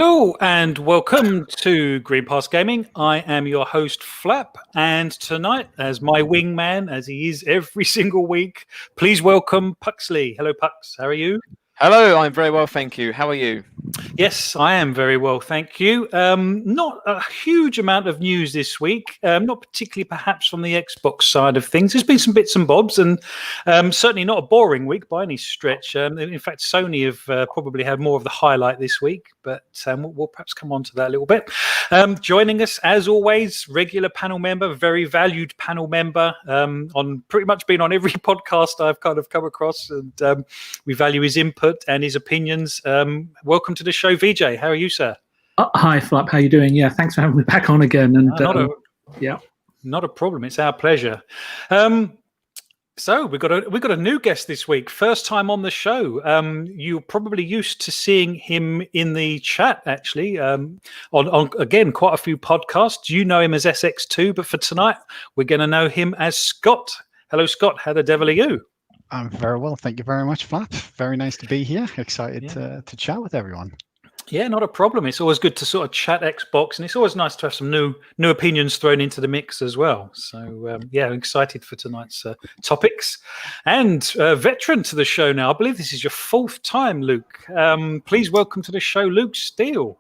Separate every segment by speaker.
Speaker 1: Hello and welcome to Green Pass Gaming. I am your host Phlapp, and tonight, as my wingman, as he is every single week, please welcome Puxley. Hello, Pux. How are you?
Speaker 2: Hello, I'm very well, thank you. How are you?
Speaker 1: Yes, I am very well, thank you. Not a huge amount of news this week, not particularly perhaps from the Xbox side of things. There's been some bits and bobs, and certainly not a boring week by any stretch. In fact, Sony have probably had more of the highlight this week, but we'll perhaps come on to that a little bit. Joining us, as always, regular panel member, very valued panel member, on pretty much been on every podcast I've kind of come across, and we value his input and his opinions. Welcome to the show, VJ. How are you, sir?
Speaker 3: Hi, Phlapp. How are you doing? Yeah, thanks for having me back on again. And
Speaker 1: not a problem. It's our pleasure. So we've got a new guest this week. First time on the show. You're probably used to seeing him in the chat, actually, on again quite a few podcasts. You know him as SX2, but for tonight we're going to know him as Scott. Hello, Scott. How the devil are you?
Speaker 4: I'm very well, thank you very much, Phlapp. Very nice to be here. Excited to chat with everyone.
Speaker 1: Yeah, not a problem. It's always good to sort of chat Xbox, and it's always nice to have some new opinions thrown into the mix as well. So, I'm excited for tonight's topics. And veteran to the show now. I believe this is your fourth time, Luke. Please welcome to the show, Luke Steele.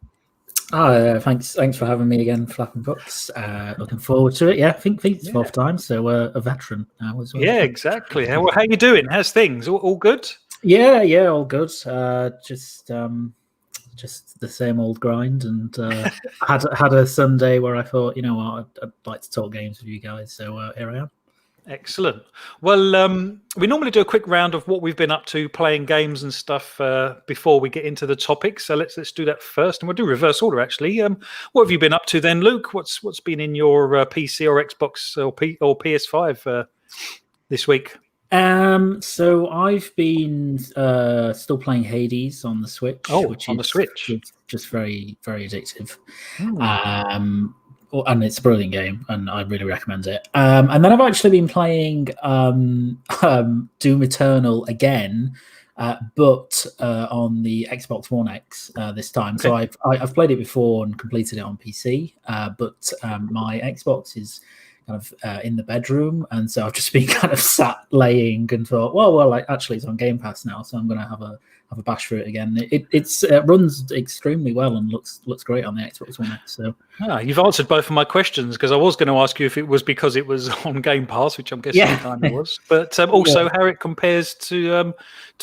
Speaker 3: Thanks for having me again, Phlapp and Puxley. Looking forward to it. Yeah, I think it's fourth time, so a veteran now as well.
Speaker 1: Yeah, exactly. How you doing? How's things? All good?
Speaker 3: Yeah, all good. Just the same old grind, and had a Sunday where I thought, you know what, I'd like to talk games with you guys. So here I am.
Speaker 1: Excellent. Well, we normally do a quick round of what we've been up to, playing games and stuff, before we get into the topics. So let's do that first, and we'll do reverse order actually. What have you been up to then, Luke? What's been in your PC or Xbox or PS5 this week?
Speaker 3: So I've been still playing Hades on the Switch.
Speaker 1: Which on the Switch,
Speaker 3: just very, very addictive. And it's a brilliant game, and I really recommend it. And then I've actually been playing Doom Eternal again, but on the Xbox One X this time. Okay. So I've played it before and completed it on PC, but my Xbox is kind of in the bedroom, and so I've just been kind of sat laying and thought, well, actually it's on Game Pass now, so I'm going to have a bash through it again. It runs extremely well and looks great on the Xbox One X. So
Speaker 1: you've answered both of my questions, because I was going to ask you if it was because it was on Game Pass, which I'm guessing it was, but also how it compares to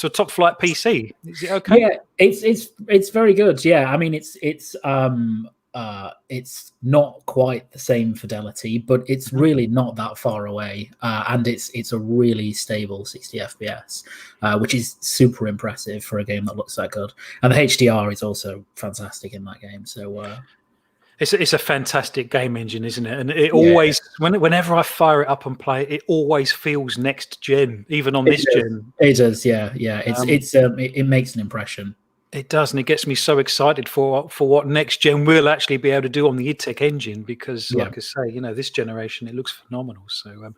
Speaker 1: a top flight PC. Is it okay?
Speaker 3: Yeah, it's very good. Yeah, I mean it's not quite the same fidelity, but it's really not that far away, and it's a really stable 60 FPS, which is super impressive for a game that looks that good. And the HDR is also fantastic in that game. So
Speaker 1: it's a fantastic game engine, isn't it? And it always, whenever I fire it up and play it, it always feels next gen, even on this gen.
Speaker 3: It does, yeah. It makes an impression.
Speaker 1: It does, and it gets me so excited for what next gen will actually be able to do on the id Tech engine, because, like I say, this generation, it looks phenomenal. So,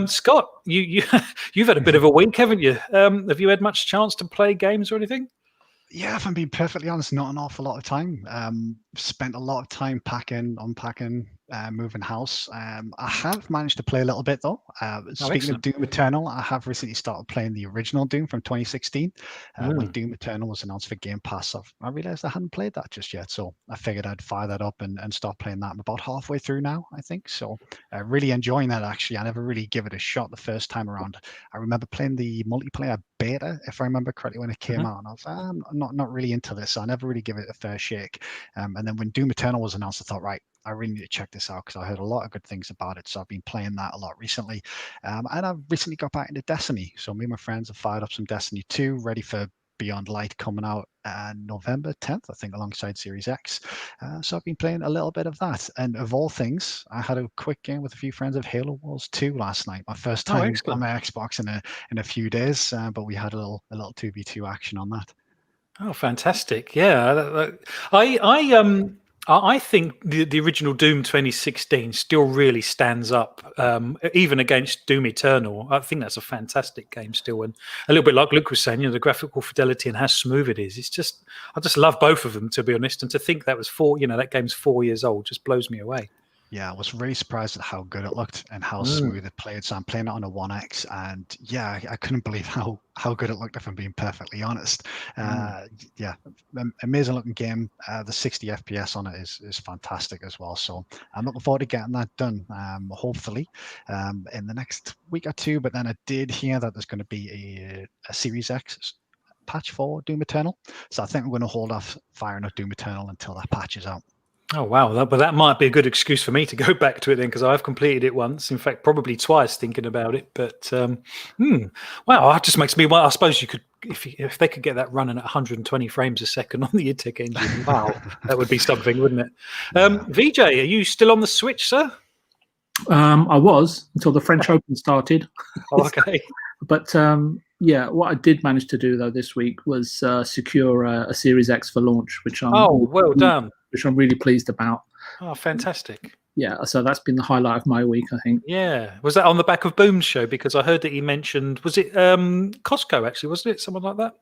Speaker 1: Scott, you've had a bit of a week, haven't you? Have you had much chance to play games or anything?
Speaker 4: Yeah, if I'm being perfectly honest, not an awful lot of time. Spent a lot of time packing, unpacking, moving house. I have managed to play a little bit though. Speaking of Doom Eternal, I have recently started playing the original Doom from 2016. When Doom Eternal was announced for Game Pass, I realized I hadn't played that just yet, so I figured I'd fire that up and start playing that. I'm about halfway through now, I think. So really enjoying that. Actually, I never really give it a shot the first time around. I remember playing the multiplayer beta, if I remember correctly, when it came out, and I was I'm not really into this, so I never really give it a fair shake. And then when Doom Eternal was announced, I thought, right, I really need to check this out, because I heard a lot of good things about it. So I've been playing that a lot recently. And I've recently got back into Destiny. So me and my friends have fired up some Destiny 2, ready for Beyond Light coming out November 10th, I think, alongside Series X. So I've been playing a little bit of that. And of all things, I had a quick game with a few friends of Halo Wars 2 last night. My first time on my Xbox in a few days, but we had a little 2v2 action on that.
Speaker 1: Oh, fantastic! Yeah, I think the original Doom 2016 still really stands up, even against Doom Eternal. I think that's a fantastic game still, and a little bit like Luke was saying, the graphical fidelity and how smooth it is. I just love both of them, to be honest. And to think that was that game's 4 years old just blows me away.
Speaker 4: Yeah, I was really surprised at how good it looked and how smooth it played. So I'm playing it on a 1X, and yeah, I couldn't believe how good it looked, if I'm being perfectly honest. Yeah, amazing looking game. The 60 FPS on it is fantastic as well. So I'm looking forward to getting that done, hopefully in the next week or two. But then I did hear that there's going to be a Series X patch for Doom Eternal. So I think I'm going to hold off firing up Doom Eternal until that patch is out.
Speaker 1: Oh, wow. But that might be a good excuse for me to go back to it then, because I've completed it once. In fact, probably twice thinking about it. But, wow, that just makes me... Well, I suppose you could... If they could get that running at 120 frames a second on the id Tech engine, wow, that would be something, wouldn't it? VJ, are you still on the Switch, sir?
Speaker 5: I was, until the French Open started.
Speaker 1: Oh, okay.
Speaker 5: But, yeah, what I did manage to do, though, this week was secure a Series X for launch, which
Speaker 1: well done.
Speaker 5: Which I'm really pleased about.
Speaker 1: Oh, fantastic.
Speaker 5: Yeah, so that's been the highlight of my week, I think.
Speaker 1: Yeah. Was that on the back of Boom's show? Because I heard that he mentioned, was it Costco, actually, wasn't it? Someone like that?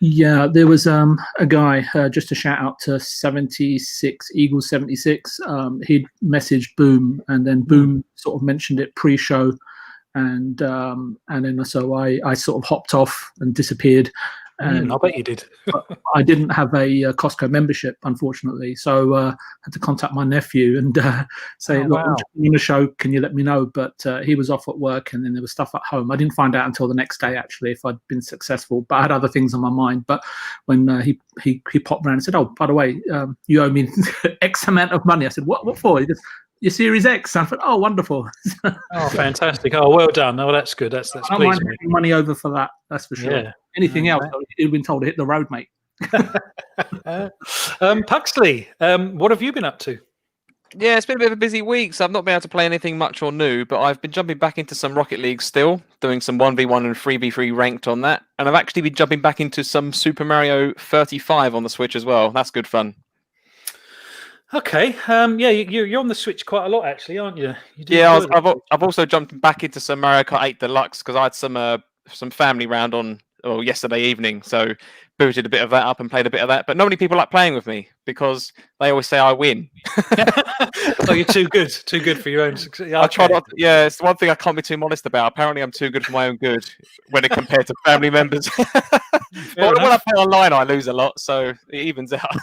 Speaker 5: Yeah, there was a guy, just a shout out to 76, Eagles 76. He'd messaged Boom, and then Boom sort of mentioned it pre-show. And then so I sort of hopped off and disappeared. And
Speaker 1: I bet you did.
Speaker 5: I didn't have a Costco membership, unfortunately, so I had to contact my nephew and say, "Look, I'm in the show. Can you let me know?" But he was off at work, and then there was stuff at home. I didn't find out until the next day, actually, if I'd been successful. But I had other things on my mind. But when he popped around and said, "Oh, by the way, you owe me X amount of money," I said, "What for?" He goes, "Your Series X." I thought, "Oh, wonderful."
Speaker 1: Oh, fantastic. Oh, well done. Oh, that's good. That's
Speaker 5: I don't mind
Speaker 1: pleasing.
Speaker 5: having money over for that. That's for sure.
Speaker 1: Yeah.
Speaker 5: Anything else, you've been told to hit the road, mate.
Speaker 1: Puxley, what have you been up to?
Speaker 2: Yeah, it's been a bit of a busy week, so I've not been able to play anything much or new, but I've been jumping back into some Rocket League still, doing some 1v1 and 3v3 ranked on that, and I've actually been jumping back into some Super Mario 35 on the Switch as well. That's good fun. Okay,
Speaker 1: yeah, you're on the Switch quite a lot, actually, aren't you?
Speaker 2: Yeah, I've also jumped back into some Mario Kart 8 Deluxe because I had some family round on yesterday evening, so booted a bit of that up and played a bit of that. But not many people like playing with me because they always say I win.
Speaker 1: Oh, you're too good for your own success. Okay.
Speaker 2: I try not. Yeah, it's one thing I can't be too modest about. Apparently, I'm too good for my own good when it compared to family members. But when I play online, I lose a lot, so it evens out.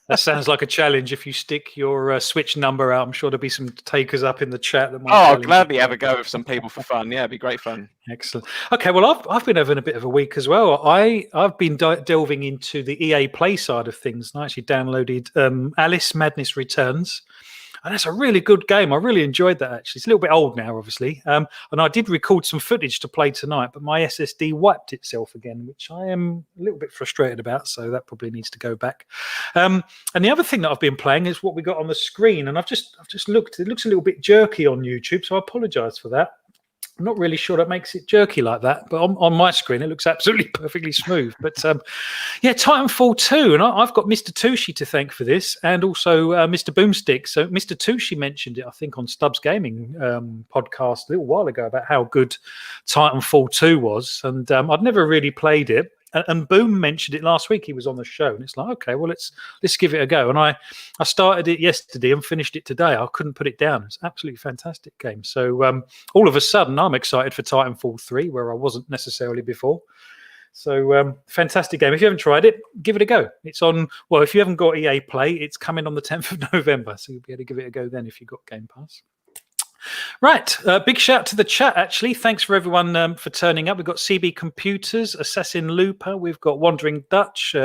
Speaker 1: That sounds like a challenge. If you stick your Switch number out, I'm sure there'll be some takers up in the chat. That might
Speaker 2: I'll gladly have a go with some people for fun. Yeah, it'd be great fun.
Speaker 1: Excellent. Okay, well, I've been having a bit of a week as well. I've been delving into the EA Play side of things, and I actually downloaded Alice Madness Returns. And that's a really good game. I really enjoyed that, actually. It's a little bit old now, obviously. And I did record some footage to play tonight, but my SSD wiped itself again, which I am a little bit frustrated about. So that probably needs to go back. And the other thing that I've been playing is what we got on the screen. And I've just looked. It looks a little bit jerky on YouTube, so I apologize for that. I'm not really sure that makes it jerky like that, but on my screen it looks absolutely perfectly smooth. But yeah, Titanfall 2, and I've got Mr. Tushi to thank for this, and also Mr. Boomstick. So Mr. Tushi mentioned it, I think, on Stubbs Gaming podcast a little while ago about how good Titanfall 2 was, and I'd never really played it. And Boom mentioned it last week. He was on the show, and it's like, okay, well, let's give it a go. And I started it yesterday and finished it today. I couldn't put it down. It's an absolutely fantastic game. So all of a sudden, I'm excited for Titanfall 3, where I wasn't necessarily before. So fantastic game. If you haven't tried it, give it a go. It's on. Well, if you haven't got EA Play, it's coming on the 10th of November, so you'll be able to give it a go then if you've got Game Pass. Right, big shout to the chat, actually. Thanks for everyone for turning up. We've got CB Computers, Assassin Looper, we've got Wandering Dutch,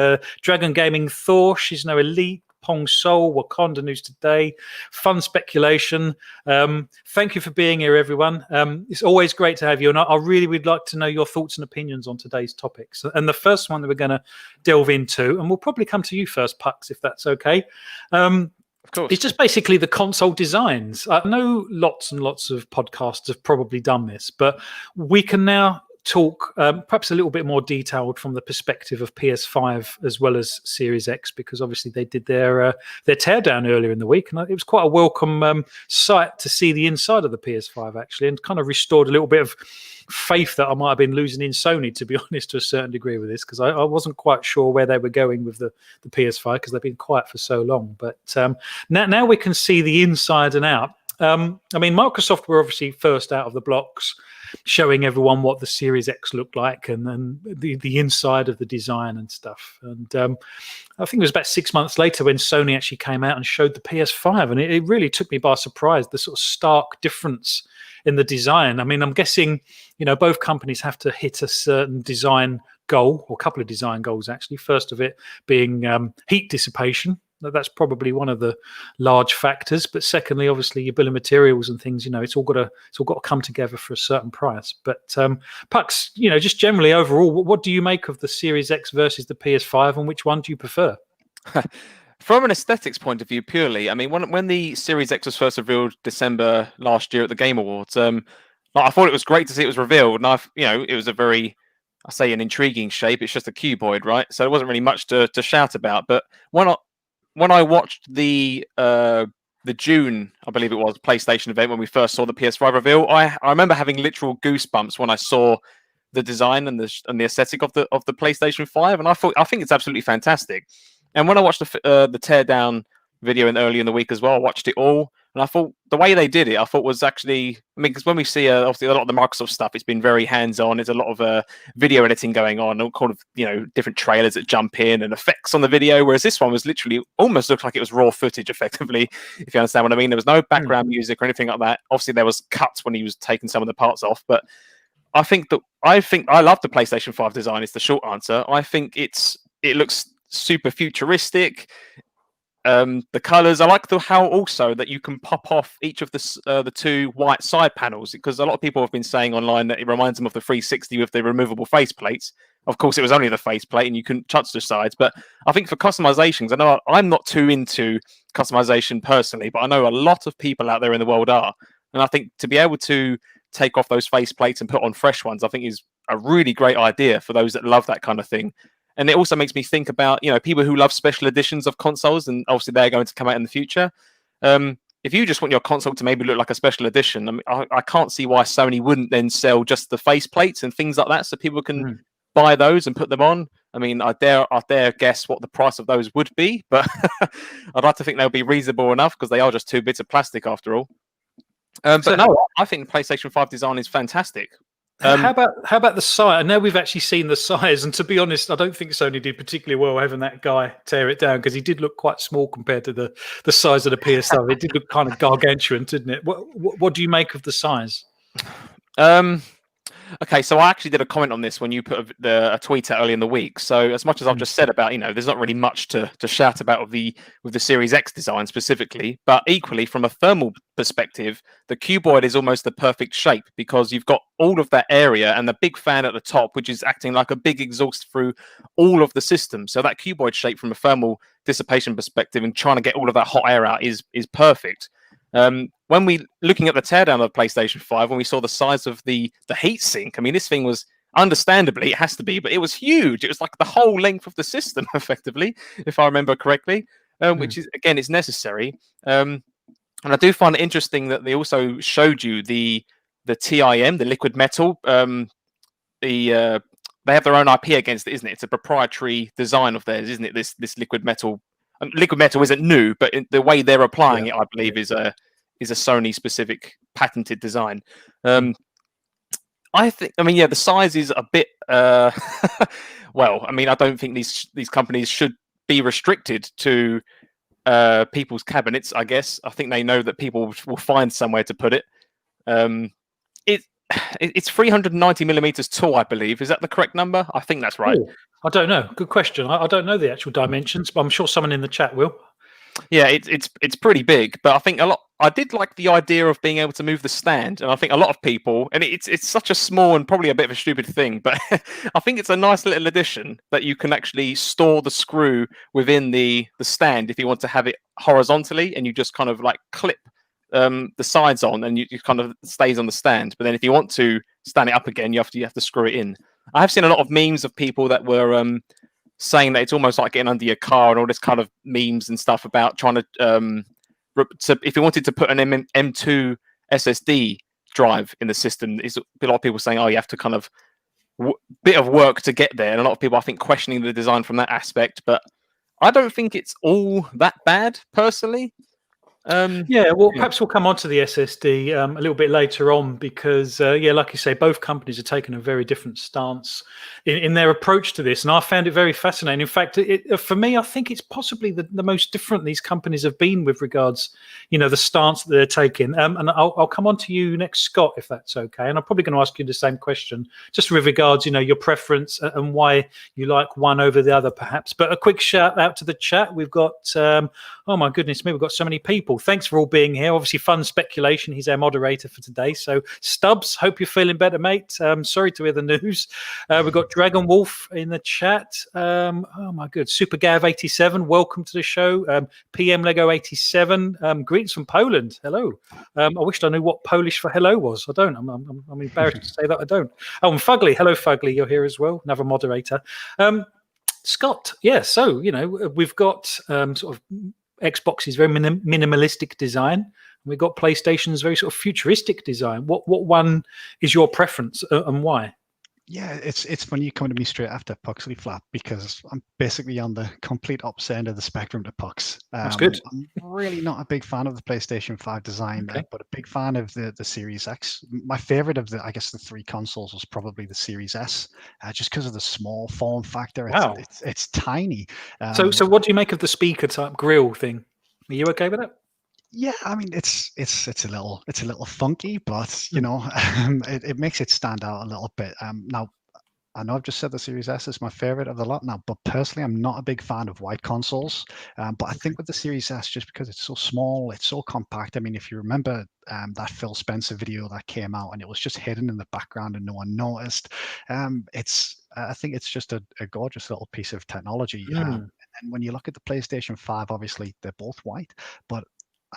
Speaker 1: Dragon Gaming Thor, She's No Elite, Pong Soul, Wakanda News Today, Fun Speculation. Thank you for being here, everyone. It's always great to have you, and I really would like to know your thoughts and opinions on today's topics. And the first one that we're going to delve into, and we'll probably come to you first, Pux, if that's okay.
Speaker 2: Of course.
Speaker 1: It's just basically the console designs. I know lots and lots of podcasts have probably done this, but we can now talk perhaps a little bit more detailed from the perspective of PS5 as well as Series X, because obviously they did their teardown earlier in the week, and it was quite a welcome sight to see the inside of the PS5 actually, and kind of restored a little bit of faith that I might have been losing in Sony, to be honest, to a certain degree with this, because I wasn't quite sure where they were going with the PS5 because they've been quiet for so long. But now we can see the inside and out. I mean, Microsoft were obviously first out of the blocks, showing everyone what the Series X looked like, and then the inside of the design and stuff. And I think it was about 6 months later when Sony actually came out and showed the PS5, and it really took me by surprise, the sort of stark difference in the design. I mean, I'm guessing, both companies have to hit a certain design goal, or a couple of design goals actually. First of it being heat dissipation. That's probably one of the large factors. But secondly, obviously, your bill of materials and things. It's all got to come together for a certain price. But Pux, just generally overall, what do you make of the Series X versus the PS5, and which one do you prefer?
Speaker 2: From an aesthetics point of view, purely, I mean, when the Series X was first revealed December last year at the Game Awards, I thought it was great to see it was revealed, and it was a very, I say, an intriguing shape. It's just a cuboid, right? So there wasn't really much to shout about. But when I watched the June, I believe it was, PlayStation event when we first saw the PS5 reveal, I remember having literal goosebumps when I saw the design and the aesthetic of the PlayStation 5, and I think it's absolutely fantastic. And when I watched the teardown video early in the week as well, I watched it all, and I thought the way they did it, I thought was actually, because when we see obviously a lot of the Microsoft stuff, it's been very hands-on. There's a lot of video editing going on, all kind of different trailers that jump in and effects on the video. Whereas this one was literally almost looked like it was raw footage, effectively, if you understand what I mean. There was no background music or anything like that. Obviously, there was cuts when he was taking some of the parts off, but I think I love the PlayStation 5 design. Is the short answer. I think it looks super futuristic. The colors, I like how also that you can pop off each of the two white side panels, because a lot of people have been saying online that it reminds them of the 360 with the removable faceplates. Of course, it was only the faceplate and you couldn't touch the sides. But I think for customizations, I know I'm not too into customization personally, but I know a lot of people out there in the world are. And I think to be able to take off those faceplates and put on fresh ones, I think is a really great idea for those that love that kind of thing. And it also makes me think about, people who love special editions of consoles, and obviously they're going to come out in the future. If you just want your console to maybe look like a special edition, I mean, I can't see why Sony wouldn't then sell just the faceplates and things like that, so people can buy those and put them on. I mean, I dare guess what the price of those would be, but I'd like to think they'll be reasonable enough, because they are just 2 bits of plastic after all. But no, I think the PlayStation 5 design is fantastic.
Speaker 1: How about the size? I know we've actually seen the size, and to be honest, I don't think Sony did particularly well having that guy tear it down, because he did look quite small compared to the size of the PS5. It did look kind of gargantuan, didn't it? What do you make of the size?
Speaker 2: Okay, so I actually did a comment on this when you put a tweet out early in the week. So as much as I've just said about, there's not really much to shout about with the Series X design specifically, but equally from a thermal perspective, the cuboid is almost the perfect shape, because you've got all of that area and the big fan at the top, which is acting like a big exhaust through all of the system. So that cuboid shape from a thermal dissipation perspective and trying to get all of that hot air out is perfect. When we looking at the teardown of the PlayStation 5, when we saw the size of the heat sink, I mean, this thing was, understandably, it has to be, but it was huge. It was like the whole length of the system, effectively, if I remember correctly, which is, again, it's necessary. And I do find it interesting that they also showed you the TIM, the liquid metal. They have their own IP against it, isn't it? It's a proprietary design of theirs, isn't it? This liquid metal. And liquid metal isn't new, but the way they're applying it, I believe, is a Sony-specific patented design. I think, the size is a bit. Well, I mean, I don't think these companies should be restricted to people's cabinets. I guess I think they know that people will find somewhere to put it. It's 390 millimeters tall, I believe. Is that the correct number? I think that's right.
Speaker 1: Ooh, I don't know. Good question. I don't know the actual dimensions, but I'm sure someone in the chat will.
Speaker 2: Yeah, it's pretty big, but I think I did like the idea of being able to move the stand, and I think a lot of people, and it's such a small and probably a bit of a stupid thing, but I think it's a nice little addition that you can actually store the screw within the stand if you want to have it horizontally, and you just kind of like clip the sides on, and you kind of stays on the stand. But then if you want to stand it up again, you have to screw it in. I have seen a lot of memes of people that were saying that it's almost like getting under your car and all this kind of memes and stuff about trying to if you wanted to put an M2 SSD drive in the system, it's a lot of people saying, oh, you have to kind of bit of work to get there, and a lot of people I think questioning the design from that aspect, but I don't think it's all that bad personally.
Speaker 1: Perhaps we'll come on to the SSD a little bit later on because, like you say, both companies are taking a very different stance in their approach to this, and I found it very fascinating. In fact, for me, I think it's possibly the most different these companies have been with regards, the stance that they're taking. And I'll come on to you next, Scott, if that's okay. And I'm probably going to ask you the same question, just with regards, your preference and why you like one over the other, perhaps. But a quick shout out to the chat. We've got, oh my goodness me, we've got so many people. Thanks for all being here. Obviously, Fun Speculation. He's our moderator for today. So, Stubbs, hope you're feeling better, mate. Sorry to hear the news. We've got Dragon Wolf in the chat. Oh my good. Super Gav 87. Welcome to the show. PM Lego 87. Greetings from Poland. Hello. I wished I knew what Polish for hello was. I don't. I'm embarrassed to say that I don't. Oh, and Fugly. Hello, Fugly. You're here as well. Another moderator. Scott. Yeah. So we've got sort of Xbox's very minimalistic design. We've got PlayStation's very sort of futuristic design. What one is your preference and why?
Speaker 4: Yeah, it's funny you come to me straight after Puxley, Phlapp, because I'm basically on the complete opposite end of the spectrum to Pux.
Speaker 1: That's good.
Speaker 4: I'm really not a big fan of the PlayStation 5 design, but a big fan of the Series X. My favorite of the three consoles was probably the Series S, just because of the small form factor.
Speaker 1: Wow.
Speaker 4: It's tiny.
Speaker 1: So what do you make of the speaker type grill thing? Are you okay with it?
Speaker 4: Yeah, I mean it's a little funky, but it makes it stand out a little bit. Now I know I've just said the Series S is my favorite of the lot now, but personally I'm not a big fan of white consoles. But I think with the Series S, just because it's so small, it's so compact. I mean, if you remember that Phil Spencer video that came out and it was just hidden in the background and no one noticed, I think it's just a gorgeous little piece of technology. And when you look at the PlayStation 5, obviously they're both white, but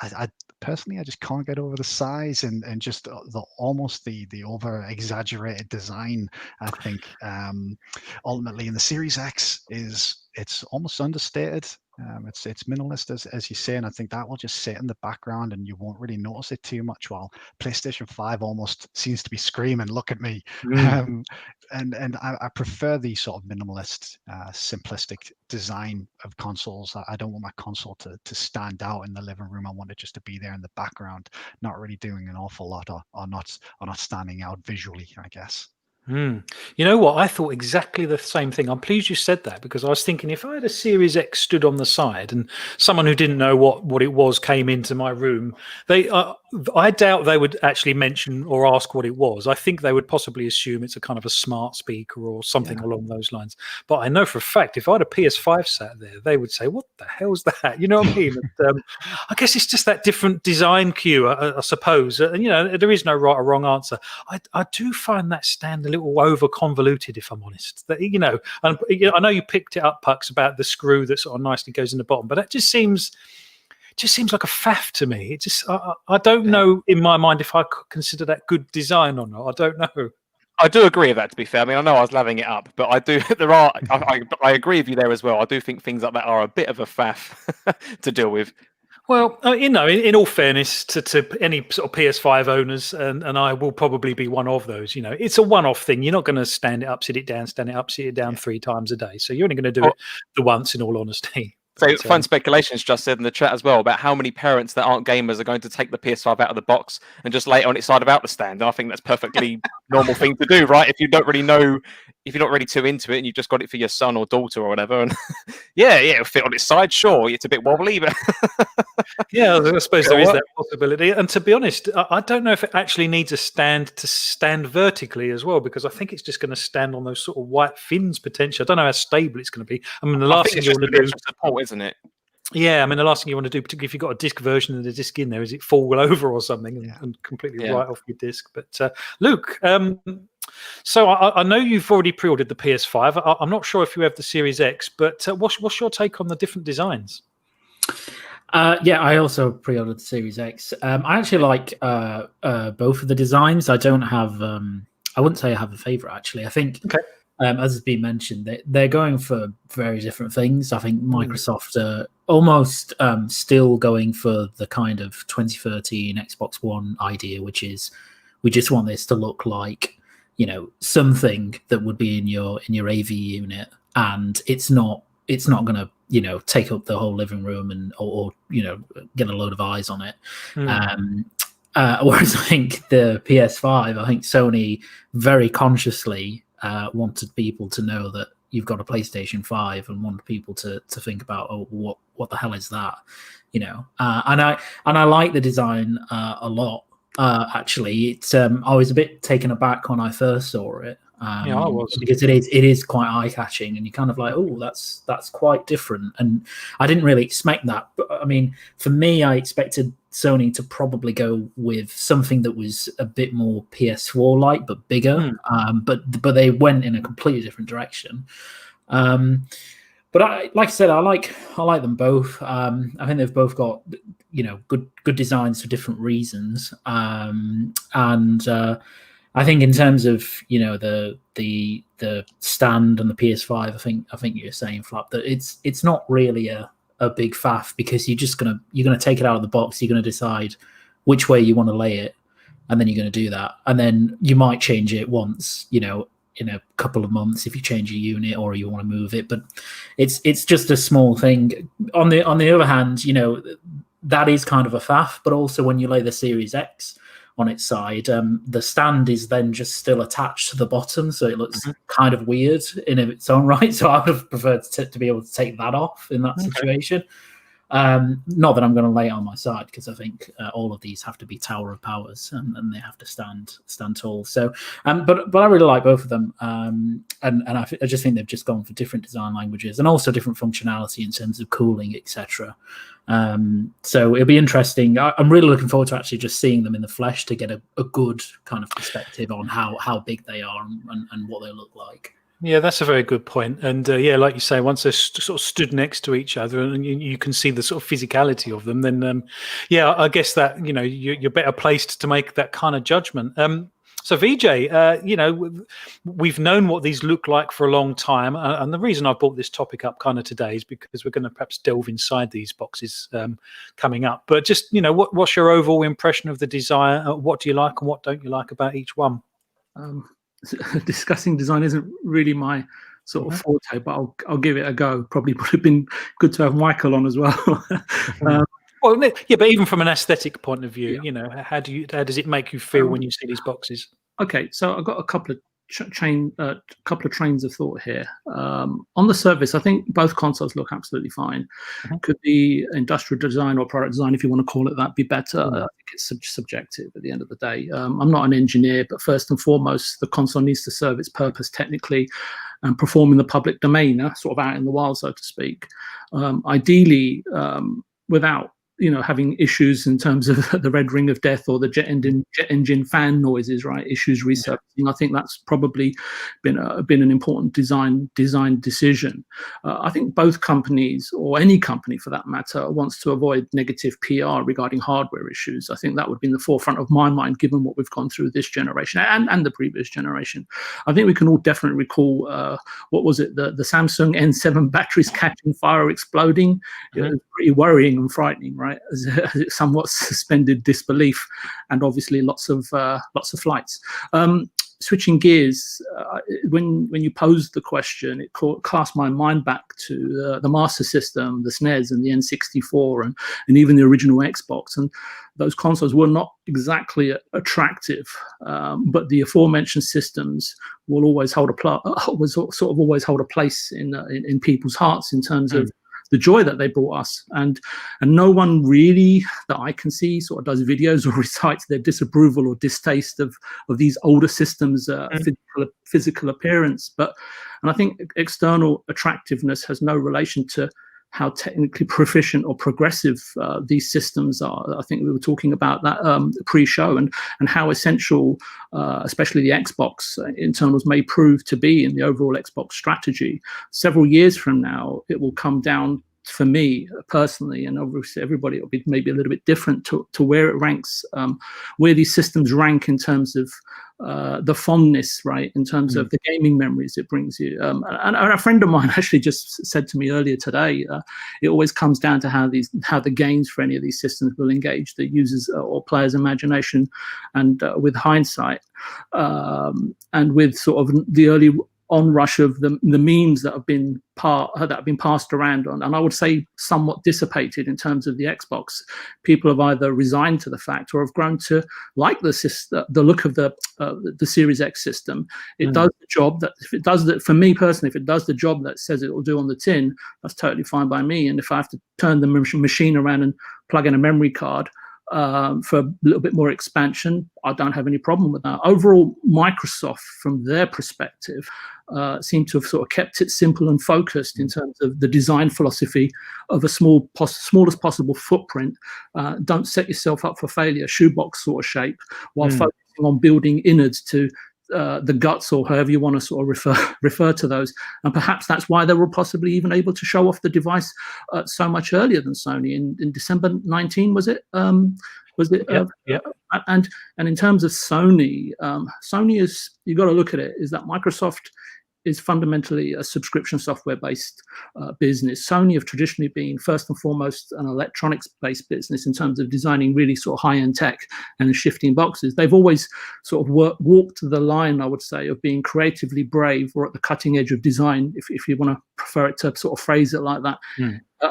Speaker 4: I personally, I just can't get over the size and just the over exaggerated design. I think ultimately, in the Series X it's almost understated. It's minimalist as you say, and I think that will just sit in the background and you won't really notice it too much. While PlayStation 5 almost seems to be screaming, "Look at me!" And I prefer the sort of minimalist, simplistic design of consoles. I don't want my console to stand out in the living room. I want it just to be there in the background, not really doing an awful lot or not standing out visually, I guess.
Speaker 1: You know what? I thought exactly the same thing. I'm pleased you said that because I was thinking if I had a Series X stood on the side and someone who didn't know what it was came into my room, I doubt they would actually mention or ask what it was. I think they would possibly assume it's a kind of a smart speaker or something along those lines. But I know for a fact if I had a PS5 sat there, they would say, "What the hell's that?" You know what I mean? And, I guess it's just that different design cue, I suppose. And there is no right or wrong answer. I do find that stand a little over convoluted, if I'm honest. And I know you picked it up, Pux, about the screw that sort of nicely goes in the bottom, but that just seems like a faff to me. It just I don't know in my mind if I could consider that good design or not. I don't know.
Speaker 2: I do agree with that, to be fair. I mean, I know I was laving it up, but I do. I agree with you there as well. I do think things like that are a bit of a faff to deal with.
Speaker 1: Well, in all fairness to any sort of PS5 owners, and I will probably be one of those, it's a one-off thing. You're not going to stand it up, sit it down, stand it up, sit it down 3 times a day. So you're only going to do it the once, in all honesty.
Speaker 2: So Fun Speculations just said in the chat as well about how many parents that aren't gamers are going to take the PS5 out of the box and just lay it on its side without the stand. And I think that's perfectly normal thing to do, right? If you don't really know, if you're not really too into it and you just got it for your son or daughter or whatever, and it'll fit on its side. Sure, it's a bit wobbly, but
Speaker 1: yeah, I suppose there is that possibility. And to be honest, I don't know if it actually needs a stand to stand vertically as well, because I think it's just going to stand on those sort of white fins potentially. I don't know how stable it's going to be. I mean, the last thing you want to do,
Speaker 2: support, isn't it?
Speaker 1: Yeah, I mean, the last thing you want to do, particularly if you've got a disc version of the disc in there, is it fall over or something and completely right off your disc. But Luke, so I know you've already pre-ordered the PS5. I'm not sure if you have the Series X, but what's your take on the different designs?
Speaker 3: I also pre-ordered the Series X. I actually like both of the designs. I don't have I wouldn't say I have a favorite, actually. I think, as has been mentioned, they're going for very different things. I think Microsoft are almost still going for the kind of 2013 Xbox One idea, which is we just want this to look like, you know, something that would be in your AV unit, and it's not going to, you know, take up the whole living room and or you know, get a load of eyes on it. Whereas I think the PS5, I think Sony very consciously wanted people to know that you've got a PlayStation 5 and wanted people to think about, oh, what the hell is that, you know? And I like the design a lot. Actually, it's I was a bit taken aback when I first saw it.
Speaker 1: I was,
Speaker 3: because it is quite eye-catching, and you're kind of like, oh, that's quite different, and I didn't really expect that. But I mean, for me, I expected Sony to probably go with something that was a bit more PS4 like, but bigger. But they went in a completely different direction. But like I said, I like them both. I think they've both got, you know, good designs for different reasons. And I think in terms of, you know, the stand and the PS5, I think you're saying, Phlapp, that it's not really a big faff, because you're gonna take it out of the box. You're gonna decide which way you want to lay it, and then you're gonna do that, and then you might change it once, you know, in a couple of months if you change your unit or you want to move it. But it's just a small thing. On the other hand, you know, that is kind of a faff. But also when you lay the Series X on its side, the stand is then just still attached to the bottom, so it looks kind of weird in its own right. So I would have preferred to be able to take that off in that situation. Not that I'm going to lay it on my side, because I think all of these have to be Tower of Powers, and they have to stand tall. So, but I really like both of them, and I just think they've just gone for different design languages and also different functionality in terms of cooling, etc. So it'll be interesting. I'm really looking forward to actually just seeing them in the flesh to get a good kind of perspective on how big they are and what they look like.
Speaker 1: Yeah, that's a very good point. And yeah, like you say, once they're sort of stood next to each other and you can see the sort of physicality of them, then yeah, I guess that, you know, you're better placed to make that kind of judgment. So VJ, you know, we've known what these look like for a long time, and the reason I brought this topic up kind of today is because we're going to perhaps delve inside these boxes coming up. But just, you know, what's your overall impression of the design? What do you like and what don't you like about each one?
Speaker 5: Discussing design isn't really my sort of forte, but I'll give it a go. Probably would have been good to have Michael on as well.
Speaker 1: Well, yeah, but even from an aesthetic point of view, you know, how does it make you feel when you see these boxes?
Speaker 5: Okay, so I've got a couple of trains of thought here. On the surface, I think both consoles look absolutely fine. Could the industrial design or product design, if you want to call it that, be better? I think it's subjective at the end of the day. I'm not an engineer, but first and foremost, the console needs to serve its purpose technically and perform in the public domain, sort of out in the wild, so to speak. Ideally, without, you know, having issues in terms of the red ring of death or the jet engine fan noises, right? Issues resurfacing. I think that's probably been an important design decision. I think both companies, or any company for that matter, wants to avoid negative PR regarding hardware issues. I think that would be in the forefront of my mind, given what we've gone through this generation and the previous generation. I think we can all definitely recall what was it? The Samsung N7 batteries catching fire or exploding. It was pretty worrying and frightening, right? Somewhat suspended disbelief, and obviously lots of flights. Switching gears, when you posed the question, it cast my mind back to the Master System, the SNES, and the N64, and even the original Xbox. And those consoles were not exactly attractive, but the aforementioned systems will always hold a place in people's hearts in terms of the joy that they brought us, and no one really that I can see sort of does videos or recites their disapproval or distaste of these older systems' physical appearance. And I think external attractiveness has no relation to how technically proficient or progressive these systems are. I think we were talking about that pre-show, and how essential, especially the Xbox internals may prove to be in the overall Xbox strategy. Several years from now, it will come down for me personally, and obviously everybody, it'll be maybe a little bit different to where it ranks, where these systems rank in terms of the fondness, right, in terms of the gaming memories it brings you. And a friend of mine actually just said to me earlier today, it always comes down to how the games for any of these systems will engage the users or players' imagination, and with hindsight, and with sort of the early onrush of the memes that have been passed around on, and I would say somewhat dissipated in terms of the Xbox. People have either resigned to the fact or have grown to like the look of the Series X system. It does the job that, if it does that, for me personally, if it does the job that says it will do on the tin, that's totally fine by me. And if I have to turn the machine around and plug in a memory card for a little bit more expansion, I don't have any problem with that. Overall, Microsoft, from their perspective, seem to have sort of kept it simple and focused in terms of the design philosophy of a smallest possible footprint. Don't set yourself up for failure, shoebox sort of shape, while focusing on building innards to the guts, or however you want to sort of refer to those. And perhaps that's why they were possibly even able to show off the device so much earlier than Sony in December 19, was it? Yeah. And in terms of Sony, Sony is, you got to look at it, is that Microsoft is fundamentally a subscription software-based business. Sony have traditionally been, first and foremost, an electronics-based business in terms of designing really sort of high-end tech and shifting boxes. They've always sort of walked the line, I would say, of being creatively brave, or at the cutting edge of design, if you want to prefer it to sort of phrase it like that.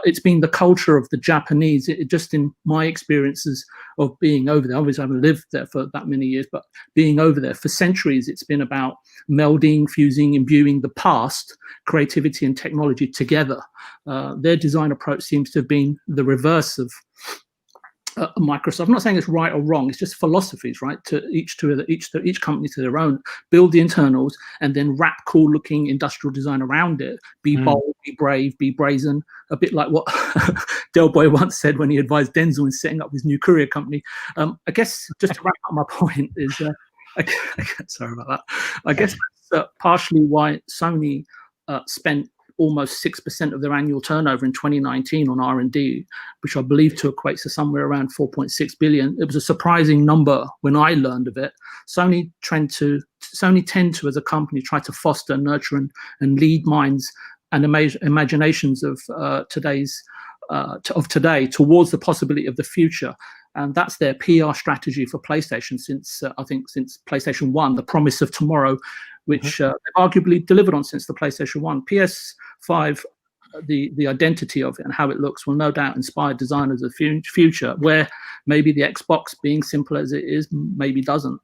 Speaker 5: It's been the culture of the Japanese. Just in my experiences of being over there, obviously I haven't lived there for that many years, but being over there for centuries, it's been about melding, fusing, imbuing the past, creativity and technology together. Their design approach seems to have been the reverse of Microsoft. I'm not saying it's right or wrong. It's just philosophies, right? To each company to their own. Build the internals and then wrap cool-looking industrial design around it. Be bold, be brave, be brazen. A bit like what Del Boy once said when he advised Denzel in setting up his new courier company. I guess just to wrap up my point is, sorry about that. I guess that's partially why Sony spent almost 6% of their annual turnover in 2019 on R&D, which I believe to equate to somewhere around 4.6 billion. It was a surprising number when I learned of it. Sony tend to, as a company, try to foster, nurture, and lead minds and imaginations of today towards the possibility of the future. And that's their PR strategy for PlayStation since PlayStation 1, the promise of tomorrow, which they've arguably delivered on since the PlayStation 1. PS5, the identity of it and how it looks will no doubt inspire designers of the future, where maybe the Xbox, being simple as it is, maybe doesn't.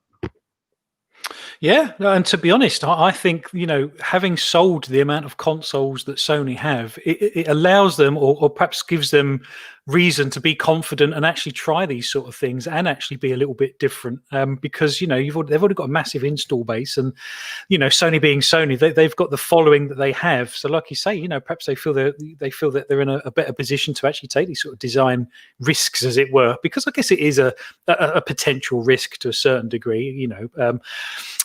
Speaker 1: Yeah, and to be honest, I think, having sold the amount of consoles that Sony have, it allows them, or perhaps gives them reason to be confident and actually try these sort of things and actually be a little bit different, because they've already got a massive install base, and Sony being Sony, they've got the following that they have. So like you say, perhaps they feel that they're in a better position to actually take these sort of design risks, as it were, because I guess it is a potential risk to a certain degree,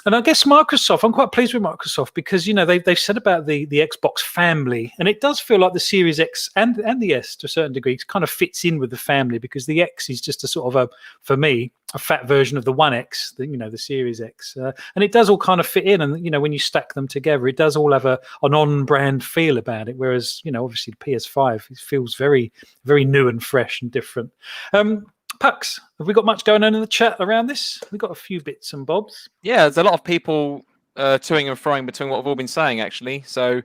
Speaker 1: and I guess Microsoft, I'm quite pleased with Microsoft because they've said about the Xbox family, and it does feel like the Series X and the S to a certain degree kind of fits in with the family, because the X is just a sort of for me, a fat version of the One X, the Series X, and it does all kind of fit in. And when you stack them together, it does all have an on-brand feel about it. Whereas obviously the PS5 feels very, very new and fresh and different. Pux, have we got much going on in the chat around this? We've got a few bits and bobs.
Speaker 2: Yeah, there's a lot of people toing and froing between what we've all been saying, actually. So,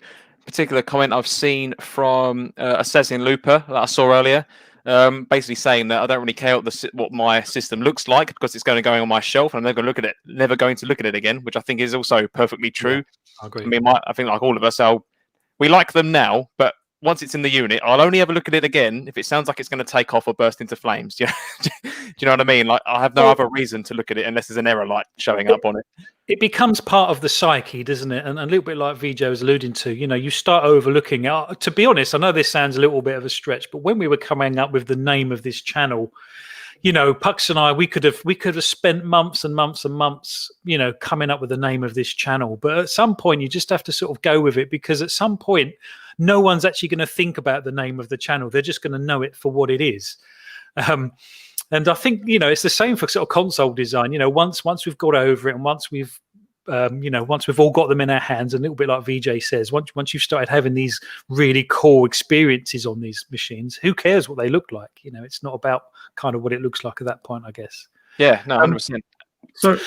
Speaker 2: particular comment I've seen from Assassin Looper that I saw earlier, basically saying that I don't really care what my system looks like because it's going to go on my shelf and I'm never going to look at it again, which I think is also perfectly true. Yeah, I agree. I mean, I think like all of us, we like them now, but once it's in the unit, I'll only ever look at it again if it sounds like it's going to take off or burst into flames. Do you know what I mean? Like, I have no other reason to look at it unless there's an error light showing up on it.
Speaker 1: It becomes part of the psyche, doesn't it? And a little bit like Vijay was alluding to, you start overlooking it. To be honest, I know this sounds a little bit of a stretch, but when we were coming up with the name of this channel, Pux and I, we could have spent months and months and months, coming up with the name of this channel. But at some point, you just have to sort of go with it, because at some point, no one's actually going to think about the name of the channel. They're just going to know it for what it is. And I think, it's the same for sort of console design. Once we've got over it, and once we've once we've all got them in our hands, a little bit like VJ says, once you've started having these really cool experiences on these machines, who cares what they look like? It's not about kind of what it looks like at that point, I guess.
Speaker 2: Yeah, no, 100%.
Speaker 5: Sorry,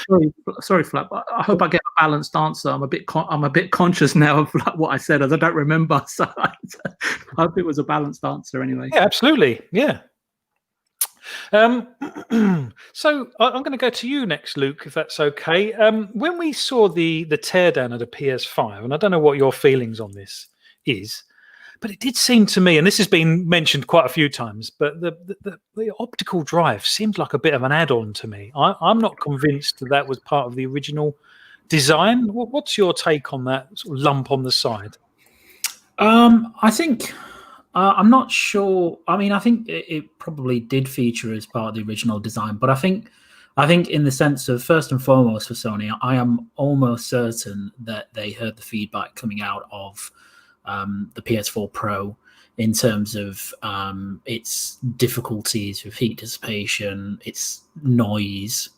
Speaker 5: Phlapp. I hope I get a balanced answer. I'm a bit conscious now of what I said, as I don't remember. So I hope it was a balanced answer anyway.
Speaker 1: Yeah, absolutely. Yeah. So I'm going to go to you next, Luke, if that's okay. When we saw the teardown of the PS5, and I don't know what your feelings on this is, but it did seem to me, and this has been mentioned quite a few times, but the optical drive seemed like a bit of an add-on to me. I'm not convinced that was part of the original design. What's your take on that sort of lump on the side?
Speaker 3: I think I'm not sure. I mean, I think it probably did feature as part of the original design, but I think in the sense of, first and foremost for Sony, I am almost certain that they heard the feedback coming out of the PS4 Pro in terms of its difficulties with heat dissipation, its noise,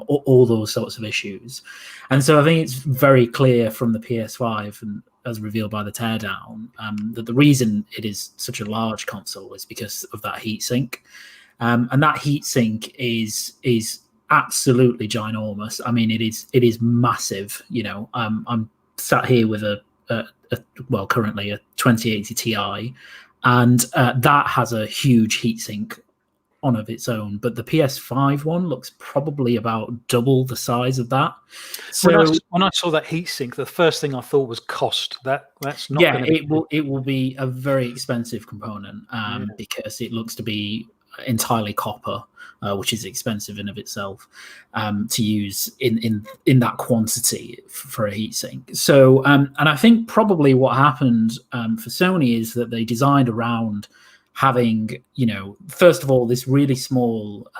Speaker 3: all those sorts of issues. And so I think it's very clear from the PS5, and as revealed by the teardown, that the reason it is such a large console is because of that heatsink. And that heatsink is absolutely ginormous. I mean, it is massive. I'm sat here with currently a 2080 Ti, and that has a huge heatsink on of its own, but the PS5 one looks probably about double the size of that. So
Speaker 1: when I saw that heatsink, the first thing I thought was cost. That's not.
Speaker 3: Yeah, it will be a very expensive component because it looks to be entirely copper, which is expensive in of itself to use in that quantity for a heatsink. So and I think probably what happened for Sony is that they designed around having, first of all, this really small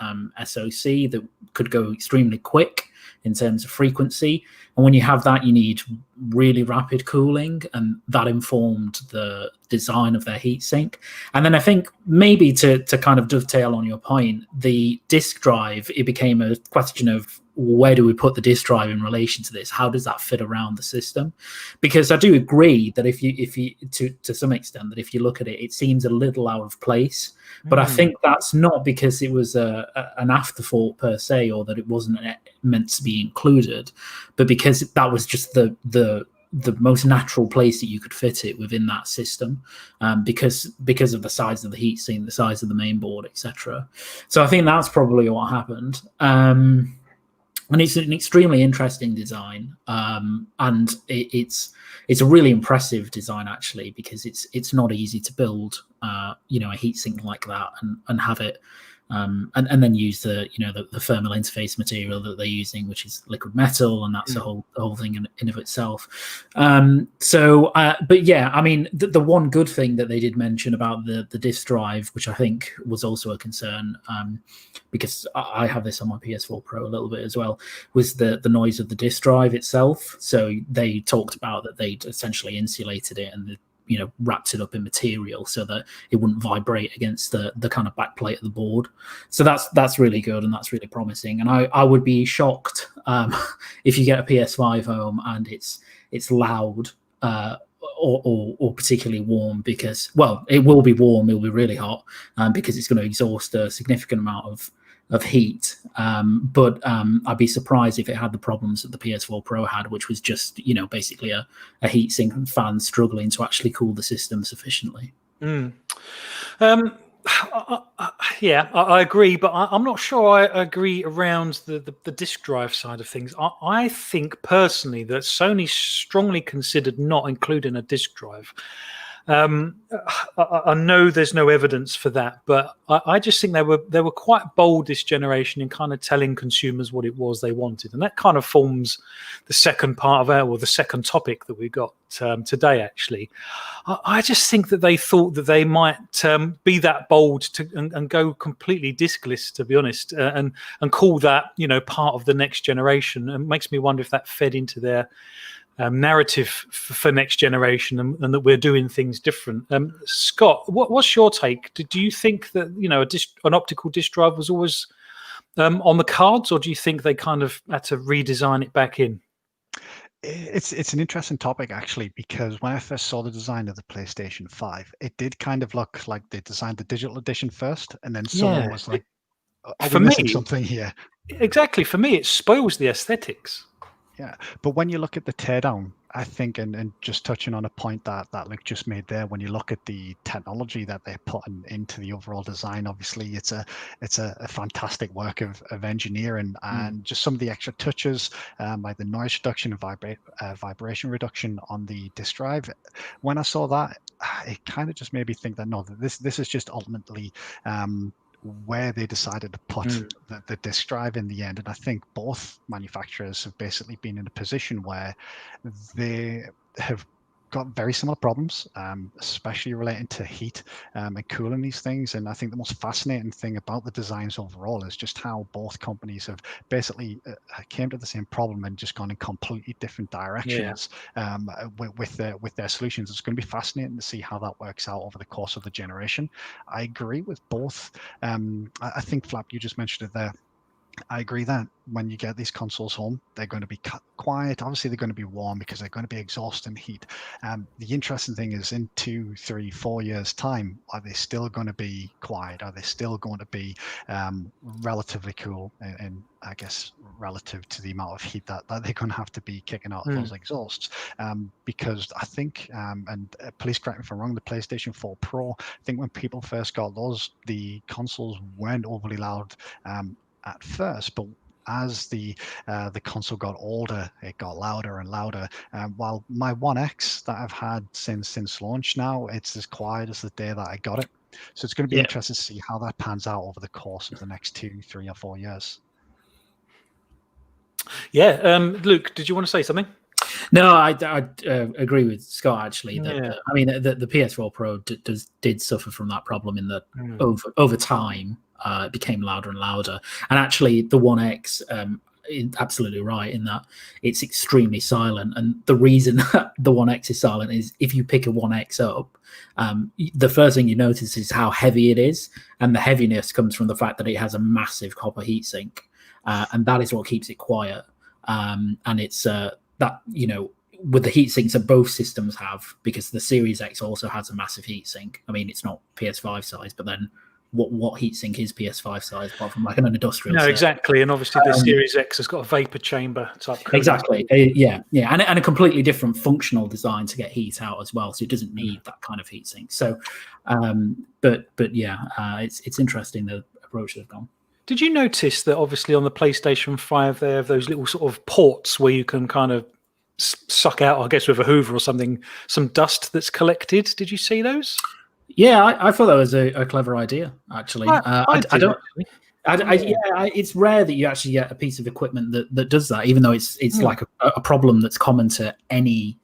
Speaker 3: SoC that could go extremely quick in terms of frequency. And when you have that, you need really rapid cooling, and that informed the design of their heatsink. And then I think maybe to kind of dovetail on your point, the disk drive, it became a question of, where do we put the disk drive in relation to this? How does that fit around the system? Because I do agree that if you to some extent, that if you look at it, it seems a little out of place. But I think that's not because it was an afterthought per se, or that it wasn't meant to be included, but because that was just the most natural place that you could fit it within that system, because of the size of the heatsink, the size of the main board, etc. So I think that's probably what happened. And it's an extremely interesting design, and it's a really impressive design actually, because it's not easy to build, a heatsink like that and have it, and then use the thermal interface material that they're using, which is liquid metal, and that's the whole thing in of itself. But yeah, I mean, the one good thing that they did mention about the disk drive, which I think was also a concern, because I have this on my PS4 Pro a little bit as well, was the noise of the disk drive itself. So they talked about that they'd essentially insulated it and wrapped it up in material so that it wouldn't vibrate against the kind of backplate of the board. So that's really good, and that's really promising. And I would be shocked if you get a PS5 home and it's loud or particularly warm, because, well, it will be warm, it'll be really hot, because it's going to exhaust a significant amount of heat, but I'd be surprised if it had the problems that the PS4 Pro had, which was just basically a heatsink and fan struggling to actually cool the system sufficiently.
Speaker 1: Yeah, I agree, but I'm not sure I agree around the disk drive side of things. I think personally that Sony strongly considered not including a disk drive. I know there's no evidence for that, but I just think they were quite bold this generation in kind of telling consumers what it was they wanted, and that kind of forms the second part of the second topic that we got today. Actually, I just think that they thought that they might be that bold and go completely diskless, to be honest, and call that part of the next generation. And it makes me wonder if that fed into their narrative for next generation, and that we're doing things different. Scott, what's your take? Do you think that an optical disc drive was always on the cards, or do you think they kind of had to redesign it back in?
Speaker 4: It's an interesting topic, actually, because when I first saw the design of the PlayStation 5, it did kind of look like they designed the digital edition first, and then someone was like, "Are we missing something here?"
Speaker 1: Exactly. For me, it spoils the aesthetics.
Speaker 4: Yeah, but when you look at the teardown, I think, and just touching on a point that Luke just made there, when you look at the technology that they're putting into the overall design, obviously it's a fantastic work of engineering, and just some of the extra touches, like the noise reduction and vibration reduction on the disk drive. When I saw that, it kind of just made me think that no, this is just ultimately where they decided to put the disk drive in the end. And I think both manufacturers have basically been in a position where they have got very similar problems, especially relating to heat and cooling these things. And I think the most fascinating thing about the designs overall is just how both companies have basically came to the same problem and just gone in completely different directions with their solutions. It's going to be fascinating to see how that works out over the course of the generation. I agree with both. I think, Phlapp, you just mentioned it there. I agree that when you get these consoles home, they're going to be quiet. Obviously, they're going to be warm because they're going to be exhausting heat. The interesting thing is, in 2, 3, 4 years' time, are they still going to be quiet? Are they still going to be relatively cool? And I guess relative to the amount of heat that they're going to have to be kicking out of those exhausts. Because I think, and please correct me if I'm wrong, the PlayStation 4 Pro, I think when people first got those, the consoles weren't overly loud at first, but as the console got older, it got louder and louder. While my One X that I've had since launch now, it's as quiet as the day that I got it. So it's going to be interesting to see how that pans out over the course of the next 2, 3, or 4 years.
Speaker 1: Yeah, Luke, did you want to say something?
Speaker 3: No, I agree with Scott, actually. That I mean, the PS4 Pro did suffer from that problem in that over time it became louder and louder. And actually, the One X, absolutely right in that it's extremely silent. And the reason that the One X is silent is if you pick a One X up, the first thing you notice is how heavy it is. And the heaviness comes from the fact that it has a massive copper heatsink. And that is what keeps it quiet. And it's that, with the heat sinks that both systems have, because the Series X also has a massive heat sink. I mean, it's not PS5 size, but then what heat sink is PS5 size apart from like an industrial?
Speaker 1: No, exactly. And obviously the Series X has got a vapor chamber type cooling.
Speaker 3: Exactly. Yeah. And a completely different functional design to get heat out as well. So it doesn't need that kind of heat sink. So, but yeah, it's interesting the approach they've gone.
Speaker 1: Did you notice that obviously on the PlayStation 5 they have those little sort of ports where you can kind of suck out, I guess with a Hoover or something, some dust that's collected? Did you see those? Yeah,
Speaker 3: I thought that was a clever idea, actually. I don't. It's rare that you actually get a piece of equipment that does that, even though it's like a problem that's common to any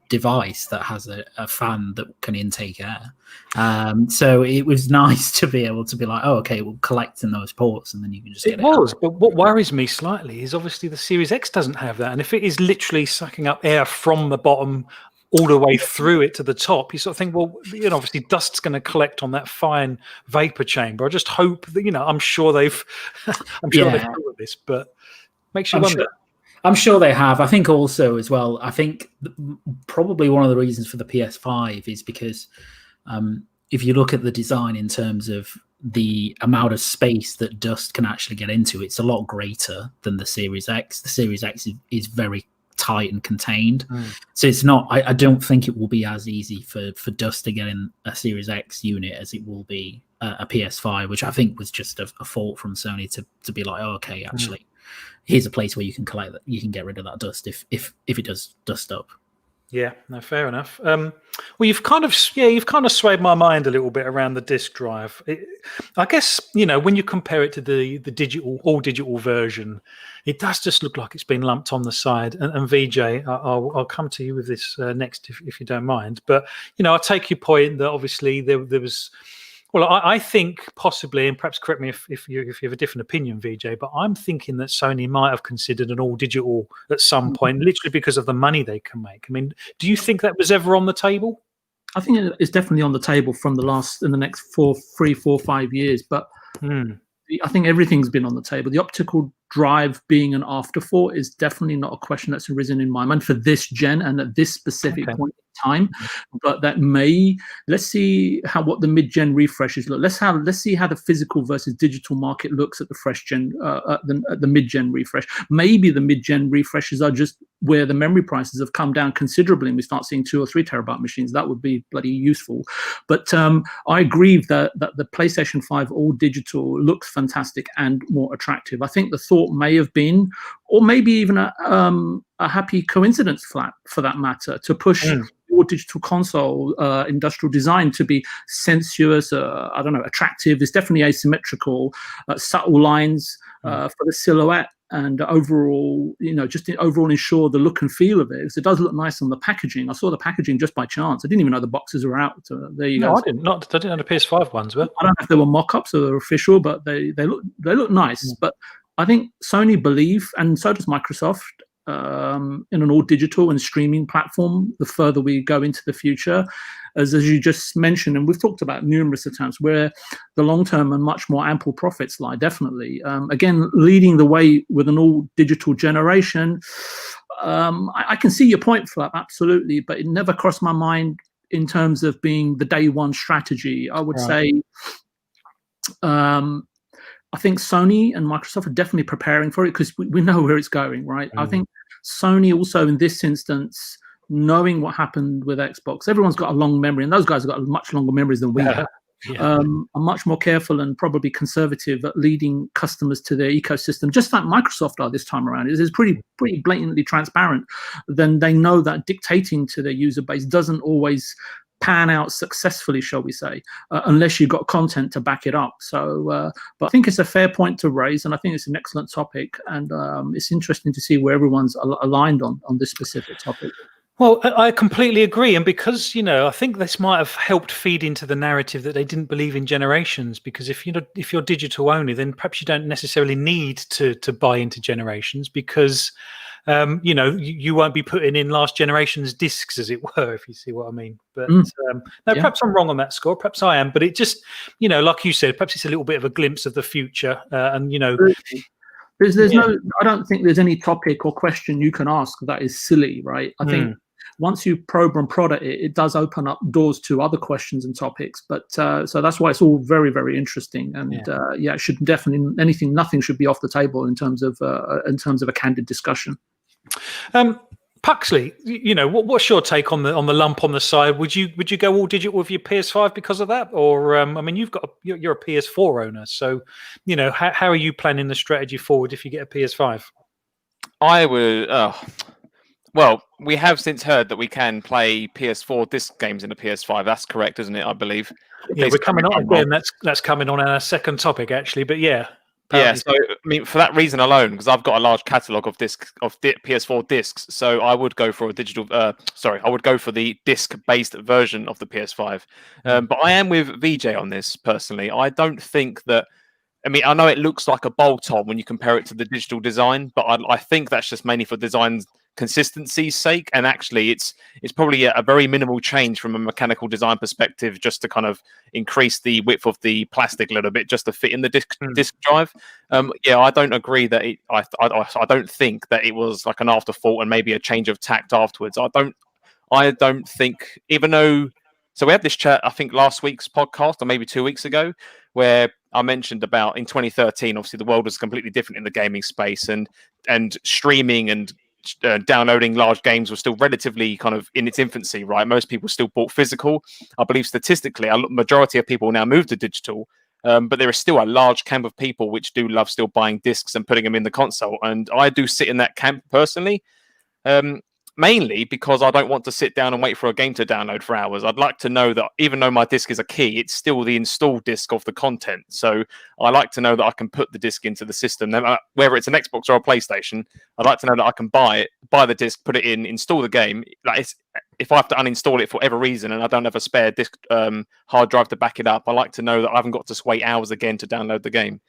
Speaker 3: device that has a fan that can intake air. So it was nice to be able to be like, oh, okay, we'll collect in those ports, and then you can just get it out.
Speaker 1: But what worries me slightly is obviously the Series X doesn't have that, and if it is literally sucking up air from the bottom all the way through it to the top, you sort of think, well, obviously dust's going to collect on that fine vapor chamber. I just hope that, I'm sure they've thought of this, but makes you wonder.
Speaker 3: I'm sure they have. I think also as well, probably one of the reasons for the PS5 is because if you look at the design in terms of the amount of space that dust can actually get into, it's a lot greater than the Series X. The Series X is very tight and contained. So it's not, I don't think it will be as easy for dust to get in a Series X unit as it will be a PS5, which I think was just a fault from Sony to be like, oh, okay, actually, here's a place where you can collect that, you can get rid of that dust if it does dust up.
Speaker 1: Yeah, no, fair enough. Well, you've kind of swayed my mind a little bit around the disk drive. I guess when you compare it to the all digital version, it does just look like it's been lumped on the side. And VJ, I'll come to you with this next if you don't mind. But I take your point that obviously there was Well, I think possibly, and perhaps correct me if you have a different opinion, VJ, but I'm thinking that Sony might have considered an all-digital at some point, literally because of the money they can make. I mean, do you think that was ever on the table?
Speaker 5: I think it's definitely on the table in the next 3, 4, 5 years. But I think everything's been on the table. The optical drive being an afterthought is definitely not a question that's arisen in my mind for this gen and at this specific point in time. But that let's see what the mid-gen refreshes look. Let's see how the physical versus digital market looks at the fresh gen, at the mid-gen refresh. Maybe the mid-gen refreshes are just where the memory prices have come down considerably and we start seeing 2 or 3 terabyte machines. That would be bloody useful. But I agree that the PlayStation 5 all digital looks fantastic and more attractive. I think the thought may have been, or maybe even a happy coincidence, Phlapp, for that matter, to push all digital console industrial design to be sensuous, I don't know, attractive. It's definitely asymmetrical, subtle lines for the silhouette. And overall, just overall ensure the look and feel of it. Because it does look nice on the packaging. I saw the packaging just by chance. I didn't even know the boxes were out. There you go.
Speaker 1: I didn't know the PS5 ones were.
Speaker 5: I don't know if they were mock-ups or they're official, but they look nice. But I think Sony believe, and so does Microsoft, in an all-digital and streaming platform, the further we go into the future, as you just mentioned, and we've talked about numerous times, where the long-term and much more ample profits lie, definitely. Again, leading the way with an all-digital generation, I can see your point, Phlapp, absolutely, but it never crossed my mind in terms of being the day one strategy. I would say I think Sony and Microsoft are definitely preparing for it because we know where it's going, right? I think Sony also in this instance, knowing what happened with Xbox, everyone's got a long memory, and those guys have got much longer memories than we have. Are much more careful and probably conservative at leading customers to their ecosystem, just like Microsoft are this time around. It's pretty blatantly transparent. Then they know that dictating to their user base doesn't always pan out successfully, shall we say, unless you've got content to back it up. So, but I think it's a fair point to raise, and I think it's an excellent topic, and it's interesting to see where everyone's aligned on this specific topic.
Speaker 1: Well, I completely agree, and because I think this might have helped feed into the narrative that they didn't believe in generations. Because if you're digital only, then perhaps you don't necessarily need to buy into generations because you won't be putting in last generation's discs, as it were, if you see what I mean. But perhaps I'm wrong on that score. Perhaps I am, but it just like you said, perhaps it's a little bit of a glimpse of the future, and
Speaker 5: There's no. I don't think there's any topic or question you can ask that is silly, right? I think once you probe and prod at it, it does open up doors to other questions and topics. But so that's why it's all very, very interesting. And it should definitely nothing should be off the table in terms of a candid discussion.
Speaker 1: Puxley, what's your take on the lump on the side? Would you go all digital with your PS5 because of that, or you're a PS4 owner, so how are you planning the strategy forward if you get a PS5?
Speaker 2: I would. Well, we have since heard that we can play PS4 disc games in a PS5. That's correct, isn't it? I believe.
Speaker 1: Yeah, we're coming on again. That's coming on our second topic, actually. But yeah.
Speaker 2: Yeah, so I mean, for that reason alone, because I've got a large catalog of PS4 discs, so I would go for a digital. I would go for the disc-based version of the PS5. But I am with VJ on this personally. I don't think that. I mean, I know it looks like a bolt-on when you compare it to the digital design, but I think that's just mainly for design consistency's sake, and actually it's probably a very minimal change from a mechanical design perspective, just to kind of increase the width of the plastic a little bit just to fit in the disc drive. I don't agree that I don't think that it was like an afterthought and maybe a change of tact afterwards. I don't think, even though, so we had this chat, I think last week's podcast or maybe 2 weeks ago, where I mentioned about in 2013, obviously the world was completely different in the gaming space, and streaming and downloading large games was still relatively kind of in its infancy, right? Most people still bought physical. I believe statistically, a majority of people now move to digital, but there is still a large camp of people which do love still buying discs and putting them in the console. And I do sit in that camp personally, mainly because I don't want to sit down and wait for a game to download for hours. I'd like to know that even though my disc is a key, it's still the installed disc of the content. So I like to know that I can put the disc into the system, whether it's an Xbox or a PlayStation. I'd like to know that I can buy the disc, put it in, install the game. Like if I have to uninstall it for whatever reason and I don't have a spare disk hard drive to back it up, I like to know that I haven't got to wait hours again to download the game.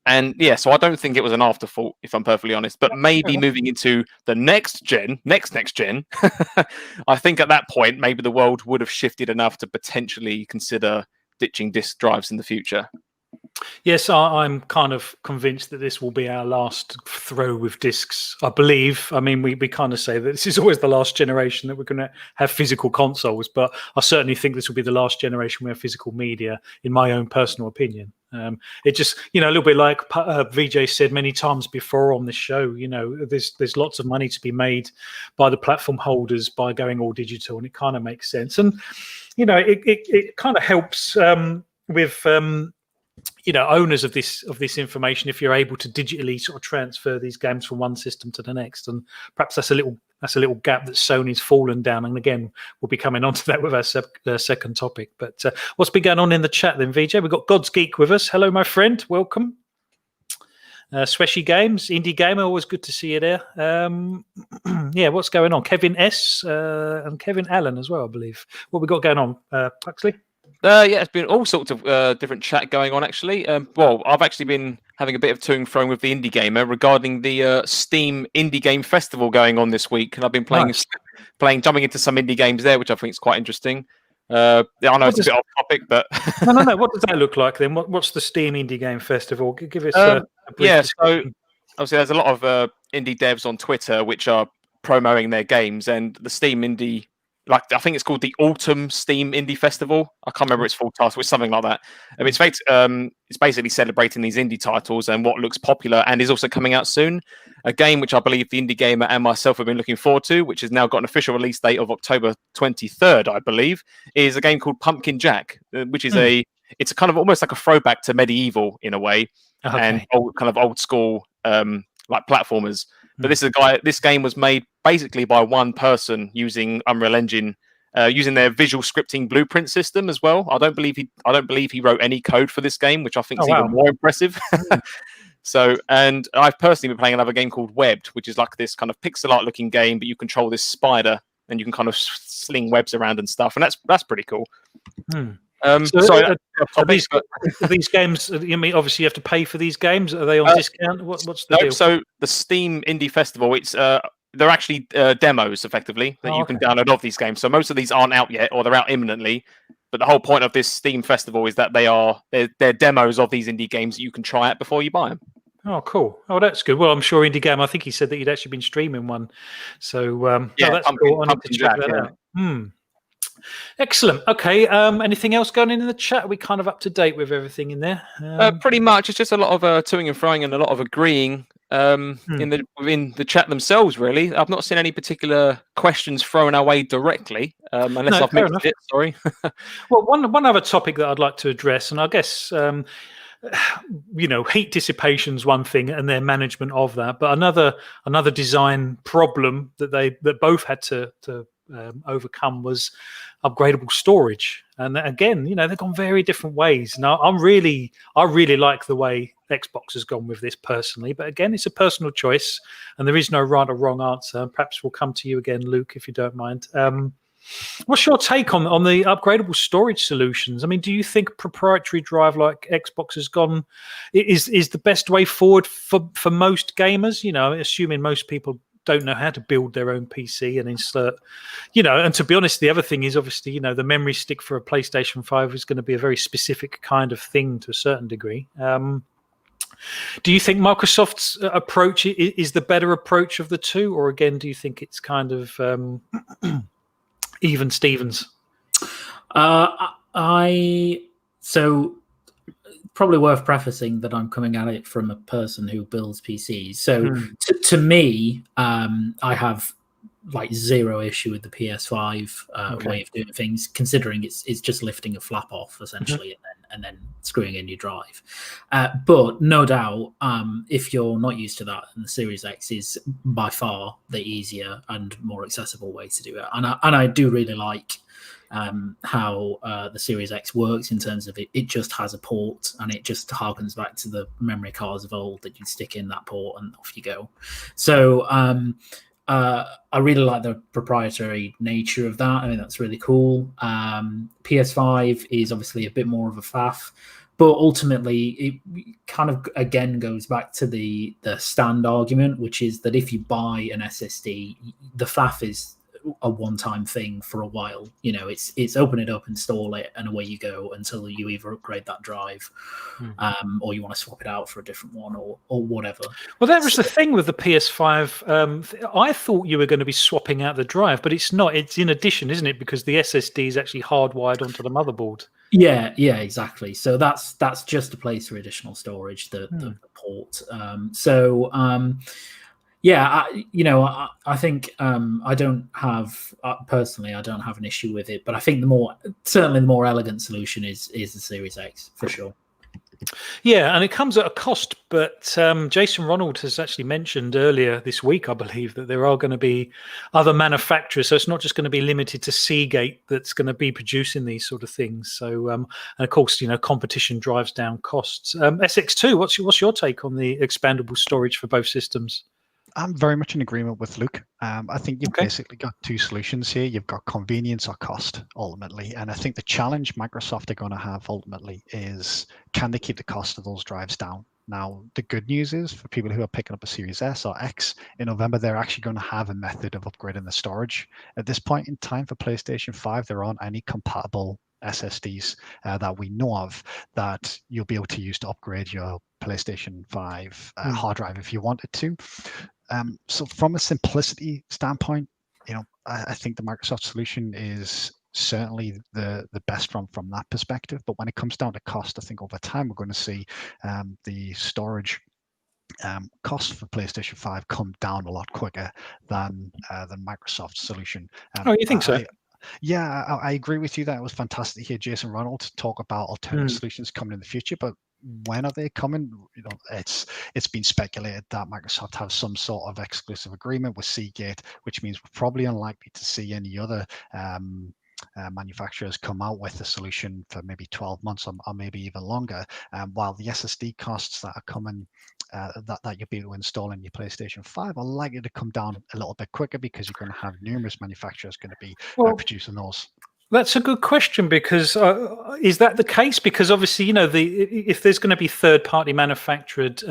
Speaker 2: And yeah, so I don't think it was an afterthought, if I'm perfectly honest. But maybe moving into the next gen, I think at that point maybe the world would have shifted enough to potentially consider ditching disk drives in the future.
Speaker 1: Yes, I'm kind of convinced that this will be our last throw with discs, I believe. I mean, we kind of say that this is always the last generation that we're going to have physical consoles, but I certainly think this will be the last generation we have physical media, in my own personal opinion. It just, a little bit like VJ said many times before on this show, there's lots of money to be made by the platform holders by going all digital, and it kind of makes sense. And, it kind of helps with... owners of this information, if you're able to digitally sort of transfer these games from one system to the next, and perhaps that's a little gap that Sony's fallen down. And again, we'll be coming on to that with our second topic. But what's been going on in the chat then, VJ? We've got God's Geek with us. Hello, my friend. Welcome. Sweshy Games, Indie Gamer, always good to see you there. Yeah, what's going on? Kevin S. And Kevin Allen as well, I believe. What we got going on, Puxley?
Speaker 2: Yeah, it's been all sorts of different chat going on, actually. Well, I've actually been having a bit of to and fro with the Indie Gamer regarding the Steam Indie Game Festival going on this week. And I've been jumping into some indie games there, which I think is quite interesting. I know it's a bit off topic, but...
Speaker 1: No. What does that look like then? What's the Steam Indie Game Festival? Give us a brief description.
Speaker 2: So obviously there's a lot of indie devs on Twitter which are promoting their games, and the Steam Indie... I think it's called the Autumn Steam Indie Festival. I can't remember its full title. It's something like that. It's basically celebrating these indie titles and what looks popular and is also coming out soon. A game which I believe the Indie Gamer and myself have been looking forward to, which has now got an official release date of October 23rd, I believe, is a game called Pumpkin Jack, which is it's a kind of almost like a throwback to Medieval in a way, and old school platformers. But this game was made basically by one person using Unreal Engine, using their visual scripting blueprint system as well. I don't believe he wrote any code for this game, which I think is even more impressive. So, and I've personally been playing another game called Webbed, which is like this kind of pixel art looking game, but you control this spider and you can kind of sling webs around and stuff, and that's pretty cool.
Speaker 1: These games, you mean obviously you have to pay for these games? Are they on discount? What's the deal?
Speaker 2: So the Steam Indie Festival, it's they're actually demos effectively that you can download of these games. So most of these aren't out yet, or they're out imminently. But the whole point of this Steam Festival is that they're demos of these indie games that you can try out before you buy them.
Speaker 1: Oh, cool. Oh, that's good. Well, I'm sure Indie Game, I think he said that he'd actually been streaming one. So, that's cool. I need to check that out. Excellent. Okay. Anything else going in the chat? Are we kind of up to date with everything in there?
Speaker 2: Pretty much. It's just a lot of toing and froing and a lot of agreeing within the chat themselves, really. I've not seen any particular questions thrown our way directly, unless I've missed it. Sorry.
Speaker 1: Well, one other topic that I'd like to address, and I guess heat dissipation is one thing, and their management of that, but another design problem that both had to overcome was upgradable storage. And again, they've gone very different ways. Now, I really like the way Xbox has gone with this personally, but again, it's a personal choice, and there is no right or wrong answer. Perhaps we'll come to you again, Luke, if you don't mind. What's your take on the upgradable storage solutions? I mean, do you think proprietary drive like Xbox has gone is the best way forward for most gamers? Assuming most people don't know how to build their own PC and insert, and to be honest, the other thing is obviously, the memory stick for a PlayStation 5 is going to be a very specific kind of thing to a certain degree. Do you think Microsoft's approach is the better approach of the two, or again, do you think it's kind of even Stevens?
Speaker 3: So probably worth prefacing that I'm coming at it from a person who builds PCs. So to me, I have zero issue with the PS5 way of doing things, considering it's just lifting a flap off essentially and then screwing in your drive. But no doubt, if you're not used to that, then the Series X is by far the easier and more accessible way to do it. And I do really like how the Series X works in terms of it just has a port, and it just harkens back to the memory cards of old that you stick in that port and off you go. So I really like the proprietary nature of that. I mean, that's really cool. PS5 is obviously a bit more of a faff, but ultimately it kind of again goes back to the stand argument, which is that if you buy an SSD, the faff is a one-time thing for a while. It's open it up, install it, and away you go until you either upgrade that drive or you want to swap it out for a different one or whatever.
Speaker 1: Well, that was the thing with the PS5. I thought you were going to be swapping out the drive, but it's not. It's in addition, isn't it? Because the SSD is actually hardwired onto the motherboard.
Speaker 3: Yeah, exactly. So that's just a place for additional storage, the port. I think I don't have personally. I don't have an issue with it, but I think certainly the more elegant solution is the Series X for sure.
Speaker 1: Yeah, and it comes at a cost. But Jason Ronald has actually mentioned earlier this week, I believe, that there are going to be other manufacturers. So it's not just going to be limited to Seagate that's going to be producing these sort of things. So, and of course, competition drives down costs. SX2, what's your take on the expandable storage for both systems?
Speaker 4: I'm very much in agreement with Luke. I think you've basically got two solutions here. You've got convenience or cost, ultimately. And I think the challenge Microsoft are going to have ultimately is, can they keep the cost of those drives down? Now, the good news is for people who are picking up a Series S or X in November, they're actually going to have a method of upgrading the storage. At this point in time for PlayStation 5, there aren't any compatible SSDs that we know of that you'll be able to use to upgrade your PlayStation 5 hard drive if you wanted to. So from a simplicity standpoint, I think the Microsoft solution is certainly the best from that perspective. But when it comes down to cost, I think over time we're going to see the storage cost for PlayStation 5 come down a lot quicker than the Microsoft solution.
Speaker 1: You think so?
Speaker 4: Yeah, I agree with you that it was fantastic to hear Jason Ronald talk about alternative solutions coming in the future, but when are they coming? It's been speculated that Microsoft have some sort of exclusive agreement with Seagate, which means we're probably unlikely to see any other manufacturers come out with a solution for maybe 12 months or maybe even longer, while the SSD costs that are coming that you'll be able to install in your PlayStation 5 are likely to come down a little bit quicker because you're going to have numerous manufacturers going to be producing those.
Speaker 1: That's a good question, because is that the case? Because obviously, if there's going to be third-party manufactured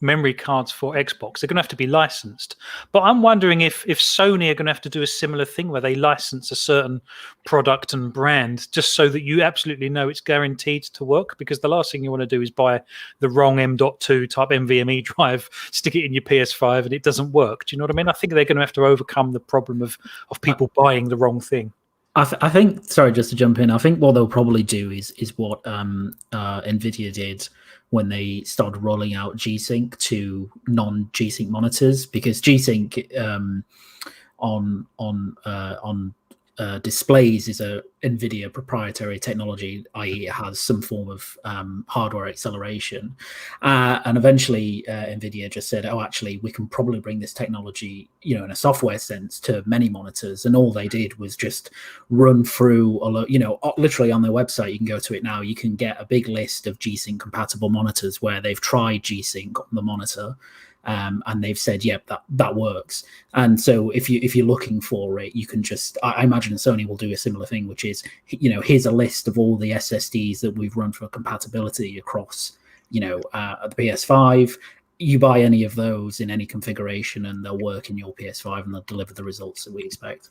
Speaker 1: memory cards for Xbox, they're going to have to be licensed. But I'm wondering if Sony are going to have to do a similar thing where they license a certain product and brand just so that you absolutely know it's guaranteed to work. Because the last thing you want to do is buy the wrong M.2 type NVMe drive, stick it in your PS5, and it doesn't work. Do you know what I mean? I think they're going to have to overcome the problem of people buying the wrong thing.
Speaker 3: I think, sorry, just to jump in, I think what they'll probably do is what NVIDIA did when they started rolling out G-Sync to non-G-Sync monitors, because G-Sync on displays is a NVIDIA proprietary technology, i.e. it has some form of hardware acceleration. And eventually NVIDIA just said, actually, we can probably bring this technology, in a software sense to many monitors. And all they did was just run through, literally on their website, you can go to it now, you can get a big list of G-Sync compatible monitors where they've tried G-Sync on the monitor. And they've said, yep, that works. And so if you're looking for it, you can just, I imagine Sony will do a similar thing, which is, here's a list of all the SSDs that we've run for compatibility across, the PS5. You buy any of those in any configuration and they'll work in your PS5 and they'll deliver the results that we expect.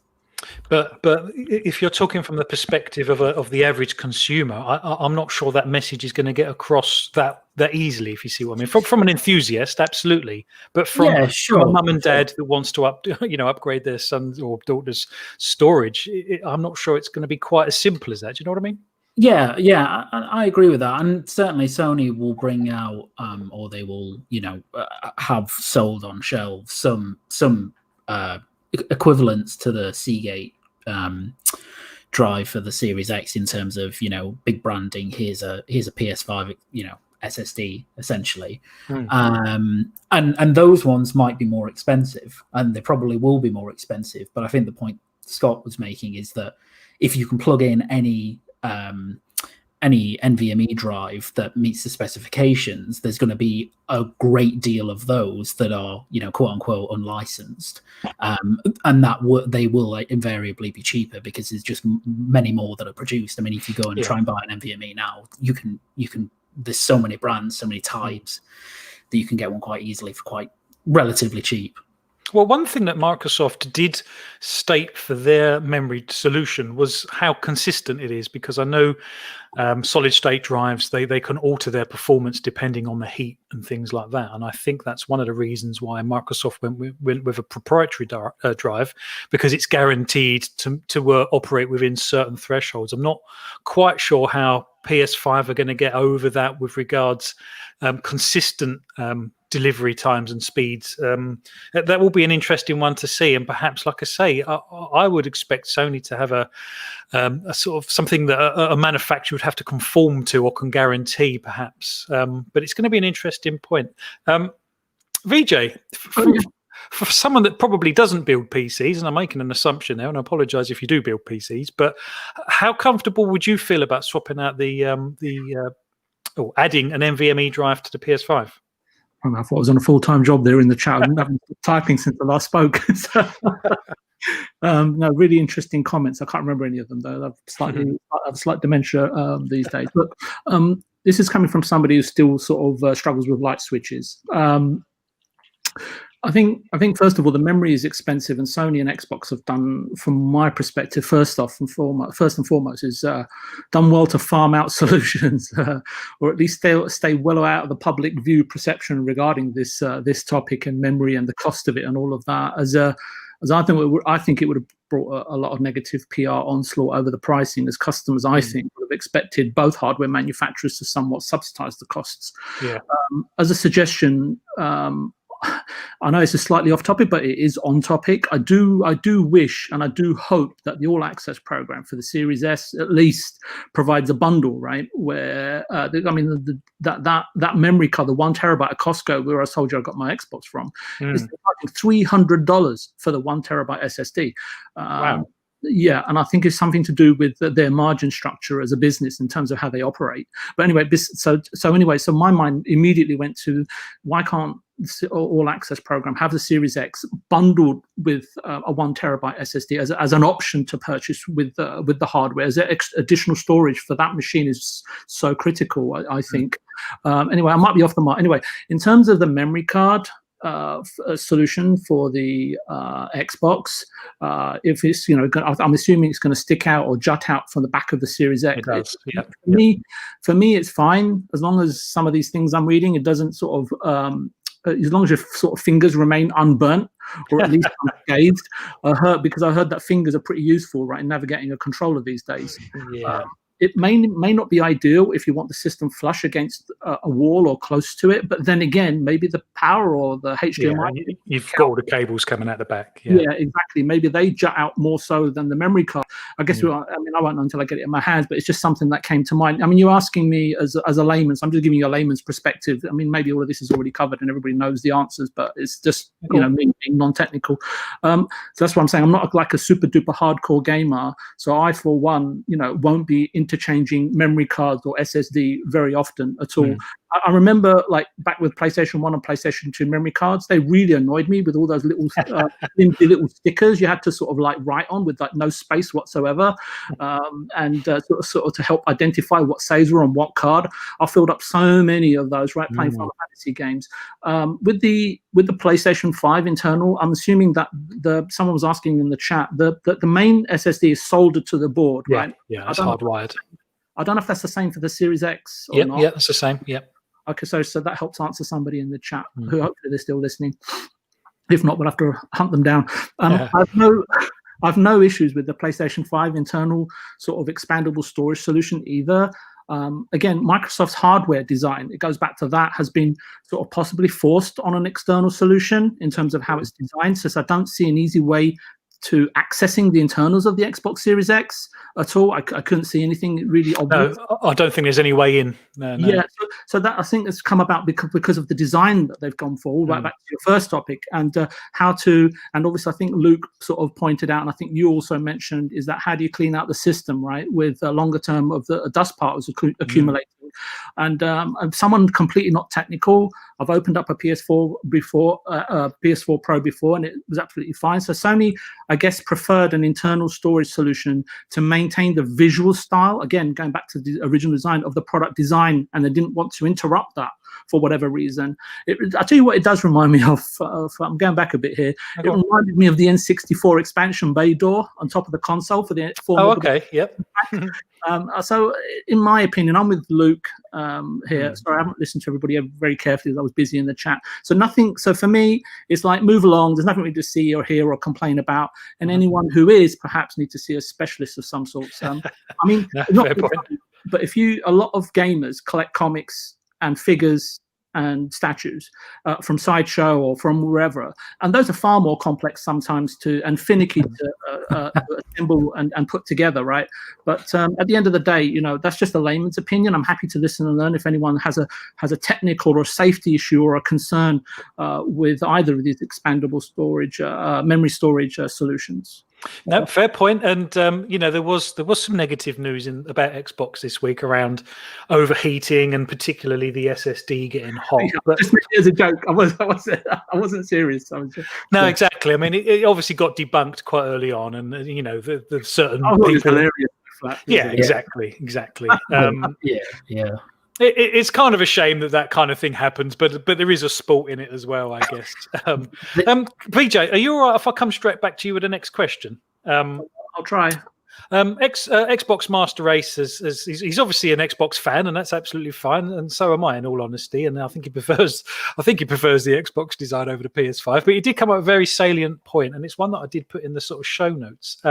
Speaker 1: But if you're talking from the perspective of the average consumer, I'm not sure that message is going to get across that easily, if you see what I mean. From an enthusiast, absolutely, but from a mum and dad that wants to upgrade their son's or daughter's storage, I'm not sure it's going to be quite as simple as that. Do you know what I mean?
Speaker 3: Yeah, I agree with that, and certainly Sony will bring out, or they will, have sold on shelves some equivalents to the Seagate drive for the Series X in terms of big branding. Here's a PS5 SSD essentially, and those ones might be more expensive, and they probably will be more expensive. But I think the point Scott was making is that if you can plug in any any NVMe drive that meets the specifications, there's going to be a great deal of those that are, quote unquote, unlicensed, and that they will invariably be cheaper because there's just many more that are produced. I mean, if you go and try and buy an NVMe now, you can. There's so many brands, so many types that you can get one quite easily for quite relatively cheap.
Speaker 1: Well, one thing that Microsoft did state for their memory solution was how consistent it is, because I know solid state drives, they can alter their performance depending on the heat and things like that. And I think that's one of the reasons why Microsoft went with a proprietary drive, because it's guaranteed to operate within certain thresholds. I'm not quite sure how PS5 are going to get over that with regards consistent delivery times and speeds. That will be an interesting one to see, and perhaps, like I say, I would expect Sony to have a sort of something that a manufacturer would have to conform to or can guarantee, perhaps. But it's going to be an interesting point. VJ, for someone that probably doesn't build PCs, and I'm making an assumption there, and I apologise if you do build PCs, but how comfortable would you feel about swapping out or adding an NVMe drive to the PS5?
Speaker 5: I thought I was on a full-time job there in the chat. I haven't been typing since I last spoke. No, really interesting comments. I can't remember any of them, though. I have slight dementia these days. But this is coming from somebody who still sort of struggles with light switches. I think first of all, the memory is expensive, and Sony and Xbox have done, from my perspective, first and foremost, is done well to farm out solutions, or at least stay well out of the public view perception regarding this topic and memory and the cost of it and all of that. As I think it would have brought a lot of negative PR onslaught over the pricing, as customers, I think, would have expected both hardware manufacturers to somewhat subsidize the costs. Yeah. As a suggestion, I know it's a slightly off topic, but it is on topic. I do wish and I do hope that the All Access program for the Series S at least provides a bundle, right? Where that memory card, the 1 terabyte at Costco, where I told you I got my Xbox from, is $300 for the 1 terabyte SSD. Wow. Yeah, and I think it's something to do with their margin structure as a business in terms of how they operate. But anyway, so my mind immediately went to, why can't All Access program have the Series X bundled with a 1 terabyte SSD as an option to purchase with the hardware, as additional storage for that machine is so critical, I think. Anyway, I might be off the mark. Anyway, in terms of the memory card solution for the Xbox, if it's I'm assuming it's going to stick out or jut out from the back of the Series X. It does. Yeah. For me, it's fine as long as some of these things I'm reading, it doesn't sort of as long as your sort of fingers remain unburnt or at least unscathed. I heard that fingers are pretty useful, right, in navigating a controller these days. Yeah. It may not be ideal if you want the system flush against a wall or close to it, but then again, maybe the power or the HDMI.
Speaker 1: Yeah, you've got all the cables coming out the back.
Speaker 5: Yeah, exactly. Maybe they jut out more so than the memory card. I guess I won't know until I get it in my hands, but it's just something that came to mind. I mean, you're asking me as a layman, so I'm just giving you a layman's perspective. I mean, maybe all of this is already covered and everybody knows the answers, but it's just me being non-technical. So that's what I'm saying. I'm not like a super duper hardcore gamer, so I, for one, won't be interchanging memory cards or SSD very often at all. I remember, like, back with PlayStation 1 and PlayStation 2 memory cards, they really annoyed me with all those little little stickers you had to sort of like write on with like no space whatsoever, and sort of to help identify what saves were on what card. I filled up so many of those, right, playing Final Fantasy games. With the PlayStation 5 internal, I'm assuming that someone was asking in the chat, the main SSD is soldered to the board, right?
Speaker 1: Yeah, it's hardwired.
Speaker 5: I don't know if that's the same for the Series X or not.
Speaker 1: Yeah, that's the same. Yep.
Speaker 5: Okay, so that helps answer somebody in the chat who hopefully they're still listening. If not, we'll have to hunt them down. I've no issues with the PlayStation 5 internal sort of expandable storage solution either. Again, Microsoft's hardware design, it goes back to that, has been sort of possibly forced on an external solution in terms of how it's designed. So I don't see an easy way to accessing the internals of the Xbox Series X at all. I couldn't see anything really obvious.
Speaker 1: No, I don't think there's any way in. No.
Speaker 5: Yeah, so that I think has come about because of the design that they've gone for. All right, back to your first topic, and how to, and obviously I think Luke sort of pointed out, and I think you also mentioned, is that how do you clean out the system, right, with a longer term of the dust particles accumulating. And someone completely not technical, I've opened up a PS4 before, PS4 Pro before, and it was absolutely fine. So Sony, I guess, preferred an internal storage solution to maintain the visual style. Again, going back to the original design of the product design, and they didn't want to interrupt that for whatever reason. I'll tell you what it does remind me of. I'm going back a bit here. It reminded me of the N64 expansion bay door on top of the console for the.
Speaker 1: Oh, okay. Yep.
Speaker 5: So, in my opinion, I'm with Luke here. Sorry, I haven't listened to everybody very carefully as I was busy in the chat. So nothing. So for me, it's like move along. There's nothing really to see or hear or complain about. And anyone who is perhaps need to see a specialist of some sort. I mean, but a lot of gamers collect comics and figures and statues from Sideshow or from wherever, and those are far more complex sometimes and finicky to assemble and put together, right? But at the end of the day, that's just a layman's opinion. I'm happy to listen and learn if anyone has a technical or a safety issue or a concern with either of these expandable storage, memory storage solutions.
Speaker 1: No, fair point. And there was some negative news about Xbox this week around overheating and particularly the SSD getting hot. But
Speaker 5: just as a joke, I wasn't serious.
Speaker 1: No, exactly. I mean, it obviously got debunked quite early on, and the certain people.
Speaker 5: Hilarious.
Speaker 1: Exactly.
Speaker 3: Yeah.
Speaker 1: It's kind of a shame that kind of thing happens, but there is a sport in it as well, I guess. PJ, are you all right if I come straight back to you with the next question?
Speaker 5: I'll try.
Speaker 1: Xbox Master Race he's obviously an Xbox fan, and that's absolutely fine, and so am I, in all honesty. And I think he prefers the Xbox design over the PS5. But he did come up with a very salient point, and it's one that I did put in the sort of show notes.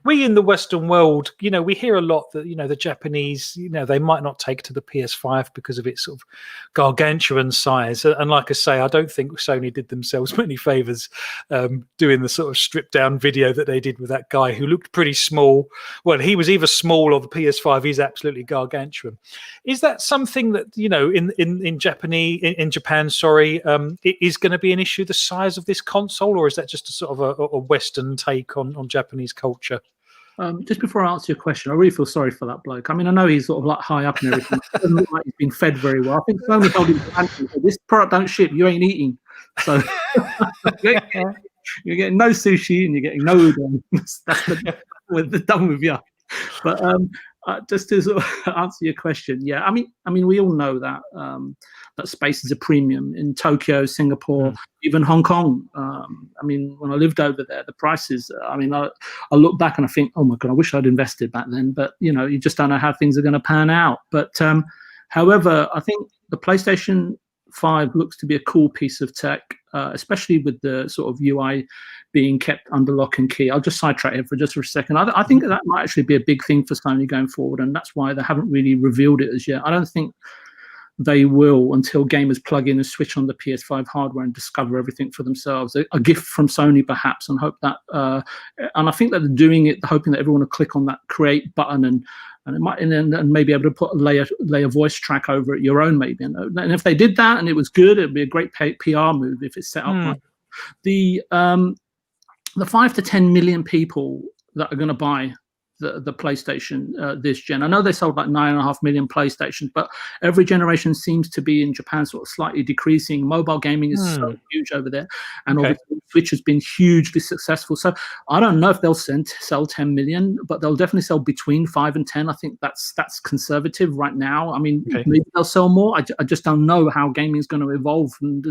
Speaker 1: We in the Western world, we hear a lot that, the Japanese, they might not take to the PS5 because of its sort of gargantuan size. And like I say, I don't think Sony did themselves many favors doing the sort of stripped down video that they did with that guy who looked pretty small. Well, he was either small or the PS5 is absolutely gargantuan. Is that something that, in Japan, it is going to be an issue, the size of this console, or is that just a sort of a Western take on Japanese culture?
Speaker 5: Just before I answer your question, I really feel sorry for that bloke. I mean, I know he's sort of like high up and everything. It doesn't look like he's been fed very well. I think Sony told him this product don't ship, you ain't eating. So you're getting no sushi and you're getting no udon. We're done with you. But just to sort of answer your question, yeah, I mean, we all know that that space is a premium in Tokyo, Singapore, even Hong Kong. I mean, when I lived over there, the prices. I mean, I look back and I think, oh my god, I wish I'd invested back then. But you just don't know how things are going to pan out. But however, I think the PlayStation 5 looks to be a cool piece of tech, especially with the sort of UI being kept under lock and key. I'll just sidetrack it for a second. I think that might actually be a big thing for Sony going forward, and that's why they haven't really revealed it as yet. I don't think they will until gamers plug in and switch on the PS5 hardware and discover everything for themselves. A gift from Sony, perhaps, and hope that. And I think that they're doing it, hoping that everyone will click on that create button and it might and maybe able to put lay a voice track over it, your own maybe. And if they did that and it was good, it'd be a great PR move if it's set up right. The 5 to 10 million people that are going to buy the PlayStation this gen. I know they sold like 9.5 million PlayStations, but every generation seems to be in Japan sort of slightly decreasing. Mobile gaming is so huge over there, and obviously Switch has been hugely successful. So I don't know if they'll sell 10 million, but they'll definitely sell between 5 and 10. I think that's conservative right now. I mean, maybe they'll sell more. I just don't know how gaming is going to evolve. And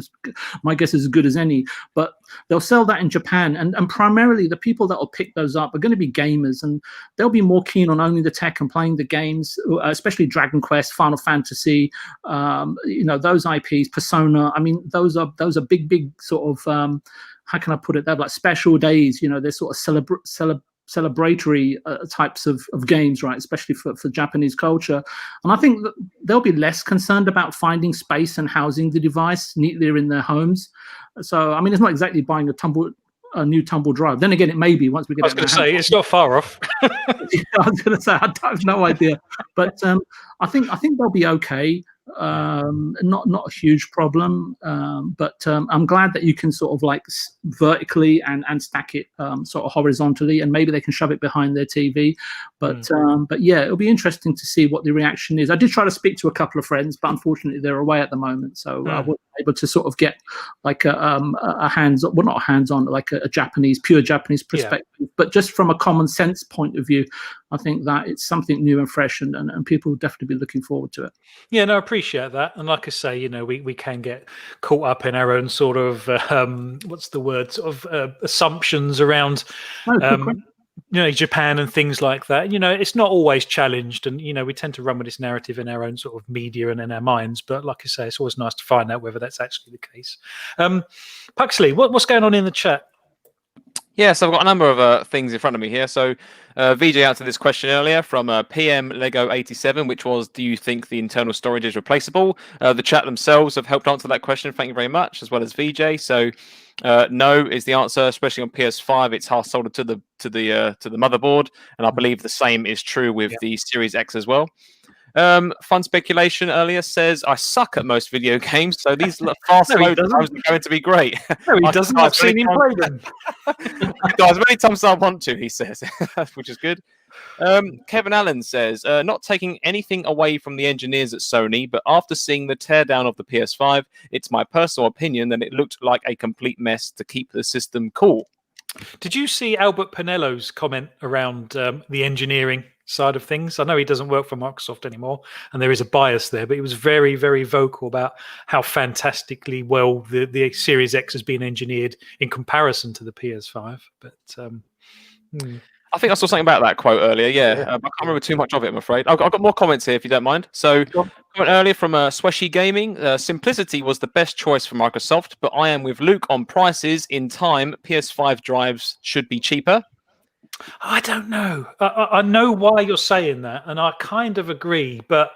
Speaker 5: my guess is as good as any. But they'll sell that in Japan, and primarily the people that will pick those up are going to be gamers, and they'll be more keen on owning the tech and playing the games, especially Dragon Quest, Final Fantasy, those IPs, Persona. I mean, those are big sort of how can I put it? They're like special days. They're sort of celebratory types of games, right? Especially for Japanese culture. And I think that they'll be less concerned about finding space and housing the device neatly in their homes. So, I mean, it's not exactly buying a a new tumble drive. Then again, it may be once we get.
Speaker 1: I was going to say it's not far off.
Speaker 5: I was going to say I have no idea, but I think they'll be okay. Not a huge problem, but I'm glad that you can sort of like vertically and stack it sort of horizontally, and maybe they can shove it behind their TV. But yeah, it'll be interesting to see what the reaction is. I did try to speak to a couple of friends, but unfortunately they're away at the moment, so I wasn't able to sort of get like a hands-on, well, not hands-on, like a pure Japanese perspective, but just from a common sense point of view, I think that it's something new and fresh, and people will definitely be looking forward to it.
Speaker 1: Yeah, no, I appreciate that. And like I say, you know, we can get caught up in our own sort of what's the word, sort of assumptions around you know, Japan and things like that. You know, it's not always challenged, and you know, we tend to run with this narrative in our own sort of media and in our minds. But like I say, it's always nice to find out whether that's actually the case. Puxley, what's going on in the chat?
Speaker 2: Yeah, so I've got a number of things in front of me here. So VJ answered this question earlier from PM Lego 87, which was, do you think the internal storage is replaceable? The chat themselves have helped answer that question. Thank you very much, as well as VJ. So no is the answer, especially on PS5. It's half soldered to the motherboard, and I believe the same is true with the Series X as well. Fun speculation earlier says I suck at most video games, so these fast load times are going to be great.
Speaker 1: No, he doesn't. I've seen him play them.
Speaker 2: As many times as I want to, he says, which is good. Kevin Allen says, not taking anything away from the engineers at Sony, but after seeing the teardown of the PS5, it's my personal opinion that it looked like a complete mess to keep the system cool.
Speaker 1: Did you see Albert Pinello's comment around the engineering side of things? I know he doesn't work for Microsoft anymore, and there is a bias there, but he was very, very vocal about how fantastically well the Series X has been engineered in comparison to the PS5. But
Speaker 2: I think I saw something about that quote earlier. I can't remember too much of it, I'm afraid. I've got more comments here, if you don't mind. So, comment earlier from Sweshy Gaming. Simplicity was the best choice for Microsoft, but I am with Luke on prices. In time, PS5 drives should be cheaper.
Speaker 1: I don't know. I know why you're saying that, and I kind of agree, but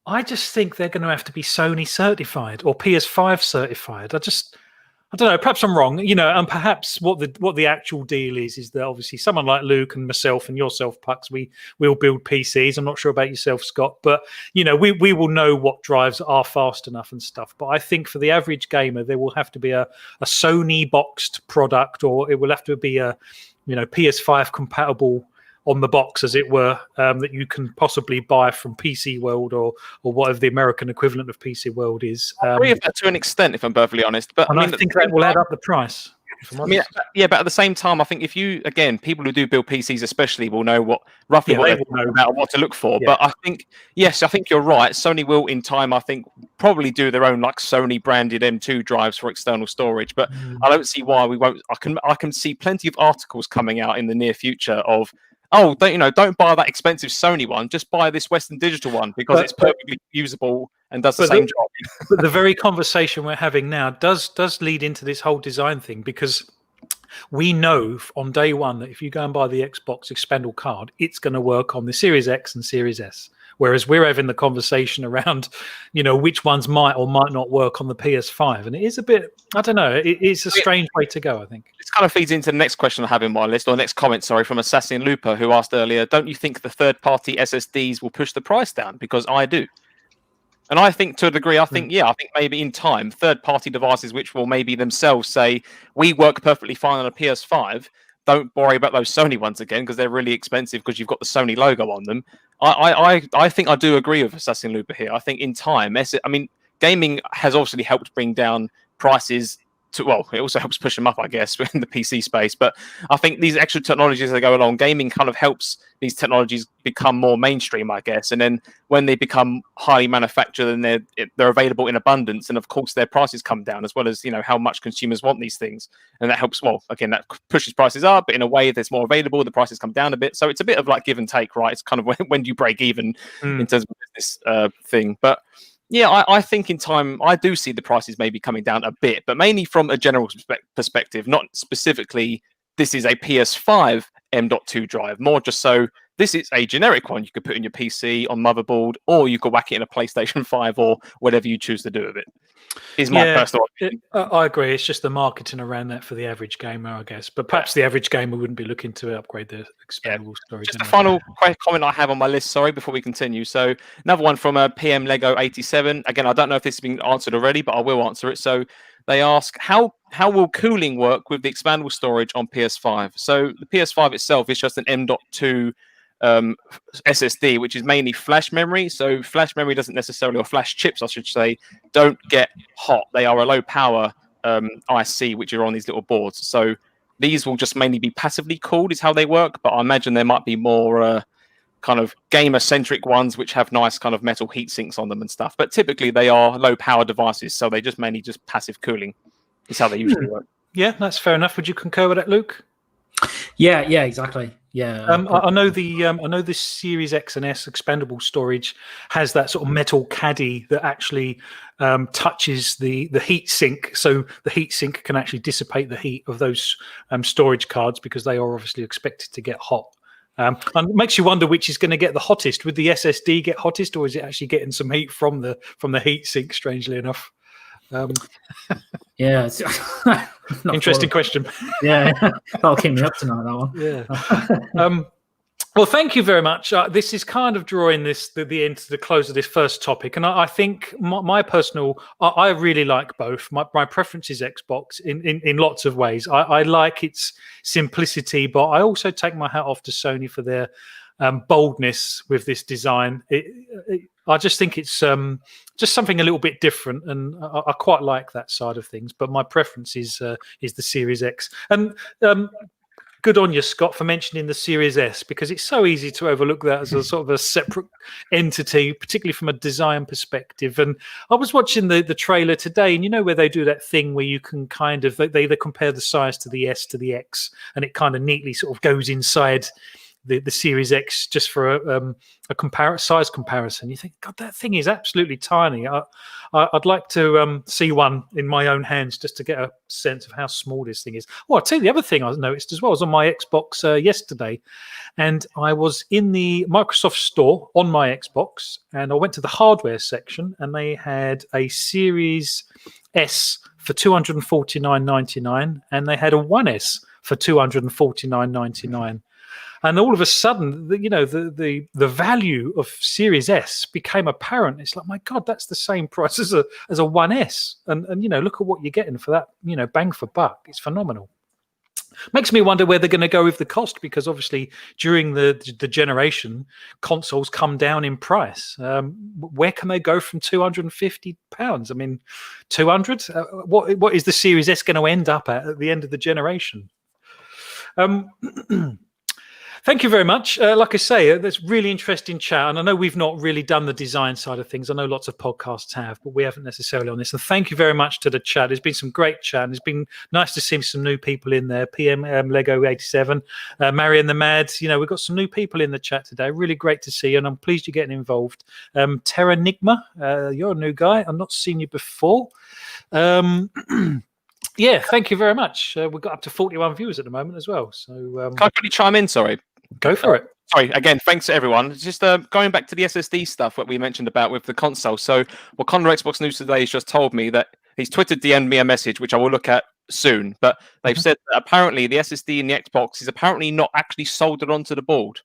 Speaker 1: I just think they're going to have to be Sony certified or PS5 certified. I don't know. Perhaps I'm wrong, you know, and perhaps what the actual deal is that obviously someone like Luke and myself and yourself, Pux, we'll build PCs. I'm not sure about yourself, Scott, but you know, we will know what drives are fast enough and stuff. But I think for the average gamer, there will have to be a Sony boxed product, or it will have to be a, you know, PS5 compatible on the box, as it were, that you can possibly buy from PC World or whatever the American equivalent of PC World is.
Speaker 2: I agree with that to an extent, if I'm perfectly honest. But
Speaker 1: I think that will add up the price.
Speaker 2: But at the same time, I think if you, again, people who do build PCs especially will know roughly what they know about what to look for. Yeah. But I think, yes, I think you're right. Sony will, in time, I think, probably do their own like Sony branded M2 drives for external storage. But I don't see why we won't. I can see plenty of articles coming out in the near future of, oh, don't buy that expensive Sony one. Just buy this Western Digital one because it's perfectly usable and does the same job.
Speaker 1: But the very conversation we're having now does lead into this whole design thing, because we know on day one that if you go and buy the Xbox expandable card, it's going to work on the Series X and Series S. Whereas we're having the conversation around, you know, which ones might or might not work on the PS5. And it is a bit, I don't know, it's a strange way to go, I think.
Speaker 2: This kind of feeds into the next question I have in my list, or next comment, sorry, from Assassin Looper, who asked earlier, don't you think the third-party SSDs will push the price down? Because I do. And I think to a degree, I think maybe in time, third-party devices which will maybe themselves say, we work perfectly fine on a PS5, don't worry about those Sony ones again because they're really expensive because you've got the Sony logo on them. I think I do agree with Assassin Looper here. I think in time, gaming has obviously helped bring down prices it also helps push them up, I guess, in the PC space. But I think these extra technologies that go along, gaming kind of helps these technologies become more mainstream, I guess. And then when they become highly manufactured and they're available in abundance, and of course their prices come down, as well as, you know, how much consumers want these things. And that helps, again, that pushes prices up, but in a way there's more available, the prices come down a bit. So it's a bit of like give and take, right? It's kind of when do you break even in terms of this thing. But yeah, I think in time, I do see the prices maybe coming down a bit, but mainly from a general perspective, not specifically this is a PS5 M.2 drive, more just so this is a generic one you could put in your PC on motherboard, or you could whack it in a PlayStation 5 or whatever you choose to do with it. Is my personal opinion.
Speaker 1: I agree. It's just the marketing around that for the average gamer, I guess. But perhaps the average gamer wouldn't be looking to upgrade their expandable storage.
Speaker 2: Just a final comment I have on my list, sorry, before we continue. So another one from PM Lego 87. Again, I don't know if this has been answered already, but I will answer it. So they ask, how will cooling work with the expandable storage on PS5? So the PS5 itself is just an M.2 SSD, which is mainly flash memory. So flash memory doesn't necessarily, or flash chips, I should say, don't get hot. They are a low power IC, which are on these little boards. So these will just mainly be passively cooled, is how they work. But I imagine there might be more kind of gamer centric ones, which have nice kind of metal heat sinks on them and stuff. But typically they are low power devices, so they just mainly just passive cooling is how they usually work.
Speaker 1: Yeah, that's fair enough. Would you concur with that, Luke?
Speaker 3: Yeah, exactly. Yeah,
Speaker 1: I know the Series X and S expandable storage has that sort of metal caddy that actually touches the heat sink, so the heat sink can actually dissipate the heat of those storage cards because they are obviously expected to get hot. And it makes you wonder which is going to get the hottest. Would the SSD get hottest, or is it actually getting some heat from the heat sink? Strangely enough.
Speaker 3: Yeah,
Speaker 1: interesting question.
Speaker 3: Yeah, that'll keep me up tonight. That one.
Speaker 1: Yeah. Well, thank you very much. This is kind of drawing the end to the close of this first topic, and I think my personal, I really like both. My preference is Xbox in lots of ways. I like its simplicity, but I also take my hat off to Sony for their boldness with this design. I just think it's just something a little bit different, and I quite like that side of things. But my preference is the Series X. And good on you, Scott, for mentioning the Series S, because it's so easy to overlook that as a sort of a separate entity, particularly from a design perspective. And I was watching the trailer today, and you know where they do that thing where you can kind of they compare the size to the S to the X, and it kind of neatly sort of goes inside the Series X just for a size comparison. You think, God, that thing is absolutely tiny. I'd like to see one in my own hands just to get a sense of how small this thing is. Oh, I'll tell you the other thing I noticed as well. I was on my Xbox yesterday, and I was in the Microsoft store on my Xbox, and I went to the hardware section, and they had a Series S for $249.99, and they had a 1S for $249.99. And all of a sudden, the value of Series S became apparent. It's like, my God, that's the same price as a 1S. And look at what you're getting for that, bang for buck. It's phenomenal. Makes me wonder where they're going to go with the cost, because obviously during the generation, consoles come down in price. Where can they go from £250? I mean, 200? What is the Series S going to end up at the end of the generation? Thank you very much. Like I say, that's really interesting chat. And I know we've not really done the design side of things. I know lots of podcasts have, but we haven't necessarily on this. And thank you very much to the chat. There's been some great chat. And it's been nice to see some new people in there. PM Lego 87, Marion the Mads. We've got some new people in the chat today. Really great to see you. And I'm pleased you're getting involved. Terranigma, you're a new guy. I've not seen you before. Yeah, thank you very much. We've got up to 41 viewers at the moment as well. So
Speaker 2: can I quickly chime in? Sorry.
Speaker 1: Go for it.
Speaker 2: Sorry, again, thanks to everyone. Just going back to the SSD stuff that we mentioned about with the console. So Wakanda Xbox News today has just told me that he's DM'd me a message, which I will look at soon. But they've said that apparently the SSD in the Xbox is apparently not actually soldered onto the board.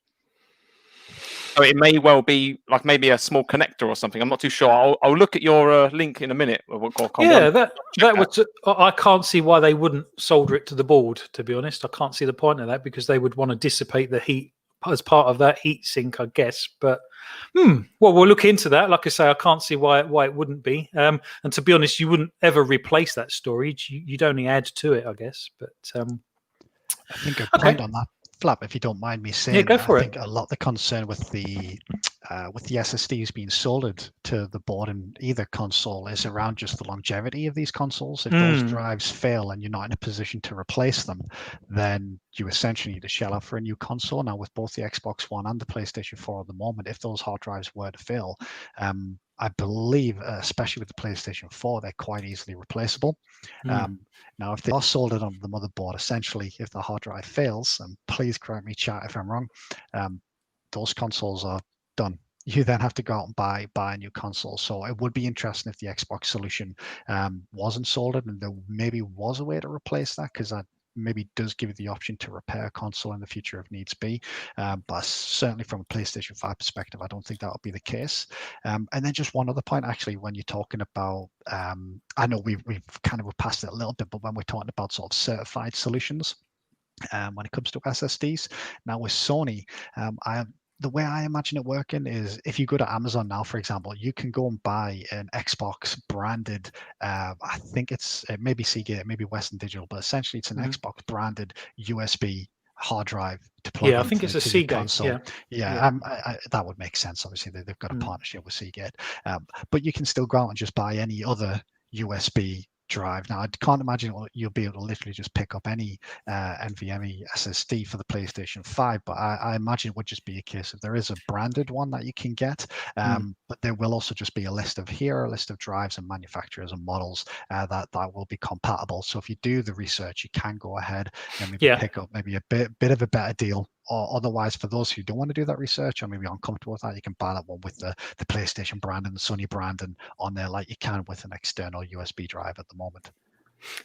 Speaker 2: So it may well be like maybe a small connector or something. I'm not too sure. I'll look at your link in a minute.
Speaker 1: Yeah, that was. I can't see why they wouldn't solder it to the board. To be honest, I can't see the point of that, because they would want to dissipate the heat as part of that heat sink, I guess. But well, we'll look into that. Like I say, I can't see why it wouldn't be. And to be honest, you wouldn't ever replace that storage. You'd only add to it, I guess. But
Speaker 4: I think a point on that, Phlapp, if you don't mind me saying,
Speaker 1: yeah, go for
Speaker 4: I
Speaker 1: it.
Speaker 4: think a lot of the concern with the SSDs being soldered to the board in either console is around just the longevity of these consoles. If those drives fail and you're not in a position to replace them, then you essentially need to shell out for a new console. Now, with both the Xbox One and the PlayStation 4 at the moment, if those hard drives were to fail, I believe, especially with the PlayStation 4, they're quite easily replaceable. Now, if they are soldered on the motherboard, essentially, if the hard drive fails, and please correct me, chat, if I'm wrong, those consoles are done. you then have to go out and buy a new console. So it would be interesting if the Xbox solution wasn't soldered, and there maybe was a way to replace that, because that maybe does give you the option to repair a console in the future if needs be. But certainly from a PlayStation 5 perspective, I don't think that would be the case. And then just one other point, actually, when you're talking about, I know we've kind of passed it a little bit, but when we're talking about sort of certified solutions, when it comes to SSDs, now with Sony, the way I imagine it working is, if you go to Amazon now, for example, you can go and buy an Xbox branded, I think it may be Seagate, maybe Western Digital, but essentially it's an Xbox branded USB hard drive to plug
Speaker 1: into, I think it's a Seagate
Speaker 4: console. That would make sense. Obviously, they've got a partnership with Seagate, but you can still go out and just buy any other USB drive. Now, I can't imagine you'll be able to literally just pick up any NVMe SSD for the PlayStation 5, but I imagine it would just be a case of there is a branded one that you can get, but there will also just be a list of drives and manufacturers and models that will be compatible. So if you do the research, you can go ahead and maybe pick up maybe a bit of a better deal. Or otherwise, for those who don't want to do that research or maybe uncomfortable with that, you can buy that one with the PlayStation brand and the Sony brand and on there, like you can with an external USB drive at the moment.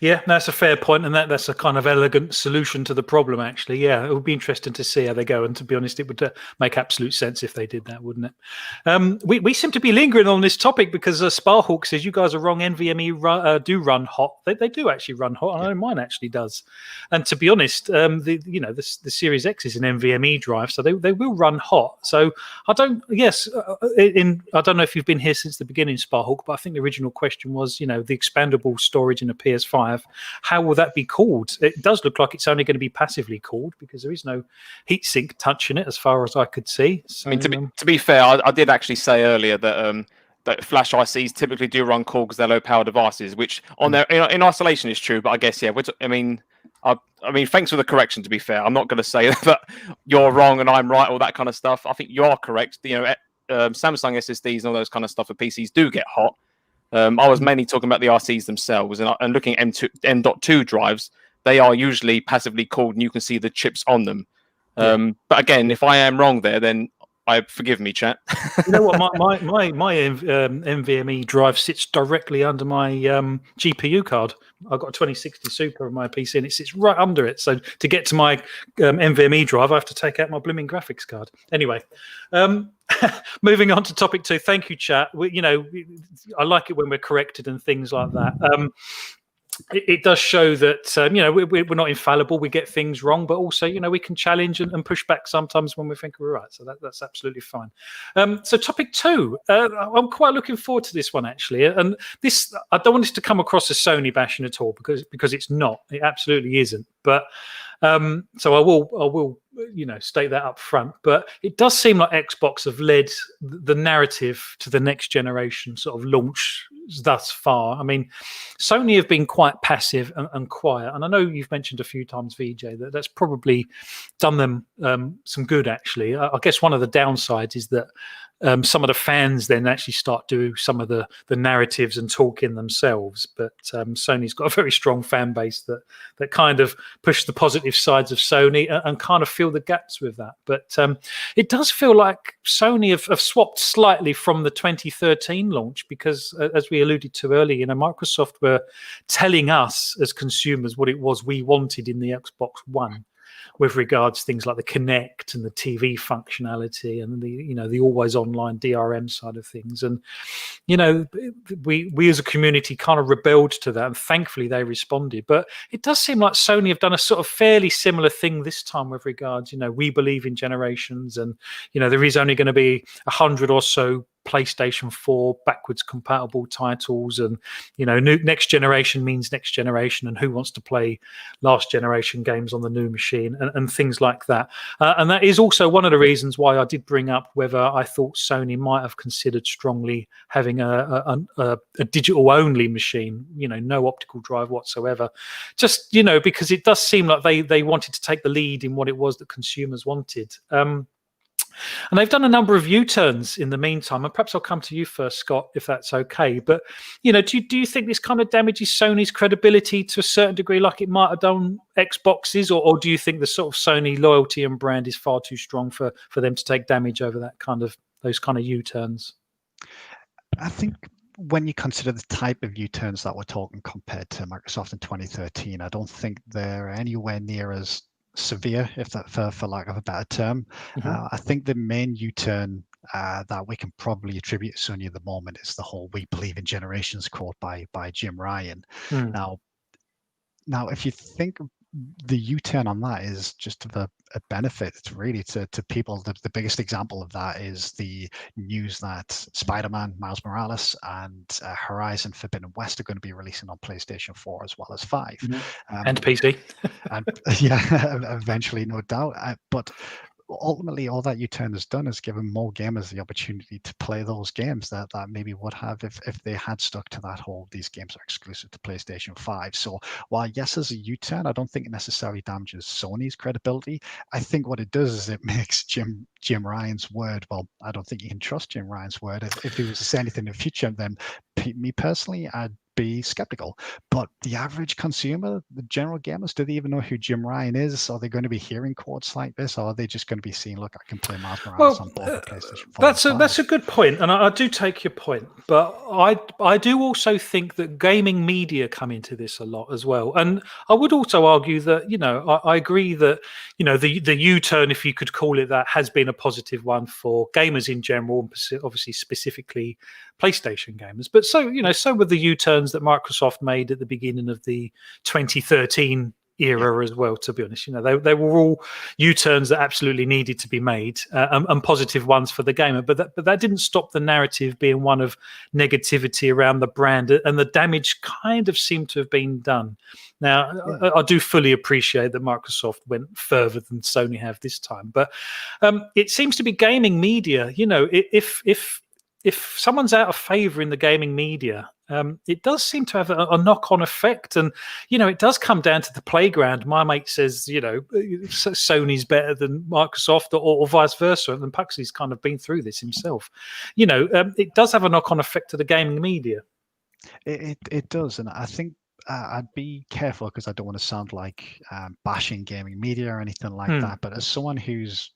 Speaker 1: Yeah, that's a fair point, and that's a kind of elegant solution to the problem, actually. Yeah, it would be interesting to see how they go, and to be honest, it would make absolute sense if they did that, wouldn't it? We seem to be lingering on this topic because Sparhawk says you guys are wrong. NVMe do run hot. They do actually run hot, and I know mine actually does. And to be honest, the Series X is an NVMe drive, so they will run hot. So I don't. Yes, I don't know if you've been here since the beginning, Sparhawk, but I think the original question was, the expandable storage in a PS5. How will that be cooled? It does look like it's only going to be passively cooled because there is no heatsink touching it, as far as I could see. So,
Speaker 2: I mean, to be fair, I did actually say earlier that flash ICs typically do run cool because they're low power devices, which on their in isolation is true. But I guess I mean, thanks for the correction. To be fair, I'm not going to say that you're wrong and I'm right, all that kind of stuff. I think you are correct. Samsung SSDs and all those kind of stuff for PCs do get hot. I was mainly talking about the RCs themselves, and looking at M.2 drives, they are usually passively cooled, and you can see the chips on them. But again, if I am wrong there, then forgive me, chat.
Speaker 1: You know what? My NVMe drive sits directly under my GPU card. I've got a 2060 Super on my PC, and it sits right under it. So to get to my NVMe drive, I have to take out my blooming graphics card. Anyway, moving on to topic 2. Thank you, chat. I like it when we're corrected and things like that. It does show that we're not infallible. We get things wrong, but also we can challenge and push back sometimes when we think we're right. So that's absolutely fine. So topic 2, I'm quite looking forward to this one, actually. And this, I don't want this to come across as Sony bashing at all, because it's not. It absolutely isn't. But so I will state that up front. But it does seem like Xbox have led the narrative to the next generation sort of launch thus far. I mean, Sony have been quite passive and quiet, and I know you've mentioned a few times, VJ, that's probably done them some good, actually. I guess one of the downsides is that some of the fans then actually start doing some of the narratives and talking themselves, but Sony's got a very strong fan base that kind of push the positive sides of Sony and kind of fill the gaps with that. But it does feel like Sony have swapped slightly from the 2013 launch, because as we alluded to earlier, Microsoft were telling us as consumers what it was we wanted in the Xbox One, with regards to things like the Kinect and the TV functionality and the always online DRM side of things. And we as a community kind of rebelled to that, and thankfully they responded. But it does seem like Sony have done a sort of fairly similar thing this time with regards, we believe in generations, and there is only going to be 100 or so PlayStation 4 backwards compatible titles, and next generation means next generation, and who wants to play last generation games on the new machine, and things like that. And that is also one of the reasons why I did bring up whether I thought Sony might have considered strongly having a digital only machine, no optical drive whatsoever, just because it does seem like they wanted to take the lead in what it was that consumers wanted. And they've done a number of U-turns in the meantime, and perhaps I'll come to you first, Scott, if that's okay. But do you think this kind of damages Sony's credibility to a certain degree, like it might have done Xbox's, or do you think the sort of Sony loyalty and brand is far too strong for them to take damage over that kind of those kind of U-turns?
Speaker 4: I think when you consider the type of U-turns that we're talking compared to Microsoft in 2013, I don't think they're anywhere near as severe, if that for lack of a better term. I think the main U-turn that we can probably attribute to Sony at the moment is the whole "we believe in generations" quote by Jim Ryan. Now, if you think the U-turn on that is just of a benefit really to people. The biggest example of that is the news that Spider-Man, Miles Morales, and Horizon Forbidden West are going to be releasing on PlayStation 4 as well as 5.
Speaker 1: And PC.
Speaker 4: And yeah, eventually, no doubt. But ultimately, all that U-turn has done is given more gamers the opportunity to play those games that maybe would have if they had stuck to that whole "these games are exclusive to PlayStation 5." So while yes, as a U-turn, I don't think it necessarily damages Sony's credibility. I think what it does is it makes Jim Ryan's word. Well, I don't think you can trust Jim Ryan's word. If he was to say anything in the future, then me personally, I'd be skeptical. But the average consumer, the general gamers, do they even know who Jim Ryan is? Are they going to be hearing quotes like this, or are they just going to be seeing, look, I can play Miles Morales on both the PlayStation 4?
Speaker 1: That's a good point, and I do take your point. But I do also think that gaming media come into this a lot as well. And I would also argue that, I agree that, the U-turn, if you could call it that, has been a positive one for gamers in general, and obviously specifically PlayStation gamers. But so were the U-turns that Microsoft made at the beginning of the 2013 era as well, to be honest. They were all U-turns that absolutely needed to be made, and positive ones for the gamer, but that didn't stop the narrative being one of negativity around the brand, and the damage kind of seemed to have been done. Now, I do fully appreciate that Microsoft went further than Sony have this time, but it seems to be gaming media. If someone's out of favor in the gaming media, it does seem to have a knock-on effect. And, it does come down to the playground. My mate says, Sony's better than Microsoft, or vice versa. And Puxley's kind of been through this himself. It does have a knock-on effect to the gaming media.
Speaker 4: It does. And I think I'd be careful, because I don't want to sound like bashing gaming media or anything like that. But as someone who's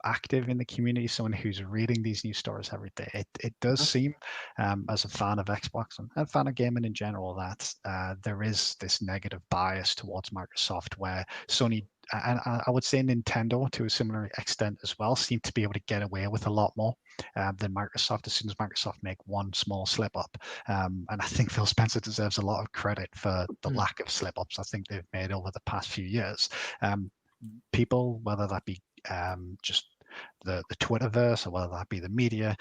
Speaker 4: active in the community, someone who's reading these news stories every day, it does seem, as a fan of Xbox and a fan of gaming in general, that there is this negative bias towards Microsoft, where Sony, and I would say Nintendo to a similar extent as well, seem to be able to get away with a lot more than Microsoft as soon as Microsoft make one small slip up. And I think Phil Spencer deserves a lot of credit for the lack of slip ups I think they've made over the past few years. People, whether that be just the Twitterverse, or whether that be the media,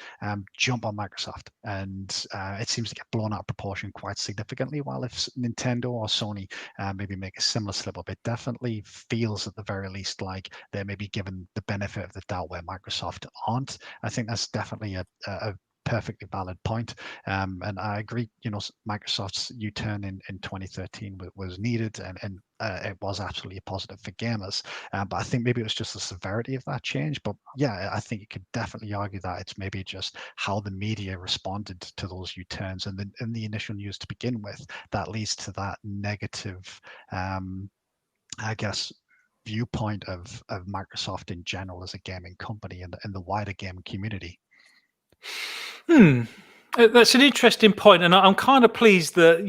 Speaker 4: jump on Microsoft, and it seems to get blown out of proportion quite significantly. While if Nintendo or Sony maybe make a similar slip up, it definitely feels at the very least like they're maybe given the benefit of the doubt, where Microsoft aren't. I think that's definitely a perfectly valid point. And I agree, Microsoft's U-turn in 2013 was needed, and it was absolutely a positive for gamers. But I think maybe it was just the severity of that change. But yeah, I think you could definitely argue that it's maybe just how the media responded to those U-turns and the initial news to begin with that leads to that negative, I guess, viewpoint of Microsoft in general as a gaming company and the wider gaming community.
Speaker 1: That's an interesting point, and I'm kind of pleased that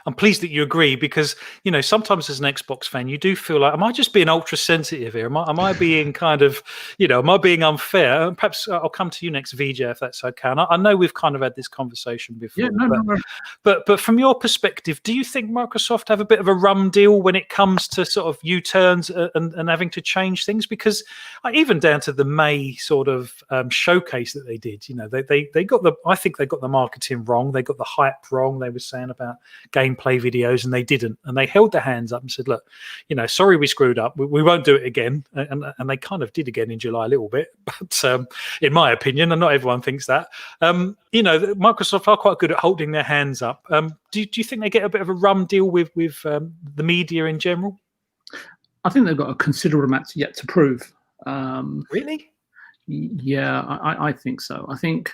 Speaker 1: I'm pleased that you agree, because sometimes as an Xbox fan you do feel like, am I just being ultra sensitive here? Am I being kind of am I being unfair? And perhaps I'll come to you next, VJ, if that's okay. And I know we've kind of had this conversation before.
Speaker 5: No.
Speaker 1: But from your perspective, do you think Microsoft have a bit of a rum deal when it comes to sort of U-turns and having to change things? Because even down to the May sort of showcase that they did, I think they got the marketing wrong. They got the hype wrong. They were saying about gameplay videos, and they didn't. And they held their hands up and said, look, sorry we screwed up. We won't do it again. And they kind of did again in July a little bit. But in my opinion, and not everyone thinks that, Microsoft are quite good at holding their hands up. Do you think they get a bit of a rum deal with the media in general?
Speaker 5: I think they've got a considerable amount yet to prove.
Speaker 1: Really?
Speaker 5: Yeah, I think so. I think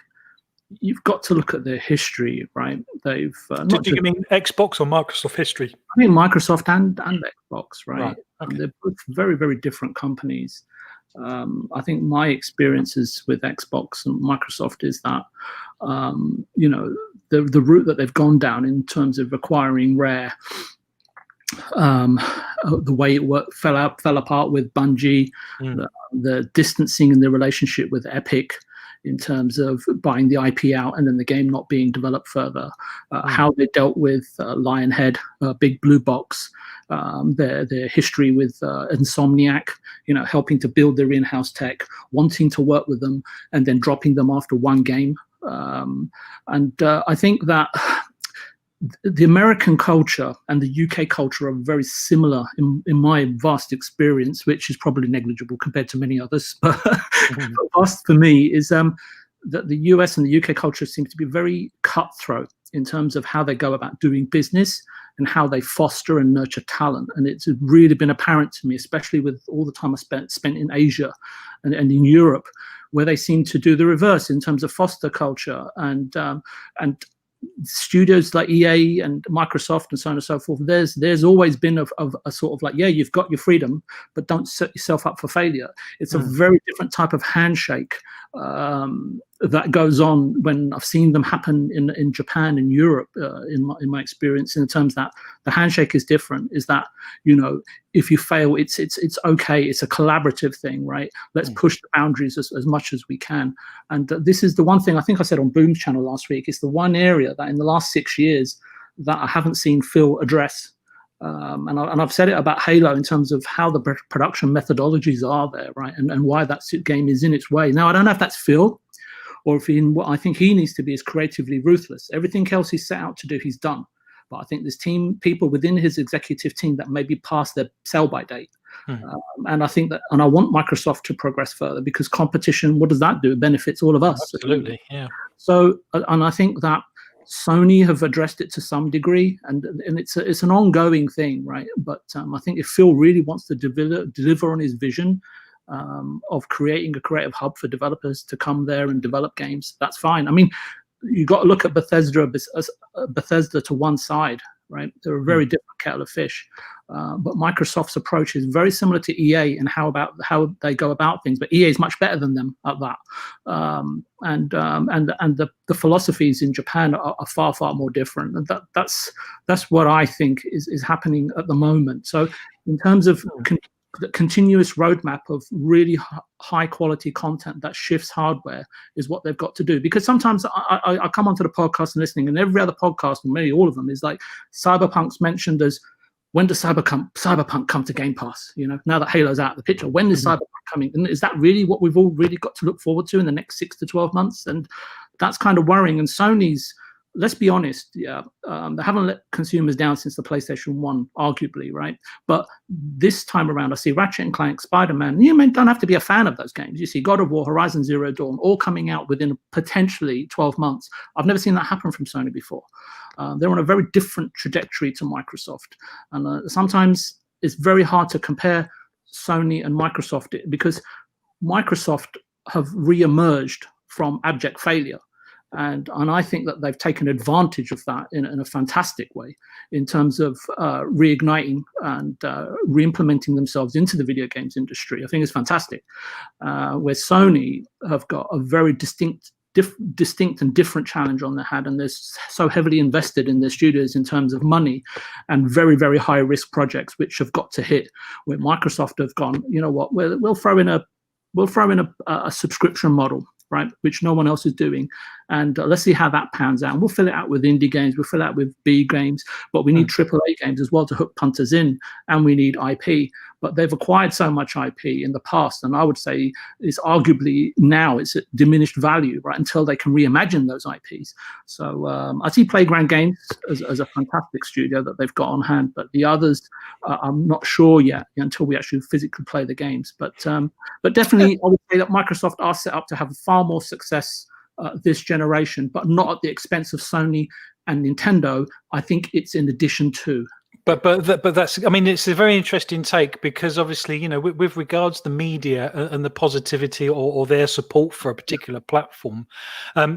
Speaker 5: you've got to look at their history, right? They've
Speaker 1: do you mean Xbox or Microsoft history?
Speaker 5: I mean Microsoft and Xbox, right?
Speaker 1: Okay.
Speaker 5: They're both very, very different companies. I think my experiences with Xbox and Microsoft is that, the route that they've gone down in terms of requiring Rare, the way it fell apart with Bungie, the distancing in the relationship with Epic in terms of buying the IP out and then the game not being developed further, how they dealt with Lionhead, Big Blue Box, their history with Insomniac, helping to build their in-house tech, wanting to work with them and then dropping them after one game. I think that the American culture and the UK culture are very similar in my vast experience, which is probably negligible compared to many others. But vast for me is that the US and the UK culture seem to be very cutthroat in terms of how they go about doing business and how they foster and nurture talent. And it's really been apparent to me, especially with all the time I spent in Asia and in Europe, where they seem to do the reverse in terms of foster culture and studios like EA and Microsoft and so on and so forth. There's always been a sort of like, yeah, you've got your freedom, but don't set yourself up for failure. It's a very different type of handshake that goes on when I've seen them happen in Japan and Europe. In my experience, in terms that the handshake is different. Is that if you fail, it's okay. It's a collaborative thing, right? Let's push the boundaries as much as we can. And this is the one thing I think I said on Boom's channel last week. It's the one area that in the last 6 years that I haven't seen Phil address. And I've said it about Halo in terms of how the production methodologies are there, right? And why that game is in its way. Now, I don't know if that's Phil or if what I think he needs to be is creatively ruthless. Everything else he's set out to do, he's done. But I think there's people within his executive team that may be past their sell-by date. And I think and I want Microsoft to progress further because competition, what does that do? It benefits all of us.
Speaker 1: Absolutely, yeah.
Speaker 5: So, and I think that Sony have addressed it to some degree, and it's an ongoing thing, right? But I think if Phil really wants to deliver on his vision of creating a creative hub for developers to come there and develop games, that's fine. I mean, you got to look at Bethesda to one side, right? They're a very different kettle of fish. But Microsoft's approach is very similar to EA and how they go about things. But EA is much better than them at that. And the philosophies in Japan are far, far more different. And that's what I think is happening at the moment. So in terms of the continuous roadmap of really high quality content that shifts hardware is what they've got to do. Because sometimes I come onto the podcast and listening, and every other podcast, and maybe all of them, is like Cyberpunk's mentioned as, when does Cyberpunk come to Game Pass? Now that Halo's out of the picture, when is Cyberpunk coming? And is that really what we've all really got to look forward to in the next 6 to 12 months? And that's kind of worrying. And Sony's, let's be honest, they haven't let consumers down since the PlayStation 1, arguably, right? But this time around, I see Ratchet & Clank, Spider-Man. You don't have to be a fan of those games. You see God of War, Horizon Zero Dawn, all coming out within potentially 12 months. I've never seen that happen from Sony before. They're on a very different trajectory to Microsoft. And sometimes it's very hard to compare Sony and Microsoft because Microsoft have re-emerged from abject failure. And I think that they've taken advantage of that in a fantastic way in terms of reigniting and re-implementing themselves into the video games industry. I think it's fantastic. Where Sony have got a very distinct and different challenge on their hand, and they're so heavily invested in their studios in terms of money and very, very high risk projects which have got to hit. Where Microsoft have gone, you know what, we'll throw in a subscription model, right, which no one else is doing, and let's see how that pans out. And we'll fill it out with indie games, we'll fill it out with B games, but we need AAA games as well to hook punters in, and we need IP. But they've acquired so much IP in the past, and I would say it's arguably now it's at diminished value, right, until they can reimagine those IPs. So I see Playground Games as a fantastic studio that they've got on hand, but the others I'm not sure yet until we actually physically play the games. But definitely I would say that Microsoft are set up to have far more success this generation, but not at the expense of Sony and Nintendo. I think it's in addition to.
Speaker 1: But that's, I mean, it's a very interesting take, because obviously, you know, with regards to the media and the positivity or their support for a particular platform,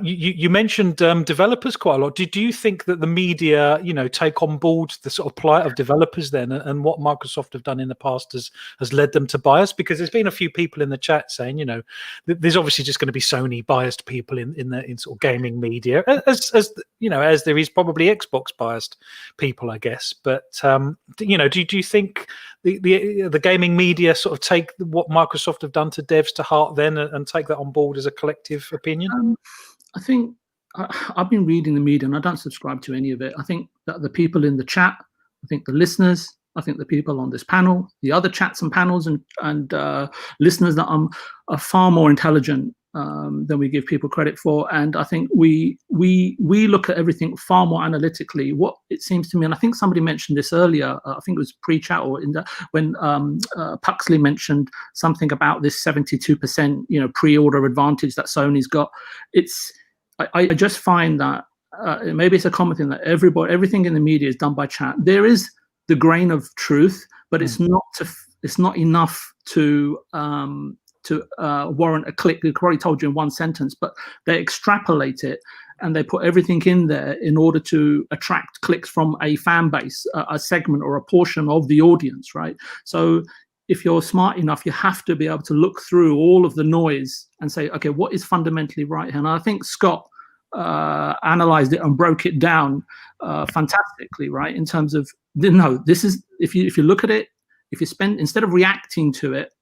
Speaker 1: you mentioned developers quite a lot. Do you think that the media, you know, take on board the sort of plight of developers then, and what Microsoft have done in the past has led them to bias? Because there's been a few people in the chat saying, you know, there's obviously just going to be Sony biased people in sort of gaming media, as you know, as there is probably Xbox biased people, I guess. But you know, do you think the gaming media sort of take what Microsoft have done to devs to heart then, and take that on board as a collective opinion?
Speaker 5: I think I've been reading the media, and I don't subscribe to any of it. I think that the people in the chat, I think the listeners, I think the people on this panel, the other chats and panels and listeners that are far more intelligent than we give people credit for. And I think we look at everything far more analytically. What it seems to me, and I think somebody mentioned this earlier, I think it was pre-chat or when Puxley mentioned something about this 72%, you know, pre-order advantage that Sony's got. I just find that maybe it's a common thing that everything in the media is done by chat. There is the grain of truth, but it's not enough to warrant a click. They probably told you in one sentence, but they extrapolate it and they put everything in there in order to attract clicks from a fan base, a segment or a portion of the audience, right? So if you're smart enough, you have to be able to look through all of the noise and say, okay, what is fundamentally right here? And I think Scott analyzed it and broke it down fantastically, right? In terms of, no, this is, if you look at it, if you spend, instead of reacting to it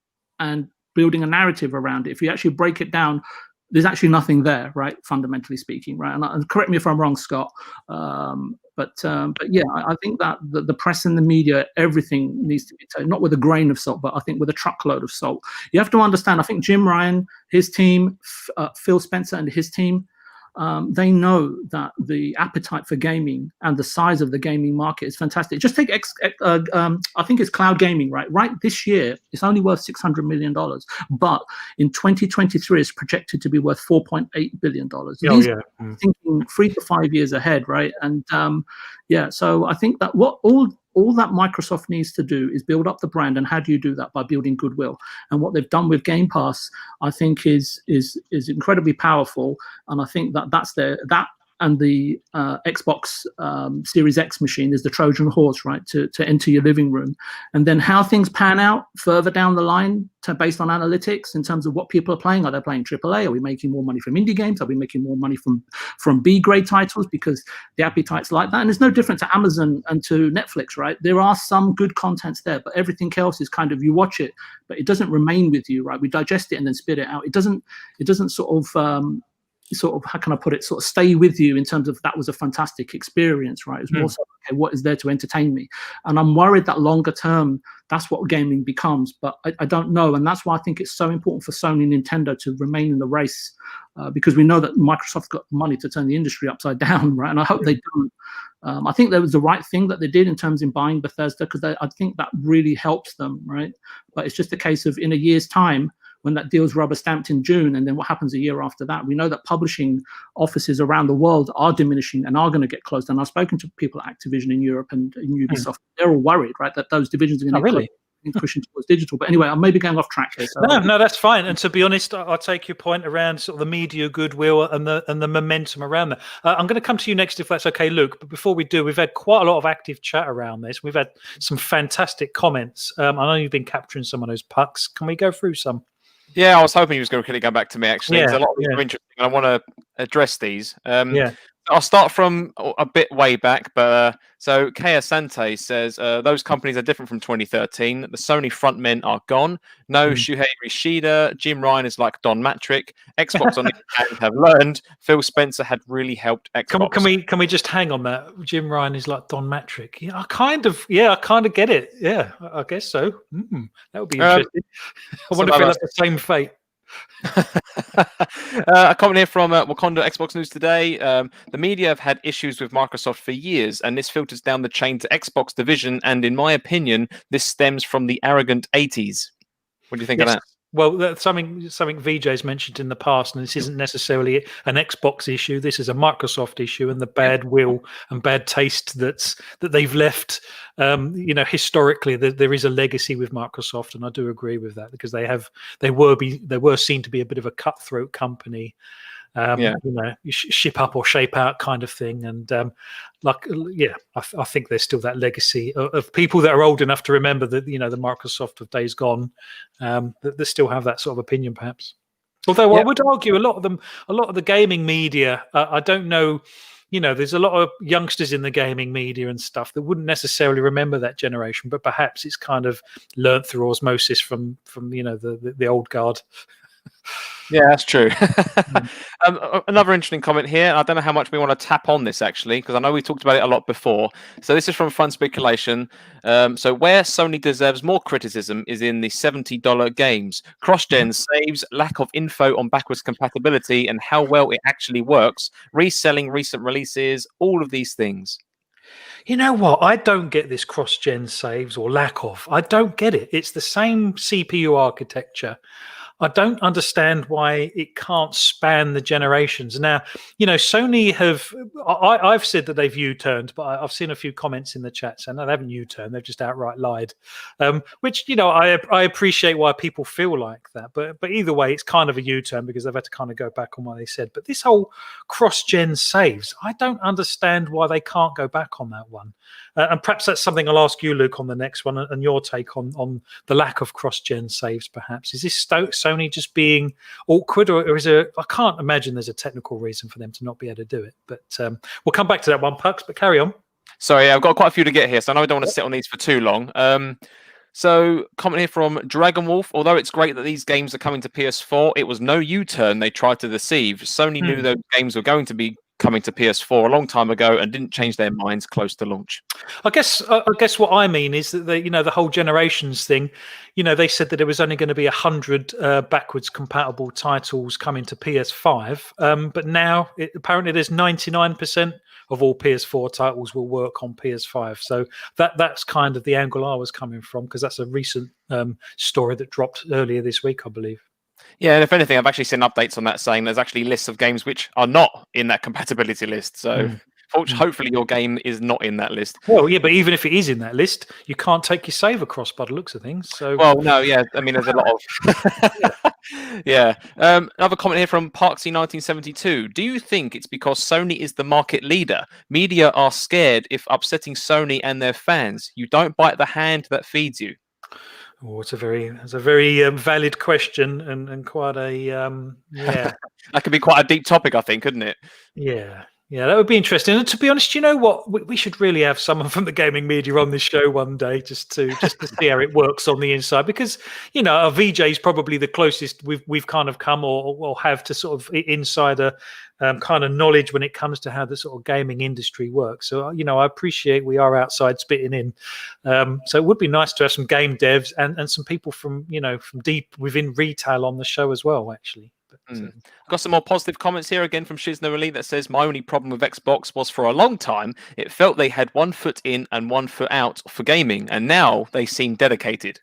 Speaker 5: and building a narrative around it, if you actually break it down, there's actually nothing there, right? Fundamentally speaking, right? And correct me if I'm wrong, Scott. But yeah, I think that the press and the media, everything needs to be taken, not with a grain of salt, but I think with a truckload of salt. You have to understand, I think Jim Ryan, his team, Phil Spencer and his team, they know that the appetite for gaming and the size of the gaming market is fantastic. Just take I think it's cloud gaming, right? Right, this year it's only worth $600 million, but in 2023 it's projected to be worth $4.8 billion. Thinking 3 to 5 years ahead, right? And yeah, so I think that what all that Microsoft needs to do is build up the brand. And how do you do that? By building goodwill. And what they've done with Game Pass, I think is incredibly powerful. And I think that's that and the Xbox Series X machine is the Trojan horse, right, to enter your living room. And then how things pan out further down the line based on analytics in terms of what people are playing. Are they playing AAA? Are we making more money from indie games? Are we making more money from B-grade titles? Because the appetite's like that. And it's no different to Amazon and to Netflix, right? There are some good contents there, but everything else is kind of, you watch it, but it doesn't remain with you, right? We digest it and then spit it out. It doesn't sort of, how can I put it, sort of stay with you in terms of that was a fantastic experience, right? It's more so, okay, what is there to entertain me? And I'm worried that longer term, that's what gaming becomes, but I don't know. And that's why I think it's so important for Sony and Nintendo to remain in the race, because we know that Microsoft got money to turn the industry upside down, right? And I hope they don't. I think that was the right thing that they did in terms of buying Bethesda, because I think that really helps them, right? But it's just a case of in a year's time, when that deal's rubber stamped in June, and then what happens a year after that? We know that publishing offices around the world are diminishing and are going to get closed. And I've spoken to people at Activision in Europe and in Ubisoft. They're all worried, right, that those divisions are going to be pushing towards digital. But anyway, I'm maybe going off track here. So.
Speaker 1: No, that's fine. And to be honest, I take your point around sort of the media goodwill and the momentum around that. I'm going to come to you next, if that's okay, Luke. But before we do, we've had quite a lot of active chat around this. We've had some fantastic comments. I know you've been capturing some of those pucks. Can we go through some?
Speaker 2: Yeah, I was hoping he was going to quickly come back to me, actually. There's a lot of these are interesting, and I want to address these. I'll start from a bit way back, but so Kaya Sante says those companies are different from 2013. The Sony frontmen are gone. No Shuhei Yoshida. Jim Ryan is like Don Matrick. Xbox on the other hand have learned. Phil Spencer had really helped Xbox.
Speaker 1: Can we just hang on that? Jim Ryan is like Don Matrick. Yeah, I kind of get it. Yeah, I guess so. That would be interesting. I wonder if he'll have the same fate.
Speaker 2: A comment here from Wakanda Xbox News Today. The media have had issues with Microsoft for years, and this filters down the chain to Xbox division, and in my opinion, this stems from the arrogant 80s. What do you think of that?
Speaker 1: Well, that's something VJ's mentioned in the past, and this isn't necessarily an Xbox issue. This is a Microsoft issue, and the bad will and bad taste that they've left. Historically, there is a legacy with Microsoft, and I do agree with that because they were seen to be a bit of a cutthroat company. Ship up or shape out kind of thing, and I think there's still that legacy of people that are old enough to remember that the Microsoft of days gone, that they still have that sort of opinion, perhaps. Although I would argue a lot of the gaming media, I don't know. There's a lot of youngsters in the gaming media and stuff that wouldn't necessarily remember that generation, but perhaps it's kind of learnt through osmosis from the old guard.
Speaker 2: Yeah, that's true. Another interesting comment here. I don't know how much we want to tap on this, actually, because I know we talked about it a lot before. So this is from Fun Speculation. So where Sony deserves more criticism is in the $70 games. Cross-gen saves, lack of info on backwards compatibility, and how well it actually works. Reselling recent releases, all of these things.
Speaker 1: You know what? I don't get this cross-gen saves or lack of. I don't get it. It's the same CPU architecture. I don't understand why it can't span the generations. Now, Sony I've said that they've U-turned, but I've seen a few comments in the chat saying, no, they haven't U-turned. They've just outright lied, which, I appreciate why people feel like that. But either way, it's kind of a U-turn because they've had to kind of go back on what they said. But this whole cross-gen saves, I don't understand why they can't go back on that one. And perhaps that's something I'll ask you, Luke, on the next one and your take on the lack of cross-gen saves, perhaps. Is this Sony just being awkward, or is there? I can't imagine there's a technical reason for them to not be able to do it. But we'll come back to that one, Pux, but carry on.
Speaker 2: Sorry, I've got quite a few to get here, so I know I don't want to sit on these for too long. So, comment here from Dragon Wolf. Although it's great that these games are coming to PS4, it was no U-turn they tried to deceive. Sony knew those games were going to be coming to PS4 a long time ago and didn't change their minds close to launch.
Speaker 1: I guess what I mean is that the whole generations thing. They said that there was only going to be 100 backwards compatible titles coming to PS5, but now apparently there's 99% of all PS4 titles will work on PS5. So that's kind of the angle I was coming from, because that's a recent story that dropped earlier this week, I believe.
Speaker 2: Yeah, and if anything, I've actually seen updates on that saying there's actually lists of games which are not in that compatibility list. So hopefully your game is not in that list.
Speaker 1: Well, yeah, but even if it is in that list, you can't take your save across by the looks of things. So,
Speaker 2: well, no, yeah, I mean, there's a lot of... yeah. Another comment here from Parksy1972. Do you think it's because Sony is the market leader? Media are scared if upsetting Sony and their fans. You don't bite the hand that feeds you.
Speaker 1: Oh, it's a very valid question and quite a
Speaker 2: that could be quite a deep topic, I think, couldn't it?
Speaker 1: Yeah, that would be interesting. And to be honest, you know what? We should really have someone from the gaming media on this show one day just to see how it works on the inside, because our VJ is probably the closest we've kind of come or have to sort of insider kind of knowledge when it comes to how the sort of gaming industry works. So I appreciate we are outside spitting in. So it would be nice to have some game devs and some people from from deep within retail on the show as well, actually.
Speaker 2: I've got some more positive comments here again from Shizno Ali that says, my only problem with Xbox was for a long time it felt they had 1 foot in and 1 foot out for gaming, and now they seem dedicated.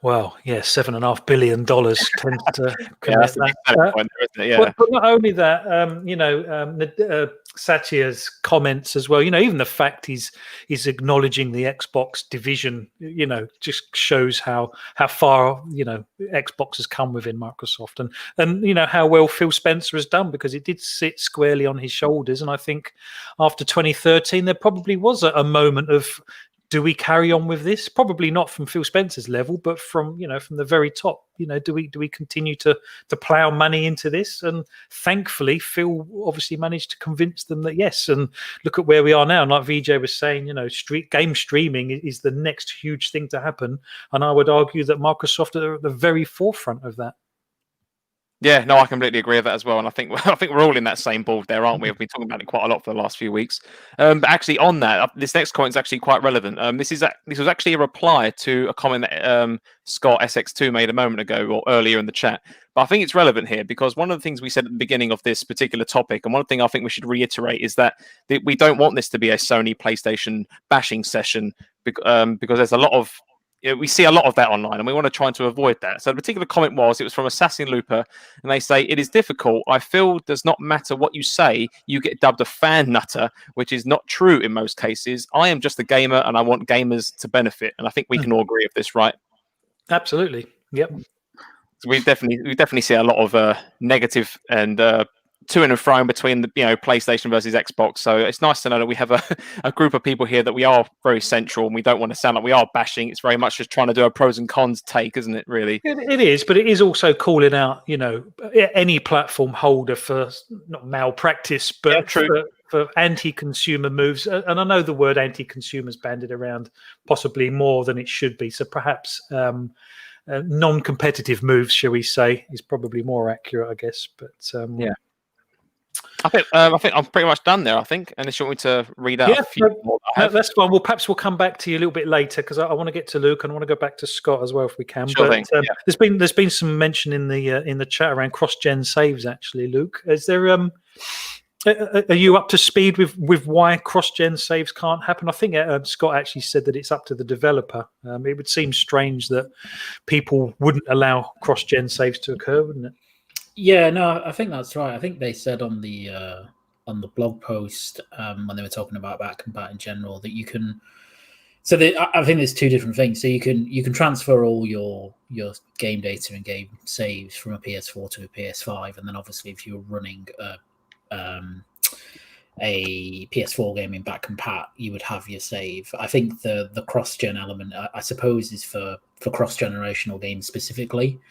Speaker 1: Well, yeah, $7.5 billion tends to
Speaker 2: that's the point there, isn't it? Yeah.
Speaker 1: But not only that, Satya's comments as well. Even the fact he's acknowledging the Xbox division, just shows how far Xbox has come within Microsoft, and how well Phil Spencer has done, because it did sit squarely on his shoulders. And I think after 2013, there probably was a moment of, do we carry on with this? Probably not from Phil Spencer's level, but from from the very top. Do we continue to plow money into this? And thankfully, Phil obviously managed to convince them that yes. And look at where we are now. And like VJ was saying, game streaming is the next huge thing to happen. And I would argue that Microsoft are at the very forefront of that.
Speaker 2: Yeah, no, I completely agree with that as well, and I think we're all in that same board there, aren't we? We've been talking about it quite a lot for the last few weeks. But actually, on that, this next comment is actually quite relevant. This was actually a reply to a comment that Scott SX2 made a moment ago or earlier in the chat. But I think it's relevant here because one of the things we said at the beginning of this particular topic, and one thing I think we should reiterate, is that we don't want this to be a Sony PlayStation bashing session because there's a lot of we see a lot of that online, and we want to try to avoid that. So the particular comment it was from Assassin Looper, and they say, it is difficult. I feel does not matter what you say, you get dubbed a fan nutter, which is not true in most cases. I am just a gamer, and I want gamers to benefit. And I think we can all agree with this, right?
Speaker 1: Absolutely. Yep.
Speaker 2: So we definitely see a lot of negative and to and fro between the PlayStation versus Xbox. So it's nice to know that we have a group of people here that we are very central, and we don't want to sound like we are bashing. It's very much just trying to do a pros and cons take, isn't it? Really,
Speaker 1: it is, but it is also calling out, any platform holder for not malpractice, but for anti-consumer moves. And I know the word anti-consumer is bandied around possibly more than it should be. So perhaps non-competitive moves, shall we say, is probably more accurate, I guess. But yeah.
Speaker 2: I think I'm pretty much done there. I think, unless you want me to read out a few more.
Speaker 1: That's fine. Well, perhaps we'll come back to you a little bit later because I want to get to Luke and I want to go back to Scott as well if we can.
Speaker 2: Sure thing.
Speaker 1: There's been some mention in the chat around cross-gen saves. Actually, Luke, is there are you up to speed with why cross-gen saves can't happen? I think Scott actually said that it's up to the developer. It would seem strange that people wouldn't allow cross-gen saves to occur, wouldn't it?
Speaker 3: Yeah, no, I think that's right. I think they said on the blog post when they were talking about combat in general that you can. So I think there's two different things. So you can transfer all your game data and game saves from a PS4 to a PS5, and then obviously if you're running a PS4 game in back compat, you would have your save. I think the cross-gen element, I suppose, is for cross-generational games specifically.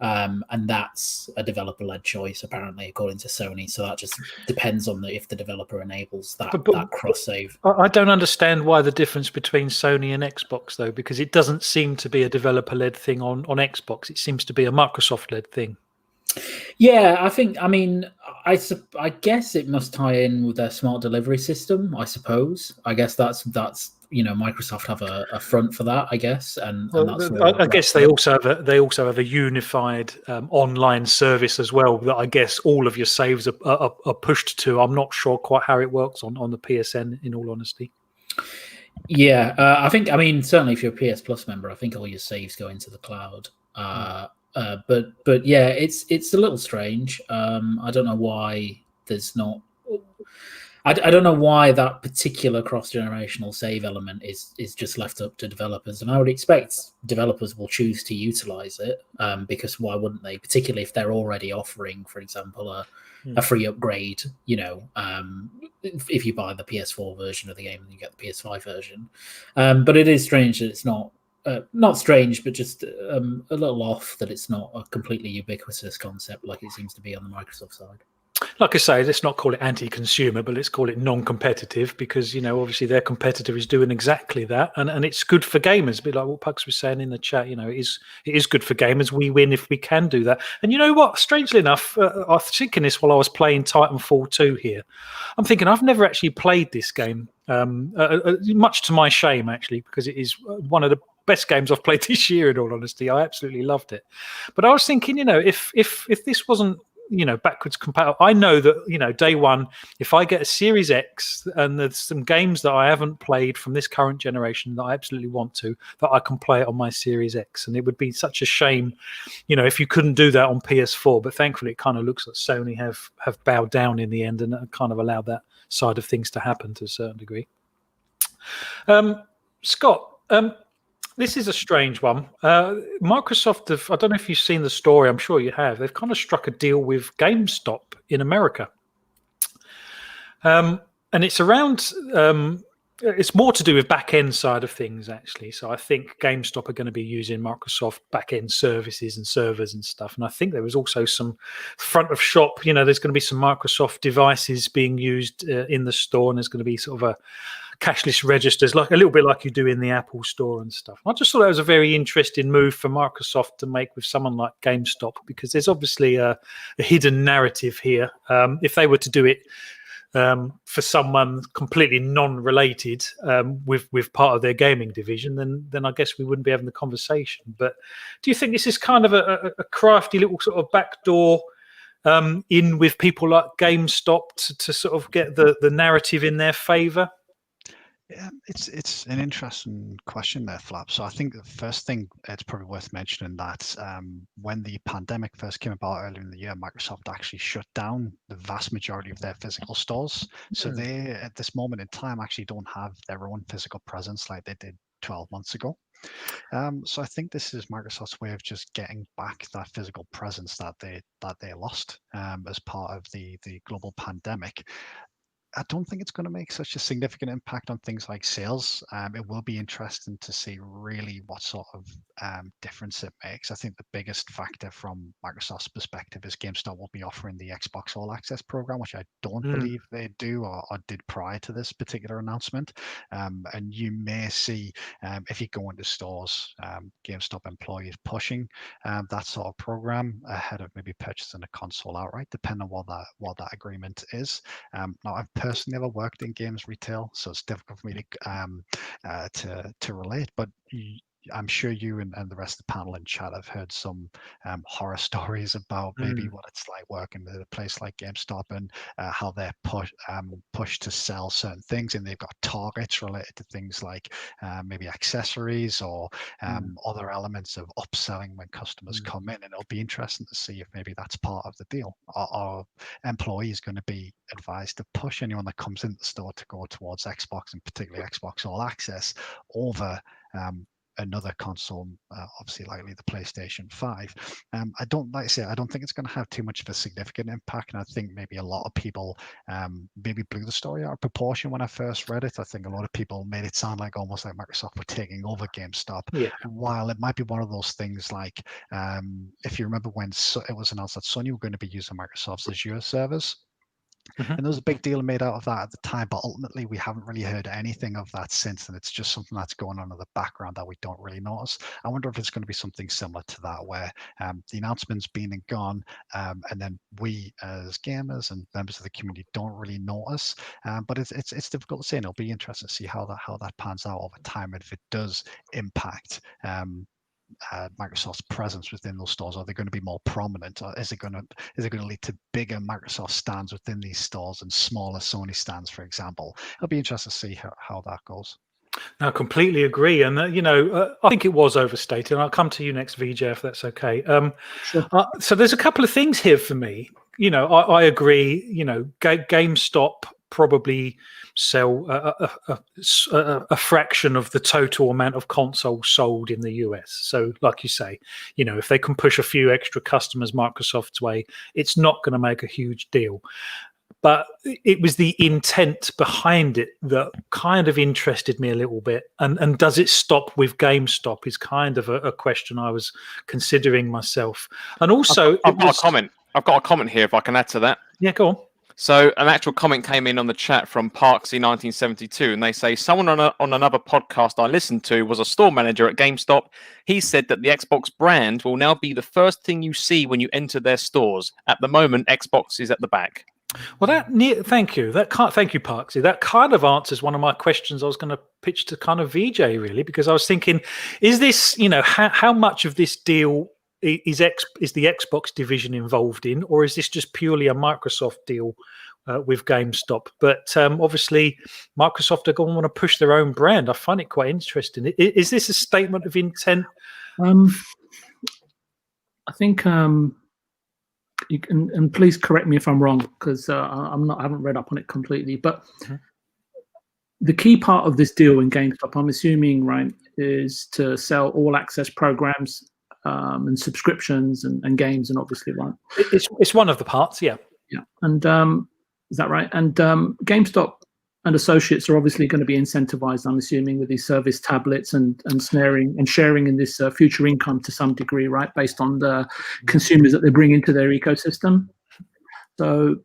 Speaker 3: And that's a developer-led choice, apparently, according to Sony. So that just depends on if the developer enables that cross-save.
Speaker 1: I don't understand why the difference between Sony and Xbox, though, because it doesn't seem to be a developer-led thing on Xbox. It seems to be a Microsoft-led thing.
Speaker 3: Yeah, I guess it must tie in with their smart delivery system. I suppose. I guess that's Microsoft have a front for that. I guess, and that's.
Speaker 1: I guess they also have a unified online service as well that I guess all of your saves are pushed to. I'm not sure quite how it works on the PSN. In all honesty.
Speaker 3: Yeah, I think. Certainly if you're a PS Plus member, I think all your saves go into the cloud. But yeah, it's a little strange. I don't know why there's not. I don't know why that particular cross-generational save element is just left up to developers, and I would expect developers will choose to utilize it because why wouldn't they? Particularly if they're already offering, for example, a free upgrade. If you buy the PS4 version of the game, and you get the PS5 version. But it is strange that it's not. Not strange, but just a little off that it's not a completely ubiquitous concept like it seems to be on the Microsoft side.
Speaker 1: Like I say, let's not call it anti-consumer, but let's call it non-competitive because, obviously their competitor is doing exactly that. And it's good for gamers, a bit like what Pugs was saying in the chat. It is good for gamers. We win if we can do that. And you know what? Strangely enough, I was thinking this while I was playing Titanfall 2 here. I'm thinking I've never actually played this game, much to my shame, actually, because it is one of the best games I've played this year, in all honesty. I absolutely loved it. But I was thinking, if this wasn't, backwards compatible, I know that, day one, if I get a Series X and there's some games that I haven't played from this current generation that I absolutely want to, that I can play it on my Series X. And it would be such a shame, if you couldn't do that on PS4. But thankfully, it kind of looks like Sony have bowed down in the end and kind of allowed that side of things to happen to a certain degree. Scott, this is a strange one. Microsoft I don't know if you've seen the story, I'm sure you have. They've kind of struck a deal with GameStop in America. And it's around, it's more to do with back-end side of things, actually. So I think GameStop are going to be using Microsoft back-end services and servers and stuff. And I think there was also some front of shop, there's going to be some Microsoft devices being used in the store, and there's going to be sort of a cashless registers, like a little bit like you do in the Apple Store and stuff. I just thought that was a very interesting move for Microsoft to make with someone like GameStop, because there's obviously a hidden narrative here. If they were to do it for someone completely non-related with part of their gaming division, then I guess we wouldn't be having the conversation. But do you think this is kind of a crafty little sort of backdoor in with people like GameStop to sort of get the narrative in their favour?
Speaker 4: Yeah, it's an interesting question there, Phlapp. So I think the first thing it's probably worth mentioning that when the pandemic first came about earlier in the year, Microsoft actually shut down the vast majority of their physical stores. So they, at this moment in time, actually don't have their own physical presence like they did 12 months ago. So I think this is Microsoft's way of just getting back that physical presence that they lost as part of the global pandemic. I don't think it's going to make such a significant impact on things like sales. It will be interesting to see really what sort of difference it makes. I think the biggest factor from Microsoft's perspective is GameStop will be offering the Xbox All Access program, which I don't believe they do or did prior to this particular announcement. And you may see, if you go into stores, GameStop employees pushing that sort of program ahead of maybe purchasing a console outright, depending on what that agreement is. Now, I've personally never worked in games retail, so it's difficult for me to relate. But I'm sure you and the rest of the panel and chat have heard some horror stories about maybe what it's like working at a place like GameStop and how they're pushed to sell certain things, and they've got targets related to things like maybe accessories or other elements of upselling when customers come in. And it'll be interesting to see if maybe that's part of the deal. Are employees going to be advised to push anyone that comes into the store to go towards Xbox, and particularly Xbox All Access, over another console, obviously likely the PlayStation 5. I don't think it's going to have too much of a significant impact, and I think maybe a lot of people maybe blew the story out of proportion when I first read it. I think a lot of people made it sound like almost like Microsoft were taking over GameStop.
Speaker 1: Yeah.
Speaker 4: While it might be one of those things like, if you remember when it was announced that Sony were going to be using Microsoft's Azure servers, and there was a big deal made out of that at the time, but ultimately we haven't really heard anything of that since, and it's just something that's going on in the background that we don't really notice. I wonder if it's going to be something similar to that, where the announcement's been and gone, and then we as gamers and members of the community don't really notice. But it's difficult to say, and it'll be interesting to see how that pans out over time, and if it does impact Microsoft's presence within those stores. Are they going to be more prominent? Or is it going to lead to bigger Microsoft stands within these stores and smaller Sony stands, for example? It'll be interesting to see how that goes.
Speaker 1: I completely agree, and I think it was overstated. And I'll come to you next, VJ, if that's okay.
Speaker 5: Sure.
Speaker 1: So there's a couple of things here for me. I agree. GameStop probably sell a fraction of the total amount of consoles sold in the US. So like you say, if they can push a few extra customers Microsoft's way, it's not going to make a huge deal. But it was the intent behind it that kind of interested me a little bit. And does it stop with GameStop is kind of a question I was considering myself. And also,
Speaker 2: I've got a comment. I've got a comment here if I can add to that.
Speaker 1: Yeah, go on.
Speaker 2: So an actual comment came in on the chat from Puxley 1972, and they say, someone on another podcast I listened to was a store manager at GameStop. He said that the Xbox brand will now be the first thing you see when you enter their stores. At the moment, Xbox is at the back.
Speaker 1: Well, thank you. Thank you, Puxley. That kind of answers one of my questions I was going to pitch to kind of VJ, really, because I was thinking, is this, how much of this deal is the Xbox division involved in, or is this just purely a Microsoft deal with GameStop? But obviously, Microsoft are going to want to push their own brand. I find it quite interesting. Is this a statement of intent?
Speaker 5: I think you can, and please correct me if I'm wrong, because I haven't read up on it completely. But the key part of this deal in GameStop, I'm assuming, right, is to sell all access programs and subscriptions and games, and obviously, right?
Speaker 1: It's one of the parts, yeah.
Speaker 5: Yeah, and is that right? And GameStop and associates are obviously going to be incentivized, I'm assuming, with these service tablets and sharing in this future income to some degree, right, based on the consumers that they bring into their ecosystem. So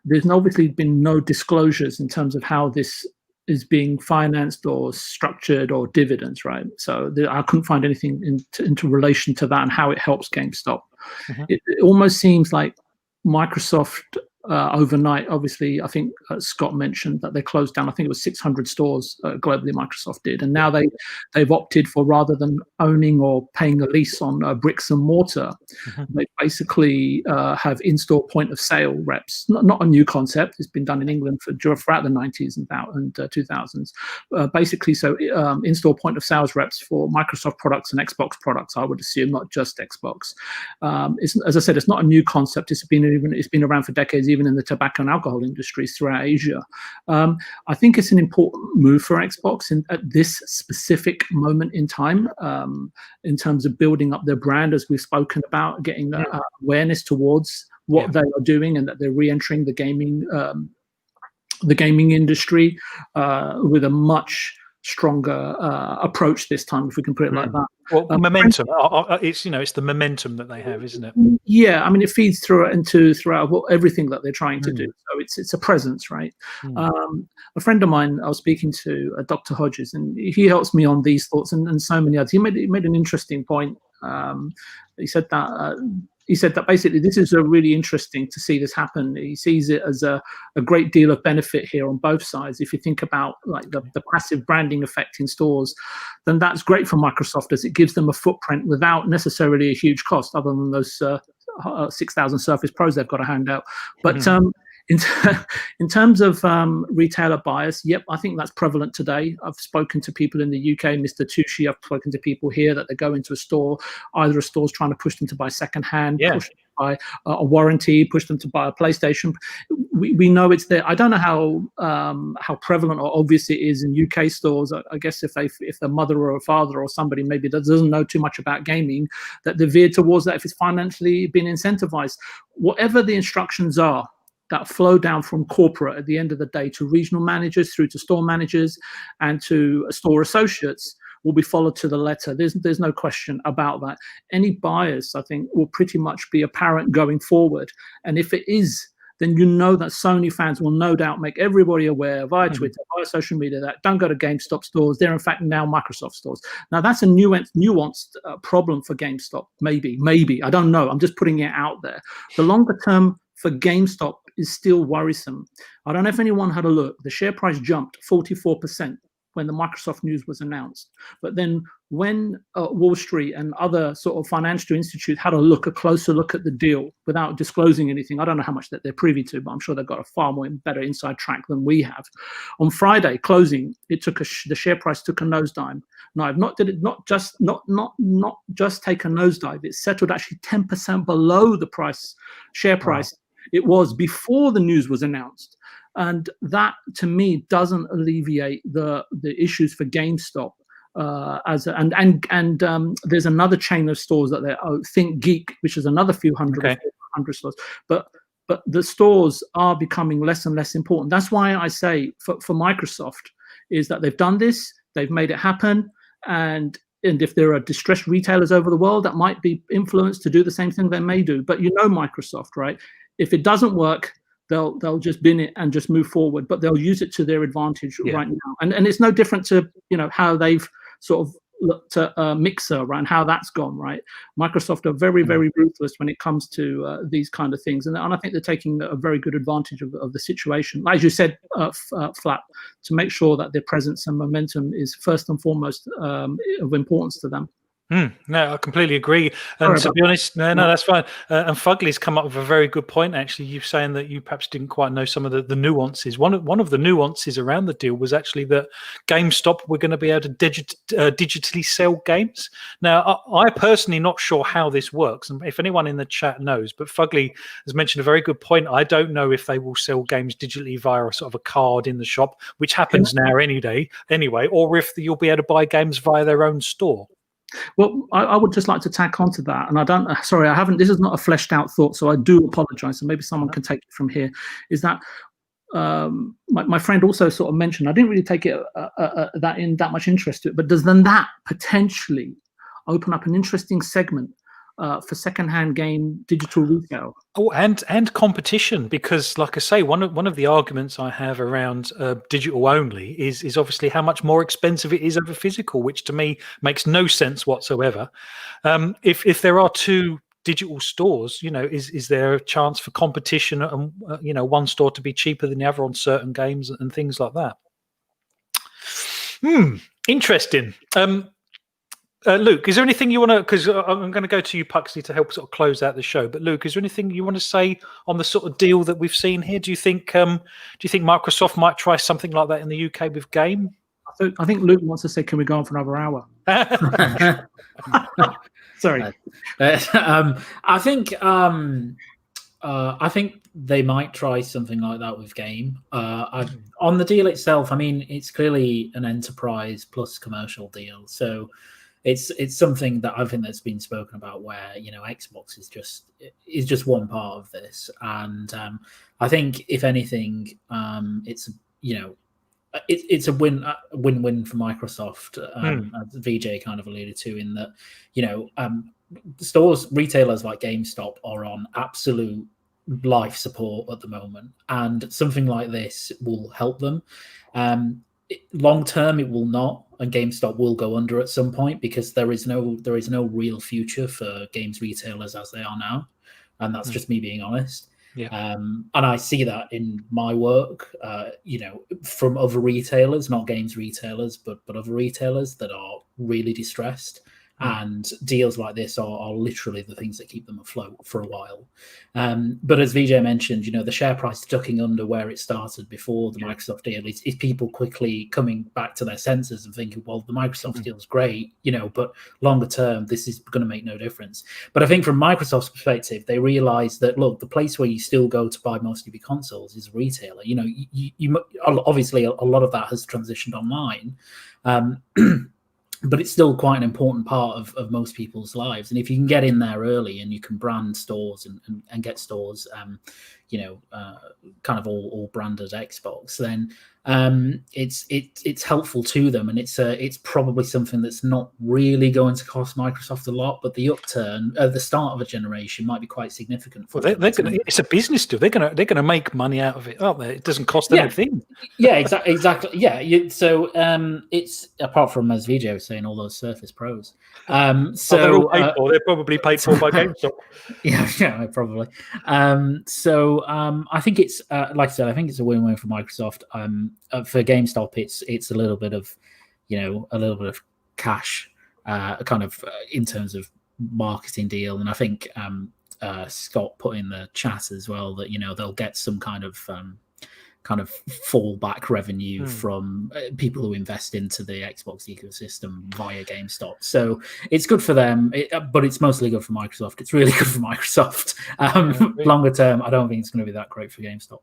Speaker 5: there's obviously been no disclosures in terms of how this is being financed or structured or dividends, right? So I couldn't find anything into relation to that and how it helps GameStop. It almost seems like Microsoft overnight. Obviously, I think Scott mentioned that they closed down. I think it was 600 stores globally. Microsoft did, and now they've opted for, rather than owning or paying a lease on bricks and mortar, they basically have in-store point of sale reps. Not a new concept. It's been done in England throughout the 90s and 2000s. Basically, so in-store point of sales reps for Microsoft products and Xbox products. I would assume, not just Xbox. As I said, it's not a new concept. It's been around for decades, even in the tobacco and alcohol industries throughout Asia. I think it's an important move for Xbox at this specific moment in time, in terms of building up their brand, as we've spoken about, getting awareness towards what they are doing, and that they're re-entering the gaming industry with a much stronger approach this time, if we can put it like that.
Speaker 1: Well, momentum. It's the momentum that they have, isn't it?
Speaker 5: Yeah, I mean, it feeds throughout everything that they're trying to do. So it's a presence, right? A friend of mine, I was speaking to, Dr. Hodges, and he helps me on these thoughts and so many others. He made an interesting point. He said that basically this is a really interesting to see this happen. He sees it as a great deal of benefit here on both sides. If you think about like the passive branding effect in stores, then that's great for Microsoft, as it gives them a footprint without necessarily a huge cost, other than those 6,000 Surface Pros they've got to hand out. But in terms of retailer bias, yep, I think that's prevalent today. I've spoken to people in the UK, Mr. Tucci. I've spoken to people here that they go into a store, either a store's trying to push them to buy secondhand, push them to buy a warranty, push them to buy a PlayStation. We know it's there. I don't know how prevalent or obvious it is in UK stores. I guess if the mother or a father or somebody maybe that doesn't know too much about gaming, that they're veered towards that if it's financially been incentivized. Whatever the instructions are that flow down from corporate at the end of the day to regional managers, through to store managers and to store associates, will be followed to the letter. There's no question about that. Any bias, I think, will pretty much be apparent going forward. And if it is, then you know that Sony fans will no doubt make everybody aware via Twitter, via social media, that don't go to GameStop stores. They're in fact now Microsoft stores. Now that's a nuanced problem for GameStop. Maybe, I don't know. I'm just putting it out there. The longer term for GameStop is still worrisome. I don't know if anyone had a look. The share price jumped 44% when the Microsoft news was announced. But then when Wall Street and other sort of financial institutes had a closer look at the deal without disclosing anything, I don't know how much that they're privy to, but I'm sure they've got a far more better inside track than we have. On Friday closing, it took the share price took a nosedive. Now, not just take a nosedive. It settled actually 10% below the share price it was before the news was announced. And that, to me, doesn't alleviate the issues for GameStop. There's another chain of stores that they Think Geek, which is another few hundred stores. But the stores are becoming less and less important. That's why I say for Microsoft is that they've done this, they've made it happen, and if there are distressed retailers over the world that might be influenced to do the same thing, they may do. But you know Microsoft, right? If it doesn't work, they'll just bin it and just move forward. But they'll use it to their advantage right now. And it's no different to how they've sort of looked at Mixer, right, and how that's gone, right? Microsoft are very, very ruthless when it comes to these kind of things. And I think they're taking a very good advantage of the situation. As you said, Phlapp, to make sure that their presence and momentum is first and foremost of importance to them.
Speaker 1: No, I completely agree. And to be honest, no, that's fine. And Fugley's come up with a very good point. Actually, you're saying that you perhaps didn't quite know some of the nuances. One of the nuances around the deal was actually that GameStop were going to be able to digitally sell games. Now, I personally not sure how this works, and if anyone in the chat knows, but Fugley has mentioned a very good point. I don't know if they will sell games digitally via a sort of a card in the shop, which happens now anyway, or if you'll be able to buy games via their own store.
Speaker 5: Well, I would just like to tack onto that, and I haven't. This is not a fleshed out thought, so I do apologise. So maybe someone can take it from here. Is that my friend also sort of mentioned? I didn't really take it that much interest to it, but does then that potentially open up an interesting segment for secondhand game digital retail?
Speaker 1: Oh, and competition, because, like I say, one of the arguments I have around digital only is obviously how much more expensive it is over physical, which to me makes no sense whatsoever. If there are two digital stores, is there a chance for competition and one store to be cheaper than the other on certain games and things like that? Interesting. Luke, is there anything you want to? Because I'm going to go to you, Puxley, to help sort of close out the show. But Luke, is there anything you want to say on the sort of deal that we've seen here? Do you think Microsoft might try something like that in the UK with Game?
Speaker 5: I think Luke wants to say, "Can we go on for another hour?" Sorry.
Speaker 3: I think they might try something like that with Game. On the deal itself, I mean, it's clearly an enterprise plus commercial deal, so it's something that I think that's been spoken about where Xbox is just one part of this, and I think if anything, it's it's a win-win for Microsoft, as VJ kind of alluded to, in that retailers like GameStop are on absolute life support at the moment, and something like this will help them. Long term, it will not, and GameStop will go under at some point because there is no real future for games retailers as they are now, and that's just me being honest.
Speaker 1: Yeah.
Speaker 3: And I see that in my work, from other retailers, not games retailers, but other retailers that are really distressed. And deals like this are literally the things that keep them afloat for a while. But as VJ mentioned, the share price ducking under where it started before the Microsoft deal is people quickly coming back to their senses and thinking, well, the Microsoft deal is great, but longer term, this is going to make no difference. But I think from Microsoft's perspective, they realize that, look, the place where you still go to buy most of your consoles is a retailer. You obviously a lot of that has transitioned online. But it's still quite an important part of most people's lives. And if you can get in there early and you can brand stores and get stores, kind of all branded Xbox, then it's helpful to them. And it's probably something that's not really going to cost Microsoft a lot, but the upturn at the start of a generation might be quite significant.
Speaker 1: It's a business deal. They're gonna make money out of it, aren't they? It doesn't cost them anything.
Speaker 3: Yeah, exactly. Yeah. It's apart from, as VJ was saying, all those Surface Pros.
Speaker 1: They're all paid for. They're probably paid for by GameStop.
Speaker 3: Yeah, probably. I think it's like I said, I think it's a win-win for Microsoft. For GameStop, it's a little bit of cash, in terms of marketing deal, and I think Scott put in the chat as well that they'll get some kind of fallback revenue from people who invest into the Xbox ecosystem via GameStop. So it's good for them, but it's mostly good for Microsoft. It's really good for Microsoft. Longer term, I don't think it's going to be that great for GameStop.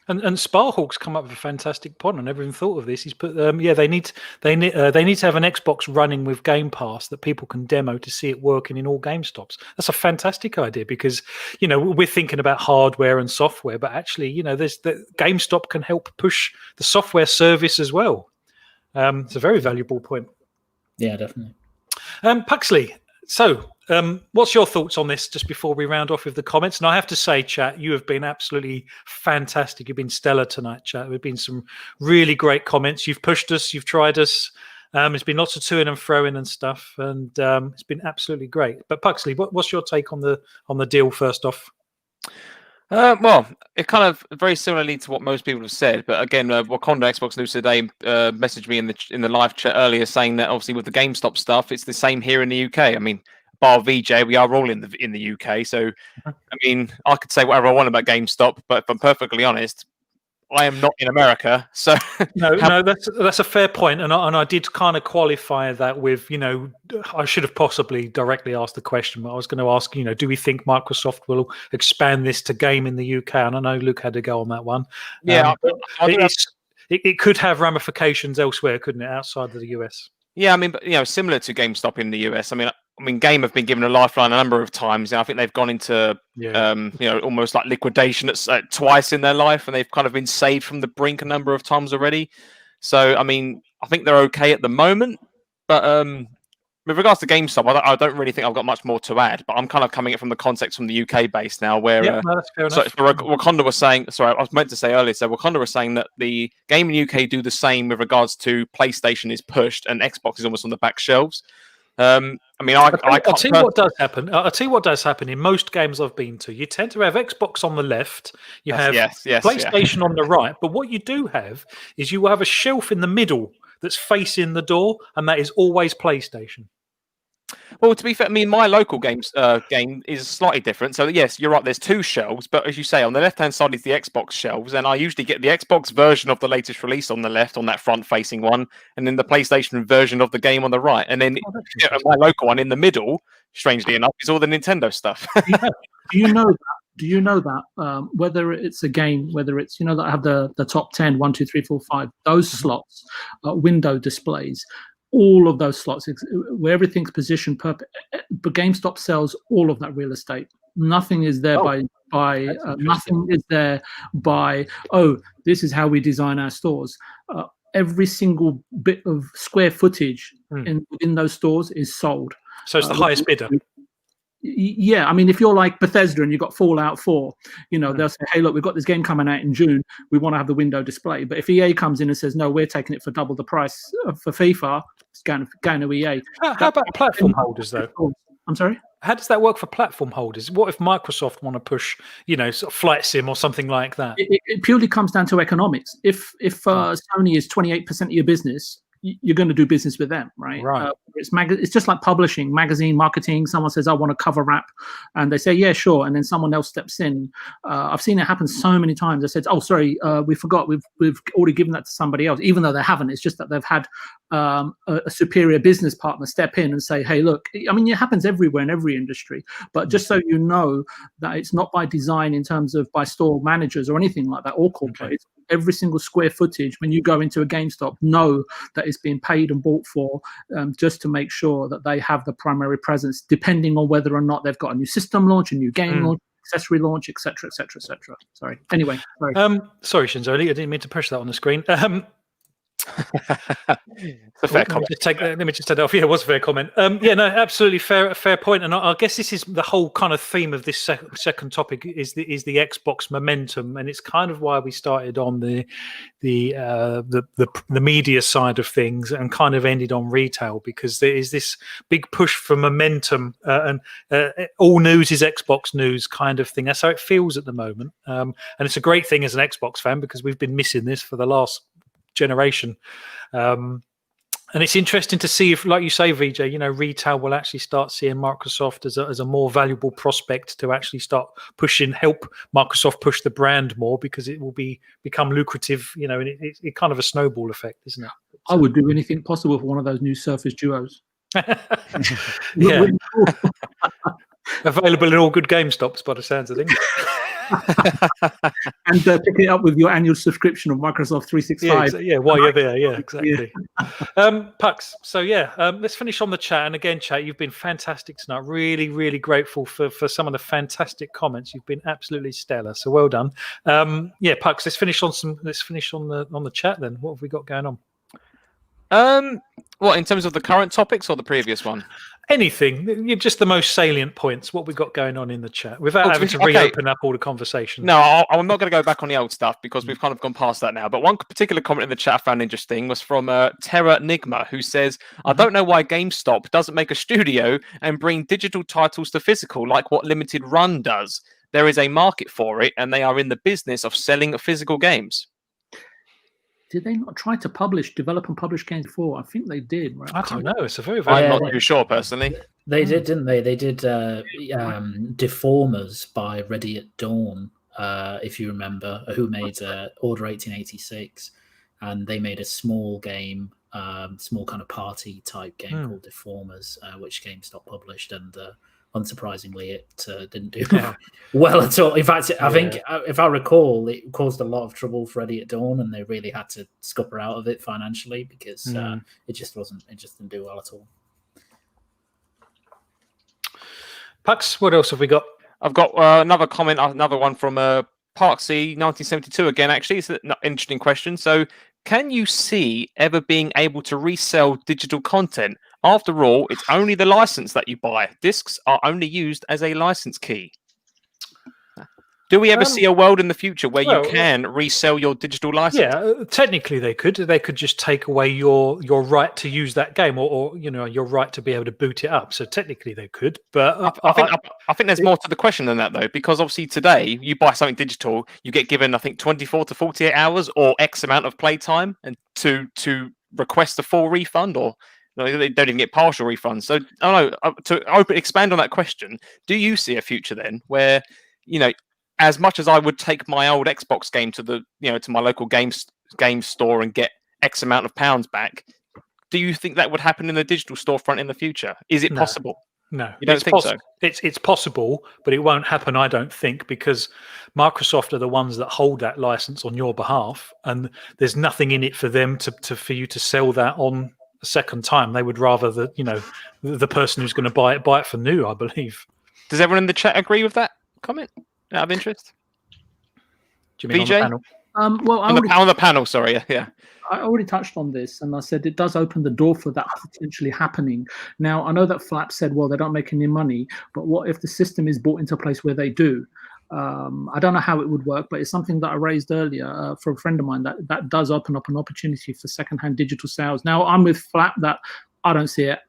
Speaker 1: And Sparhawk's come up with a fantastic point. I never even thought of this. He's put, they need to have an Xbox running with Game Pass that people can demo to see it working in all GameStops. That's a fantastic idea because we're thinking about hardware and software, but actually there's the GameStop can help push the software service as well. It's a very valuable point.
Speaker 3: Yeah, definitely.
Speaker 1: Puxley, so what's your thoughts on this just before we round off with the comments? And I have to say, chat, you have been absolutely fantastic. You've been stellar tonight, chat. There have been some really great comments. You've pushed us. You've tried us. It's been lots of to-ing and fro-ing and stuff, and it's been absolutely great. But Puxley, what's your take on the deal first off?
Speaker 2: Well, it kind of very similarly to what most people have said, but again, Wakanda Xbox News today messaged me in the live chat earlier saying that obviously with the GameStop stuff, it's the same here in the UK. I mean, bar VJ, we are all in the UK, so I mean, I could say whatever I want about GameStop, but if I'm perfectly honest, I am not in America, so
Speaker 1: no, that's a fair point, and I did kind of qualify that with I should have possibly directly asked the question, but I was going to ask do we think Microsoft will expand this to game in the UK? And I know Luke had to go on that one.
Speaker 2: Yeah,
Speaker 1: it could have ramifications elsewhere, couldn't it, outside of the US?
Speaker 2: Yeah, I mean, similar to GameStop in the US. I mean, Game have been given a lifeline a number of times, and I think they've gone into, almost like liquidation twice in their life, and they've kind of been saved from the brink a number of times already. So, I mean, I think they're okay at the moment, but with regards to GameStop, I don't really think I've got much more to add. But I'm kind of coming at from the context from the UK base now, where
Speaker 1: that's fair enough.
Speaker 2: Wakanda was saying. Sorry, I was meant to say earlier. So Wakanda was saying that the Game in UK do the same with regards to PlayStation is pushed and Xbox is almost on the back shelves. I mean, I'll
Speaker 1: tell you what does happen. I'll tell you what does happen in most games I've been to. You tend to have Xbox on the left, you have PlayStation on the right, but what you do have is you have a shelf in the middle that's facing the door, and that is always PlayStation.
Speaker 2: Well, to be fair, I mean, my local game is slightly different. So, yes, you're right, there's two shelves. But as you say, on the left-hand side is the Xbox shelves. And I usually get the Xbox version of the latest release on the left, on that front-facing one. And then the PlayStation version of the game on the right. And then my local one in the middle, strangely enough, is all the Nintendo stuff.
Speaker 5: Do you know that whether it's a game, whether it's, that I have the top 10, 1, 2, 3, 4, 5, those slots, window displays, all of those slots where everything's positioned but GameStop sells all of that real estate. Nothing is there nothing is there by this is how we design our stores. Every single bit of square footage in those stores is sold.
Speaker 1: So it's the highest bidder.
Speaker 5: Yeah, I mean, if you're like Bethesda and you've got Fallout 4, they'll say, hey, look, we've got this game coming out in June. We want to have the window display. But if EA comes in and says, no, we're taking it for double the price for FIFA, it's going to EA.
Speaker 1: How about platform holders, though?
Speaker 5: I'm sorry?
Speaker 1: How does that work for platform holders? What if Microsoft want to push, sort of Flight Sim or something like that?
Speaker 5: It purely comes down to economics. If Sony is 28% of your business, you're going to do business with them, right?
Speaker 1: Right.
Speaker 5: It's just like publishing, magazine, marketing. Someone says, I want a cover wrap. And they say, yeah, sure. And then someone else steps in. I've seen it happen so many times. They said, oh, sorry, we forgot. We've already given that to somebody else, even though they haven't. It's just that they've had a superior business partner step in and say, hey, look, I mean, it happens everywhere in every industry. But just so you know that it's not by design in terms of by store managers or anything like that, or corporate. Okay. Every single square footage, when you go into a GameStop, know that it's being paid and bought for, just to make sure that they have the primary presence, depending on whether or not they've got a new system launch, a new game launch, accessory launch, etc., etc., etc. Sorry. Anyway, sorry.
Speaker 1: Sorry, Shinzo. I didn't mean to push that on the screen.
Speaker 2: It's a fair comment.
Speaker 1: Let me just take that off. Yeah, it was a fair comment. Yeah, no, absolutely fair point. And I guess this is the whole kind of theme of this second topic is the Xbox momentum, and it's kind of why we started on the media side of things and kind of ended on retail, because there is this big push for momentum, and all news is Xbox news kind of thing. That's how it feels at the moment, and it's a great thing as an Xbox fan because we've been missing this for the last generation, and it's interesting to see if, like you say, VJ, retail will actually start seeing Microsoft as a more valuable prospect to actually start help Microsoft push the brand more, because it will become lucrative, and it kind of a snowball effect, isn't it?
Speaker 5: I would do anything possible for one of those new Surface Duos.
Speaker 1: Yeah. Available in all good GameStops by the sounds of things.
Speaker 5: And pick it up with your annual subscription of Microsoft 365.
Speaker 1: Yeah, while you're there, yeah, exactly. Pux, so let's finish on the chat. And again, chat, you've been fantastic tonight. Really, really grateful for some of the fantastic comments. You've been absolutely stellar. So well done. Pux, let's finish on the chat then. What have we got going on?
Speaker 2: What, in terms of the current topics or the previous one?
Speaker 1: Anything, just the most salient points, what we got going on in the chat, without having to reopen up all the conversation.
Speaker 2: No, I'm not going to go back on the old stuff because we've kind of gone past that now. But one particular comment in the chat I found interesting was from Terra Nigma, who says, I don't know why GameStop doesn't make a studio and bring digital titles to physical like what Limited Run does. There is a market for it, and they are in the business of selling physical games.
Speaker 5: Did they not try to develop and publish games before? I think they did. Right?
Speaker 1: I don't know. It's a very
Speaker 2: I'm not too sure, personally.
Speaker 3: They did, didn't they? They did Deformers by Ready at Dawn, if you remember, who made Order 1886. And they made a small game, small kind of party type game called Deformers, which GameStop published. And unsurprisingly, it didn't do well at all. In fact, I think, if I recall, it caused a lot of trouble for Ready at Dawn, and they really had to scupper out of it financially because it just didn't do well at all.
Speaker 1: Pux, what else have we got?
Speaker 2: I've got another comment, another one from Parksy 1972 again. Actually, it's an interesting question. So, can you see ever being able to resell digital content? After all, it's only the license that you buy. Discs are only used as a license key. Do we ever see a world in the future where you can resell your digital license?
Speaker 1: Yeah, technically they could. They could just take away your right to use that game, or your right to be able to boot it up. So technically they could. But
Speaker 2: I think there's more to the question than that, though, because obviously today you buy something digital, you get given, I think, 24 to 48 hours or X amount of play time, and to request a full refund, or they don't even get partial refunds. So I don't know. To expand on that question, do you see a future then where as much as I would take my old Xbox game to to my local game store and get X amount of pounds back, do you think that would happen in the digital storefront in the future? Is it possible?
Speaker 1: No,
Speaker 2: you don't think so?
Speaker 1: It's possible, but it won't happen, I don't think, because Microsoft are the ones that hold that license on your behalf, and there's nothing in it for them for you to sell that on a second time. They would rather the person who's going to buy it for new, I believe.
Speaker 2: Does everyone in the chat agree with that comment? Out of interest?
Speaker 1: Do you mean
Speaker 2: VJ?
Speaker 1: on the panel?
Speaker 5: Well,
Speaker 2: on the panel, sorry, yeah.
Speaker 5: I already touched on this, and I said it does open the door for that potentially happening. Now, I know that Phlapp said, well, they don't make any money, but what if the system is brought into a place where they do? I don't know how it would work, but it's something that I raised earlier for a friend of mine that does open up an opportunity for secondhand digital sales. Now, I'm with Phlapp that I don't see it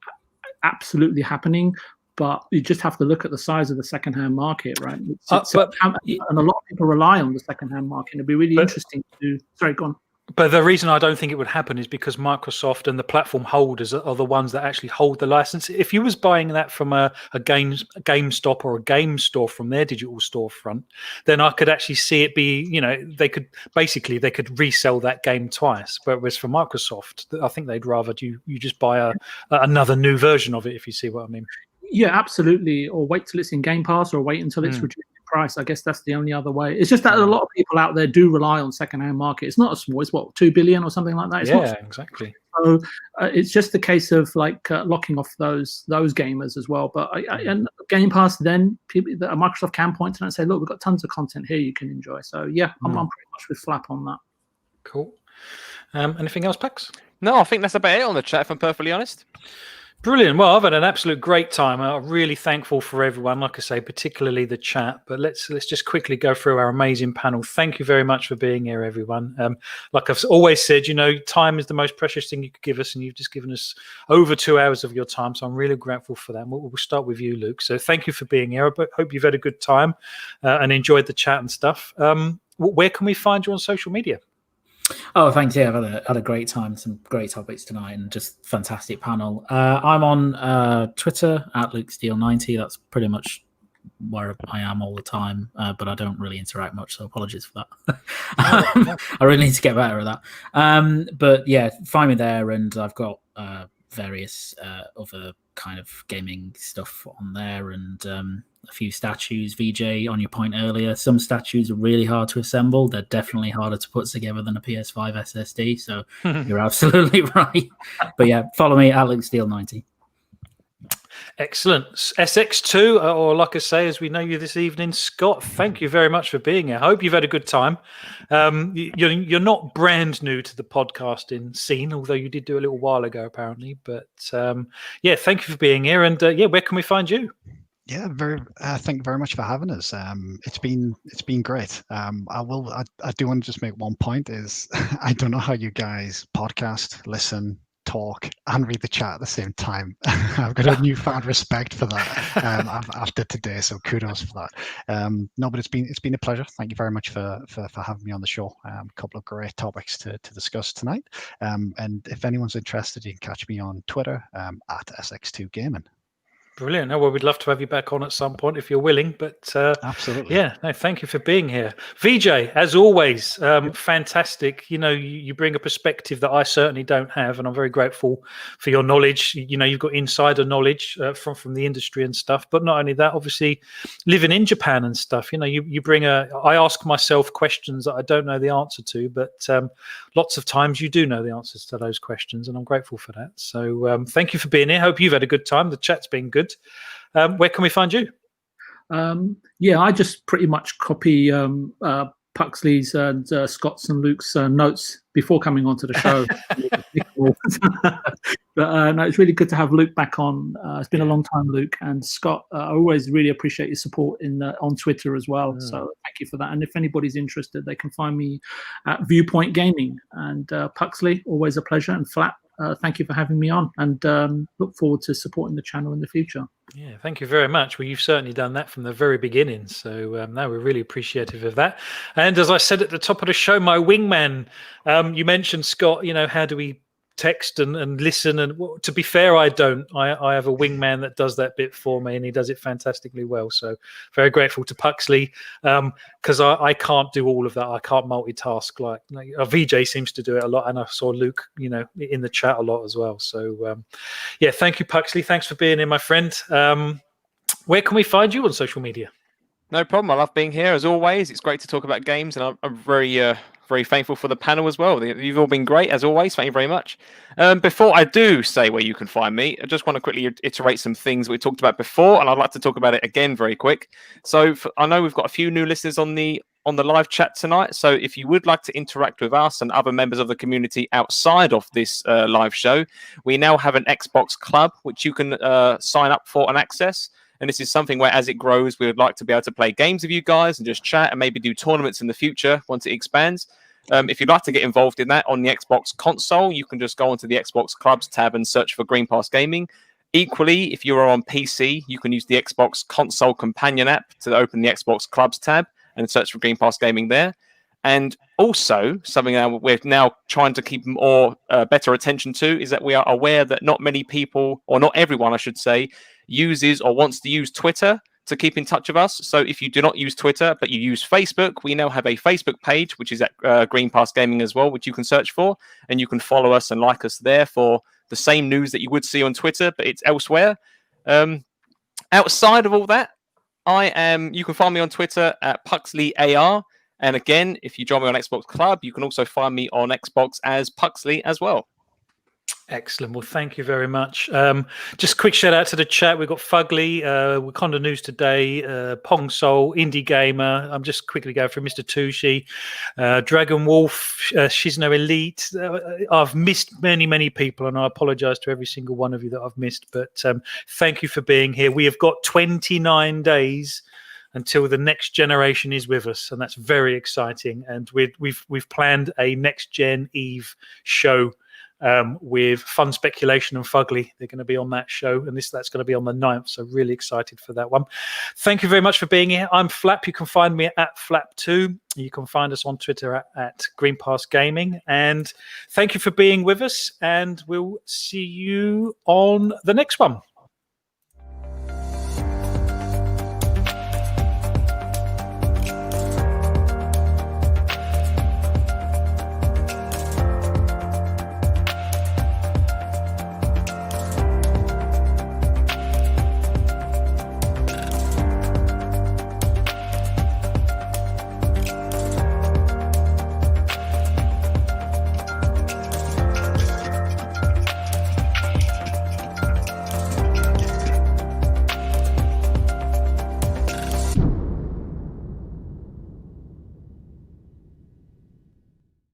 Speaker 5: absolutely happening, but you just have to look at the size of the secondhand market, right? And a lot of people rely on the secondhand market. It'd be really interesting to. Sorry, go on.
Speaker 1: But the reason I don't think it would happen is because Microsoft and the platform holders are the ones that actually hold the license. If you was buying that from a GameStop or a game store from their digital storefront, then I could actually see it be, they could resell that game twice. Whereas for Microsoft, I think they'd rather you just buy another new version of it, if you see what I mean.
Speaker 5: Yeah, absolutely. Or wait till it's in Game Pass, or wait until it's reduced in price. I guess that's the only other way. It's just that a lot of people out there do rely on secondhand market. It's not a small. It's what, 2 billion or something like that. It's not
Speaker 1: exactly.
Speaker 5: So it's just a case of locking off those gamers as well. But and Game Pass, then people that Microsoft can point to that and say, look, we've got tons of content here you can enjoy. So yeah, I'm pretty much with Phlapp on that.
Speaker 1: Cool. Anything else, Pax?
Speaker 2: No, I think that's about it on the chat, if I'm perfectly honest.
Speaker 1: Brilliant. Well, I've had an absolute great time. I'm really thankful for everyone, like I say, particularly the chat. But let's just quickly go through our amazing panel. Thank you very much for being here, everyone. Like I've always said, time is the most precious thing you could give us, and you've just given us over 2 hours of your time. So I'm really grateful for that. We'll start with you, Luke. So thank you for being here. I hope you've had a good time and enjoyed the chat and stuff. Where can we find you on social media?
Speaker 3: Oh, thanks. Yeah, I've had a great time. Some great topics tonight and just fantastic panel. I'm on Twitter at Luke Steele 90. That's pretty much where I am all the time, but I don't really interact much, so apologies for that. I really need to get better at that. But yeah, find me there, and I've got various other kind of gaming stuff on there, and a few statues. VJ, on your point earlier, some statues are really hard to assemble. They're definitely harder to put together than a PS5 SSD, so you're absolutely right. But yeah, follow me at Luke Steele 90.
Speaker 1: Excellent. SX2, or like I say, as we know you this evening, Scott, thank you very much for being here. I hope you've had a good time. You're not brand new to the podcasting scene, although you did do a little while ago, apparently. But yeah, thank you for being here. And yeah, where can we find you?
Speaker 4: Yeah, thank you very much for having us. It's been great. I do want to just make one point is I don't know how you guys podcast, listen, talk and read the chat at the same time. I've got a newfound respect for that after today, so kudos for that. No, but it's been a pleasure. Thank you very much for having me on the show. A couple of great topics to discuss tonight. And if anyone's interested, you can catch me on Twitter at SX2 Gaming.
Speaker 1: Brilliant. No, well, we'd love to have you back on at some point if you're willing. But
Speaker 4: absolutely,
Speaker 1: yeah. No, thank you for being here, VJ. As always, fantastic. You bring a perspective that I certainly don't have, and I'm very grateful for your knowledge. You've got insider knowledge from the industry and stuff. But not only that, obviously, living in Japan and stuff. You bring I ask myself questions that I don't know the answer to, but lots of times you do know the answers to those questions, and I'm grateful for that. So thank you for being here. Hope you've had a good time. The chat's been good. Where can we find you?
Speaker 5: Yeah, I just pretty much copy Puxley's and Scott's and Luke's notes before coming onto the show. But no, it's really good to have Luke back on. It's been a long time, Luke, and Scott. I always really appreciate your support on Twitter as well. So thank thank you for that. And if anybody's interested, they can find me at Viewpoint Gaming. And Puxley, always a pleasure. And Phlapp, thank you for having me on, and look forward to supporting the channel in the future.
Speaker 1: Yeah, thank you very much. Well, you've certainly done that from the very beginning. So no, we're really appreciative of that. And as I said at the top of the show, my wingman, you mentioned, Scott, how do we text and listen? And to be fair, I don't. I have a wingman that does that bit for me, and he does it fantastically well. So very grateful to Puxley, because I can't do all of that. I can't multitask like VJ seems to do it a lot, and I saw Luke, in the chat a lot as well. So yeah, thank you, Puxley. Thanks for being here, my friend. Where can we find you on social media?
Speaker 2: No problem. I love being here as always. It's great to talk about games, and I'm very thankful for the panel as well. You've all been great as always. Thank you very much. Before I do say where you can find me, I just want to quickly iterate some things we talked about before, and I'd like to talk about it again very quick. So I know we've got a few new listeners on the live chat tonight. So if you would like to interact with us and other members of the community outside of this live show, we now have an Xbox Club, which you can sign up for and access. And this is something where, as it grows, we would like to be able to play games with you guys and just chat and maybe do tournaments in the future once it expands. If you'd like to get involved in that on the Xbox console, you can just go onto the Xbox Clubs tab and search for Green Pass Gaming. Equally, if you are on PC, you can use the Xbox Console Companion app to open the Xbox Clubs tab and search for Green Pass Gaming there. And also, something that we're now trying to keep more better attention to is that we are aware that not many people, or not everyone, I should say, uses or wants to use Twitter to keep in touch with us. So if you do not use Twitter, but you use Facebook, we now have a Facebook page, which is at Green Pass Gaming as well, which you can search for, and you can follow us and like us there for the same news that you would see on Twitter, but it's elsewhere. Outside of all that, you can find me on Twitter at PuxleyAR. And again, if you join me on Xbox Club, you can also find me on Xbox as Puxley as well.
Speaker 1: Excellent. Well, thank you very much. Just a quick shout out to the chat. We've got Fugly, Wakanda News Today, Pong Soul, Indie Gamer. I'm just quickly going through Mr. Tushi, Dragon Wolf, Shizno Elite. I've missed many people, and I apologize to every single one of you that I've missed. But thank you for being here. We have got 29 days until the next generation is with us, and that's very exciting. And we've planned a next gen Eve show with Fun Speculation and Fugly. They're going to be on that show, and that's going to be on the 9th, so really excited for that one. Thank you very much for being here. I'm Phlapp. You can find me at Phlapp2. You can find us on Twitter at Green Pass Gaming, and thank you for being with us, and we'll see you on the next one.